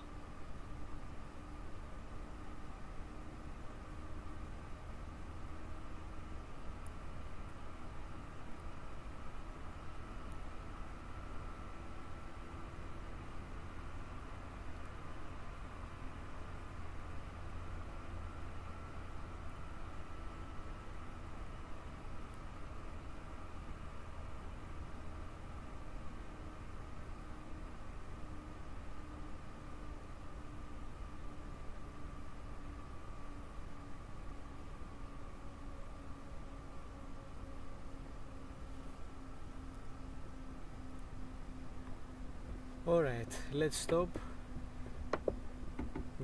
Alright, let's stop,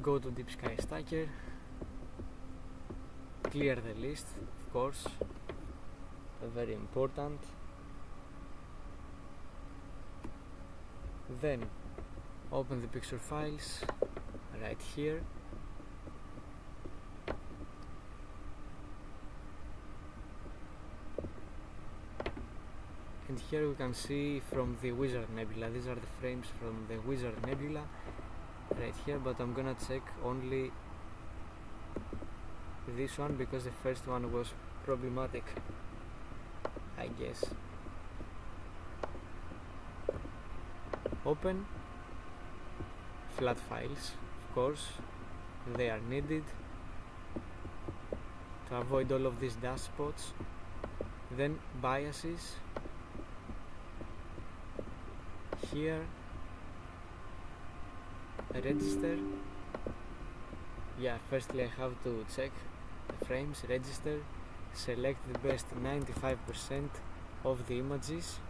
go to Deep Sky Stacker, clear the list, of course, very important. Then open the picture files right here. And here we can see from the Wizard Nebula, these are the frames from the Wizard Nebula right here, but I'm gonna check only this one because the first one was problematic, I guess. Open flat files, of course, they are needed to avoid all of these dust spots. Then biases, here, register. Yeah, firstly I have to check the frames, register, select the best 95% of the images,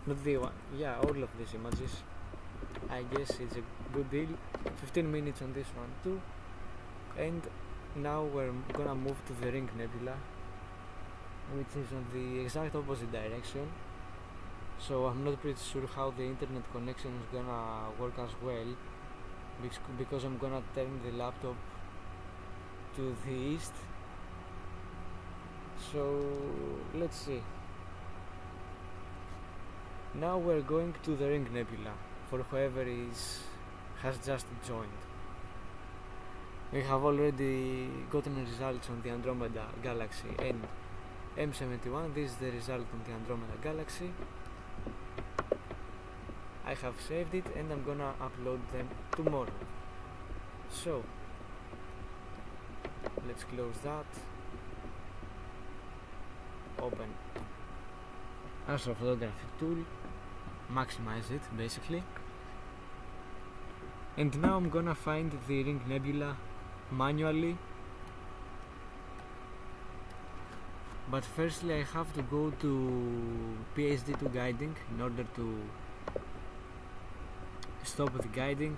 not the one, yeah, all of these images. I guess it's a good deal. 15 minutes on this one too. And now we're gonna move to the Ring Nebula, which is on the exact opposite direction. So I'm not pretty sure how the internet connection is gonna work as well, because I'm gonna turn the laptop to the east. So let's see. Now we're going to the Ring Nebula for whoever has just joined. We have already gotten results on the Andromeda Galaxy and M71. This is the result on the Andromeda Galaxy. I have saved it and I'm gonna upload them tomorrow. So let's close that. Open Astrophotography tool, maximize it basically. And now I'm gonna find the Ring Nebula manually. But firstly I have to go to PSD2 guiding in order to stop the guiding.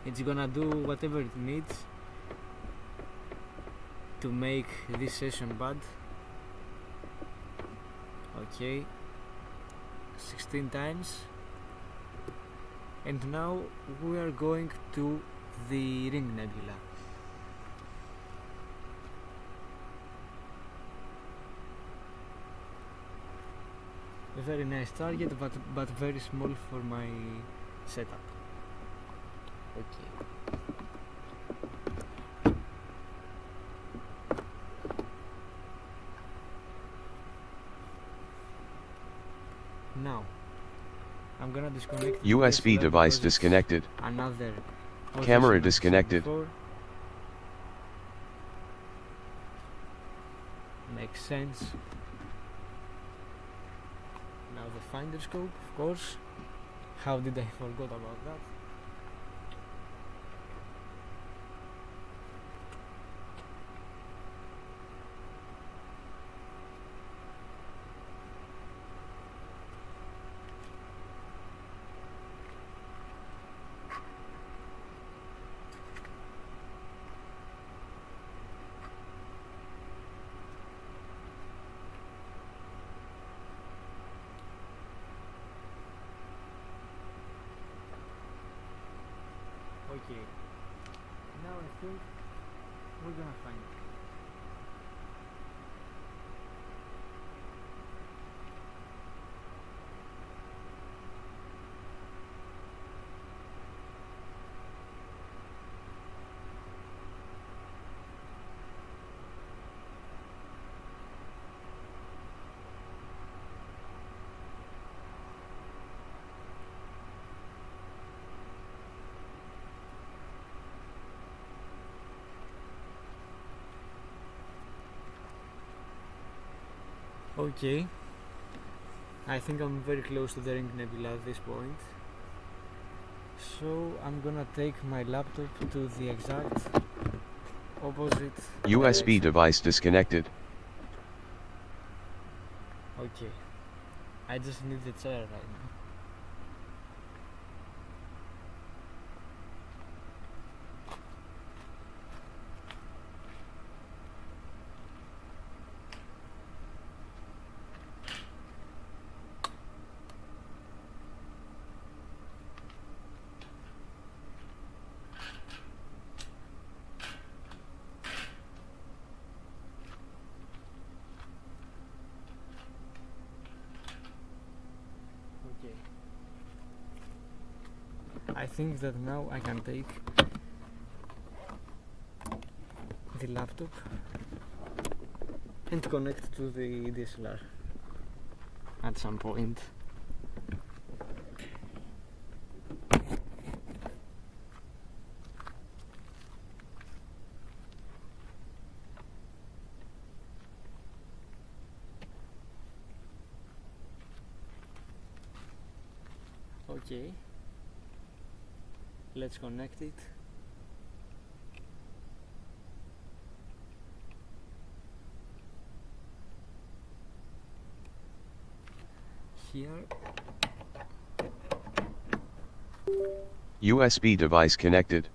It's gonna do whatever it needs to make this session bad. Okay, 16 times. And now we are going to the Ring Nebula. A very nice target, but very small for my setup. Okay. Now I'm gonna disconnect USB device disconnected. Another Camera disconnected. Makes sense. Now the finder scope, of course. How did I forget about that? Okay, now I think we're gonna find it. Okay, I think I'm very close to the Ring Nebula at this point. So I'm gonna take my laptop to the exact opposite USB direction. device disconnected. Okay, I just need the chair right now. Okay, I think that now I can take the laptop and connect to the DSLR at some point. Okay, let's connect it. Here, USB device connected.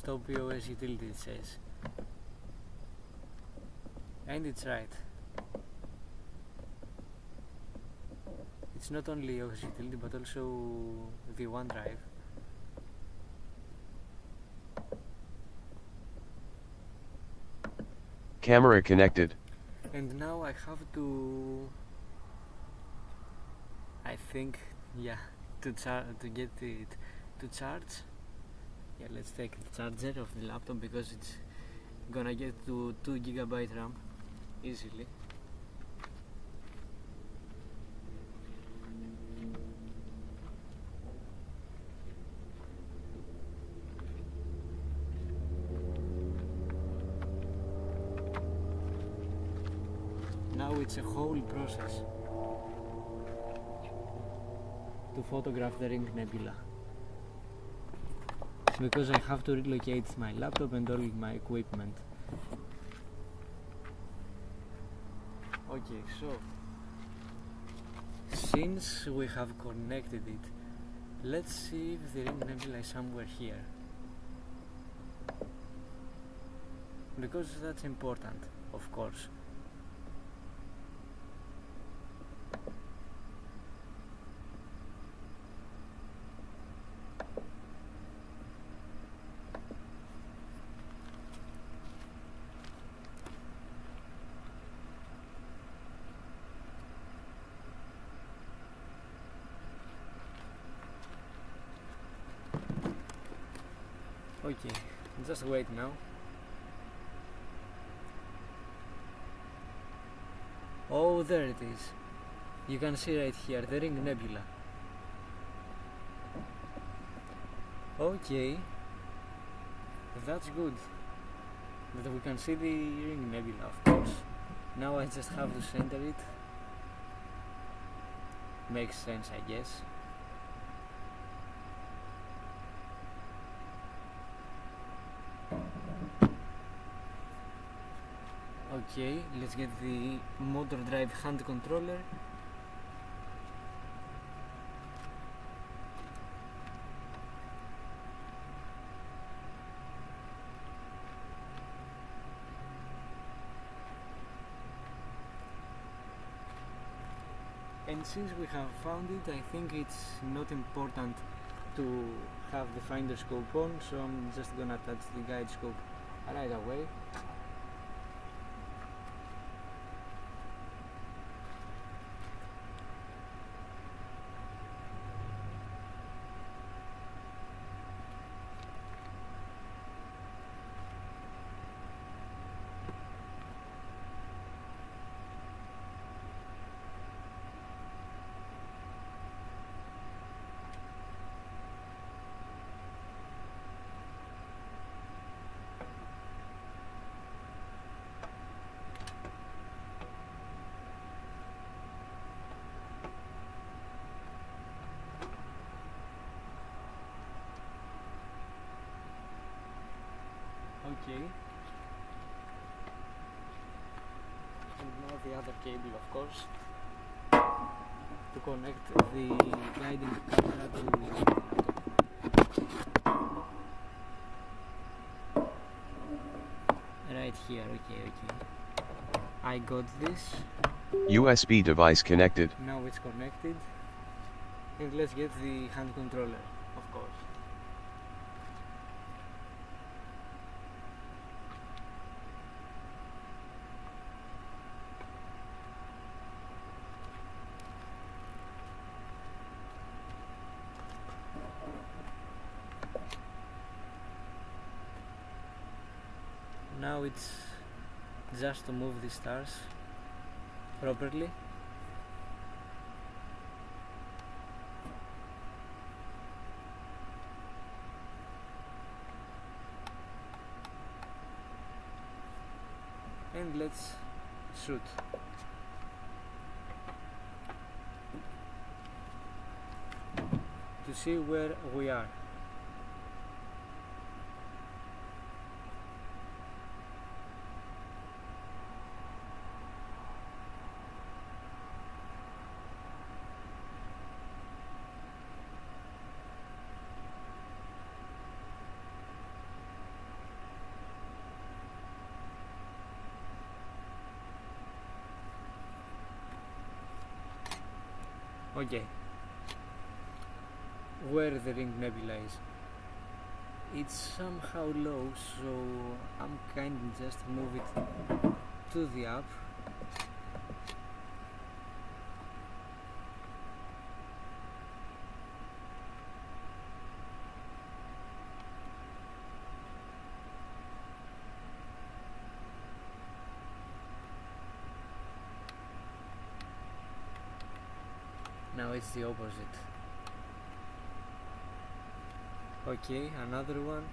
stop POS utility, it says. And it's right. It's not only OS utility but also the OneDrive. Camera connected. And now I have to, I think, yeah, to get it to charge. Yeah, let's take the charger of the laptop because it's gonna get to 2 GB RAM easily. Now it's a whole process to photograph the Ring Nebula because I have to relocate my laptop and all my equipment. Okay, so since we have connected it, let's see if the Ring Nebula is somewhere here, because that's important, of course. Okay, just wait now. Oh, there it is. You can see right here, the Ring Nebula. Okay, that's good. That we can see the Ring Nebula, of course. Now I just have to center it. Makes sense, I guess. Okay, let's get the motor drive hand controller. And since we have found it, I think it's not important to have the finder scope on, so I'm just gonna attach the guide scope right away. Okay. And now the other cable, of course, to connect the guiding camera to the laptop. Right here, okay. I got this. USB device connected. Now it's connected. And let's get the hand controller, of course. Now it's just to move the stars properly. And let's shoot. To see where we are. Okay, where the ring nebula is. It's somehow low, so I'm kind of just move it to the up. Now it's the opposite. Okay, another one.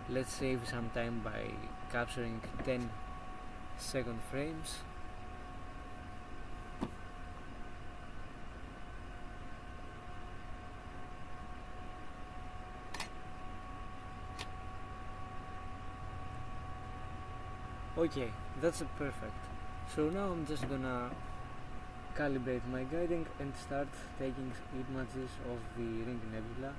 Let's save some time by capturing 10-second frames. Okay, that's perfect. So now I'm just gonna calibrate my guiding and start taking images of the ring nebula.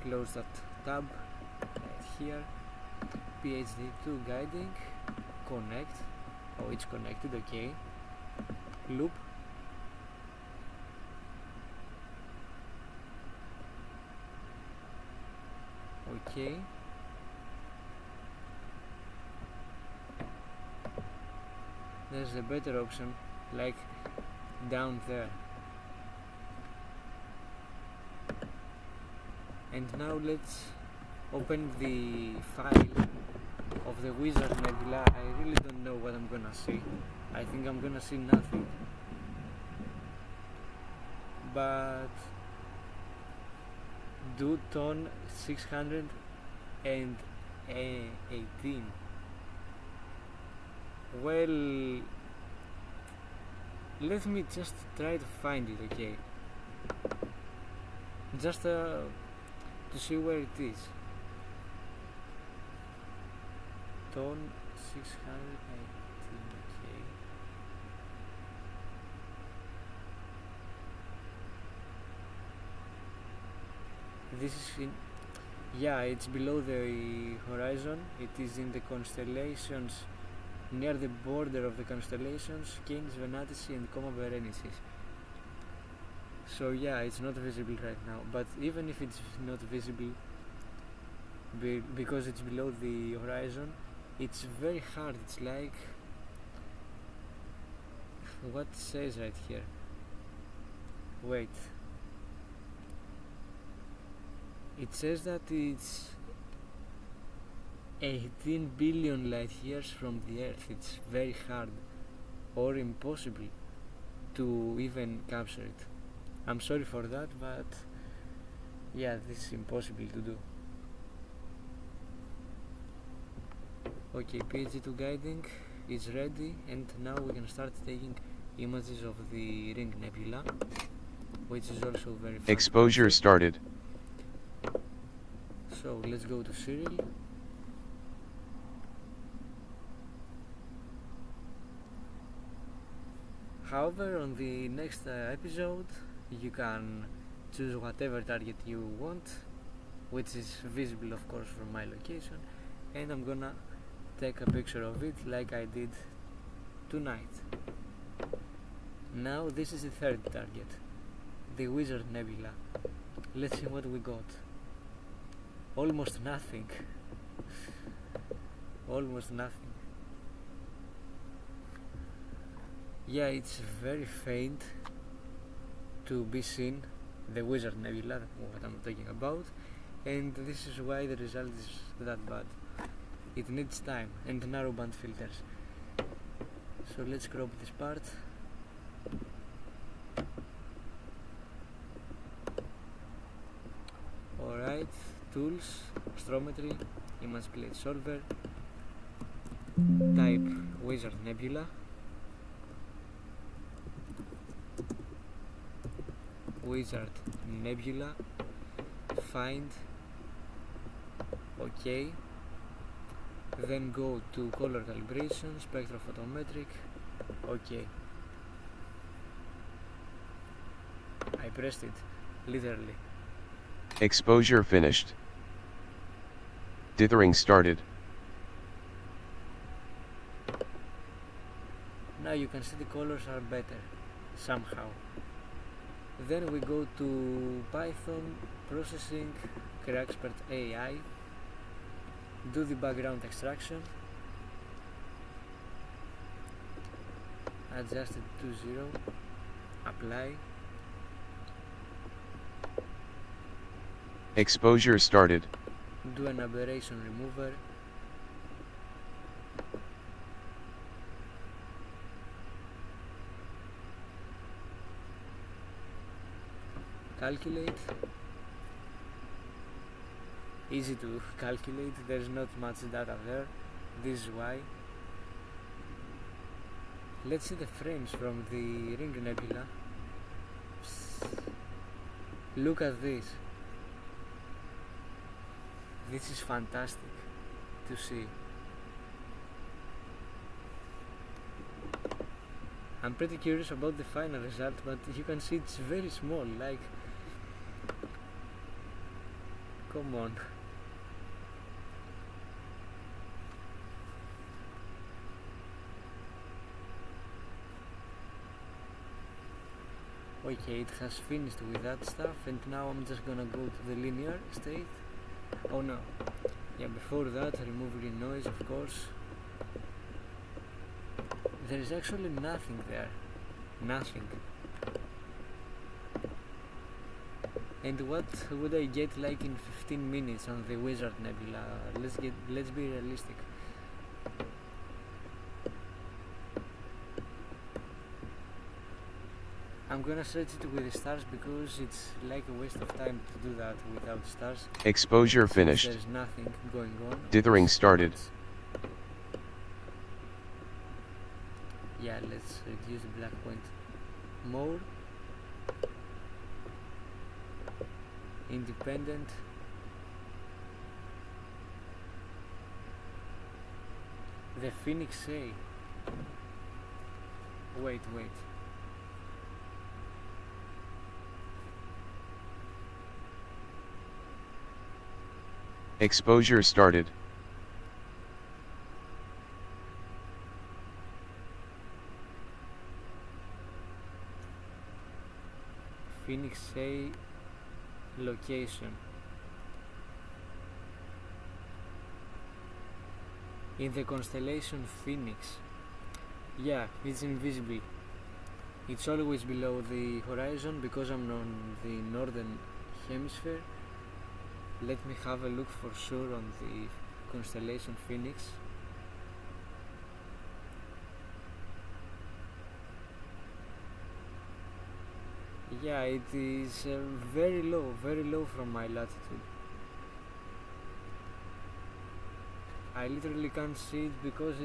Close that tab right here. PhD2 guiding, connect. Oh, it's connected, okay. Loop. Okay. There's a better option, like down there. And now let's open the file of the Wizard Nebula. I really don't know what I'm gonna see. I think I'm gonna see nothing. But do tone 618. Well, let me just try to find it, okay? Just to see where it is. Tone 618, okay. This is in, yeah, it's below the horizon. It is in the constellations near the border of the constellations Canis Venatici and Coma Berenices. So yeah, it's not visible right now, but even if it's not visible because it's below the horizon, it's very hard. It's like, what it says right here, wait, it says that it's 18 billion light years from the Earth. It's very hard or impossible to even capture it. I'm sorry for that, but yeah, this is impossible to do. Okay, PhD2 guiding is ready, and now we can start taking images of the Ring Nebula, which is also very fun. Exposure started. So let's go to serial. However, on the next episode, you can choose whatever target you want, which is visible of course from my location, and I'm gonna take a picture of it like I did tonight. Now this is the third target, the Wizard Nebula. Let's see what we got. Almost nothing. Almost nothing. Yeah, it's very faint to be seen, the Wizard Nebula, what I'm talking about, and this is why the result is that bad. It needs time and narrowband filters. So let's crop this part. Alright, tools, astrometry, image plate solver, type Wizard Nebula, Wizard Nebula, find, OK, then go to color calibration, spectrophotometric, OK. I pressed it, literally. Exposure finished. Dithering started. Now you can see the colors are better, somehow. Then we go to Python, processing, CreaXpert AI, do the background extraction, adjust it to 0, apply. Exposure started. Do an aberration remover. Calculate. Easy to calculate, there's not much data there, this is why. Let's see the frames from the Ring Nebula. Look at this. This is fantastic to see. I'm pretty curious about the final result, but you can see it's very small, like, come on. Okay, it has finished with that stuff, and now I'm just gonna go to the linear state. Oh no, yeah, before that remove green noise, of course. There is actually nothing there, nothing. And what would I get like in 15 minutes on the Wizard Nebula? Let's be realistic. I'm gonna search it with the stars because it's like a waste of time to do that without stars. Exposure finished. There's nothing going on. Dithering started. Yeah, let's reduce the black point more. Independent. The Phoenix A. Wait. Exposure started. Phoenix A location. In the constellation Phoenix. Yeah, it's invisible. It's always below the horizon because I'm on the northern hemisphere. Let me have a look for sure on the constellation Phoenix. Yeah, it is very low from my latitude. I literally can't see it because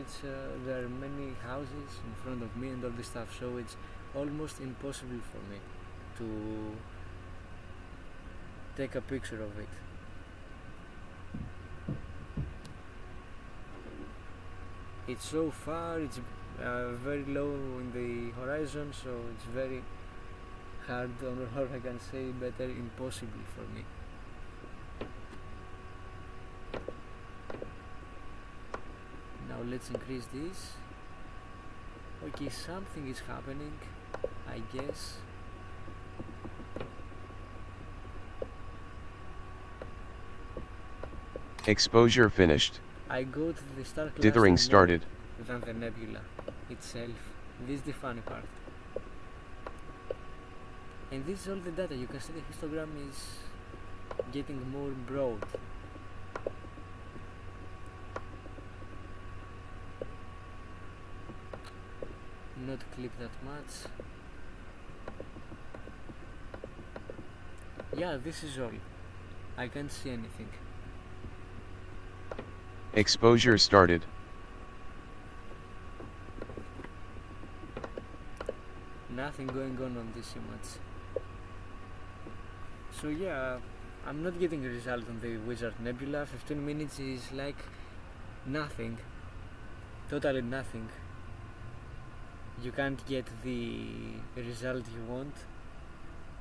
there are many houses in front of me and all this stuff, so it's almost impossible for me to take a picture of it. It's so far, it's very low in the horizon, so it's very hard, or I can say better, impossible for me. Now let's increase this. Okay, something is happening, I guess. Exposure finished. I got the star cluster Dithering started. more than the nebula itself. This is the funny part. And this is all the data. You can see the histogram is getting more broad. Not clip that much. Yeah, this is all. I can't see anything. Exposure started. Nothing going on this image. So yeah, I'm not getting a result on the Wizard Nebula. 15 minutes is like nothing. Totally nothing. You can't get the result you want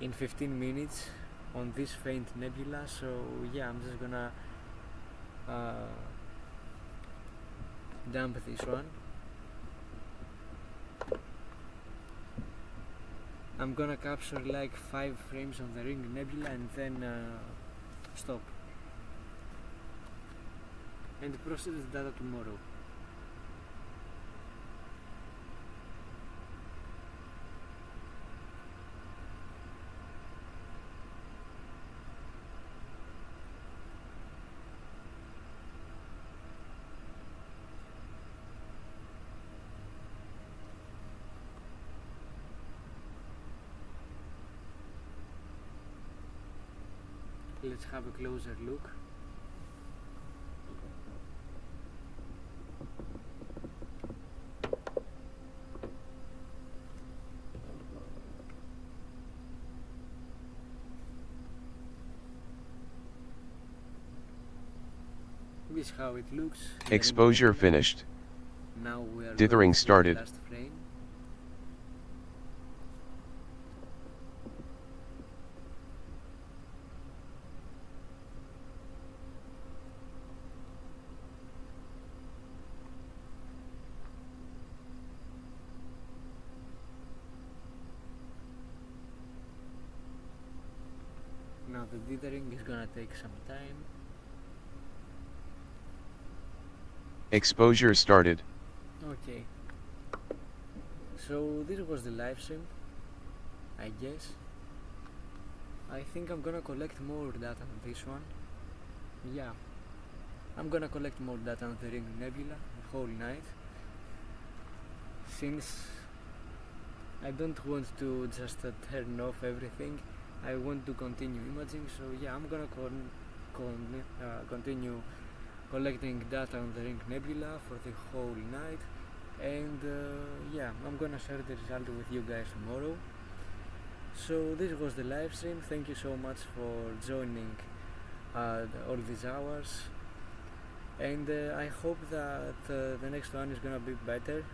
in 15 minutes on this faint nebula, so yeah, I'm just gonna dump this one. I'm gonna capture like 5 frames of the Ring Nebula and then stop and process the data tomorrow. Let's have a closer look. This is how it looks. Exposure finished. Now we are Dithering going to the started. last frame. Now the dithering is gonna take some time. Exposure started. Okay. So this was the live stream, I guess. I think I'm gonna collect more data on this one. Yeah. I'm gonna collect more data on the Ring Nebula the whole night. Since I don't want to just turn off everything, I want to continue imaging, so yeah, I'm gonna continue collecting data on the Ring Nebula for the whole night, and yeah, I'm gonna share the result with you guys tomorrow. So this was the live stream. Thank you so much for joining all these hours, and I hope that the next one is gonna be better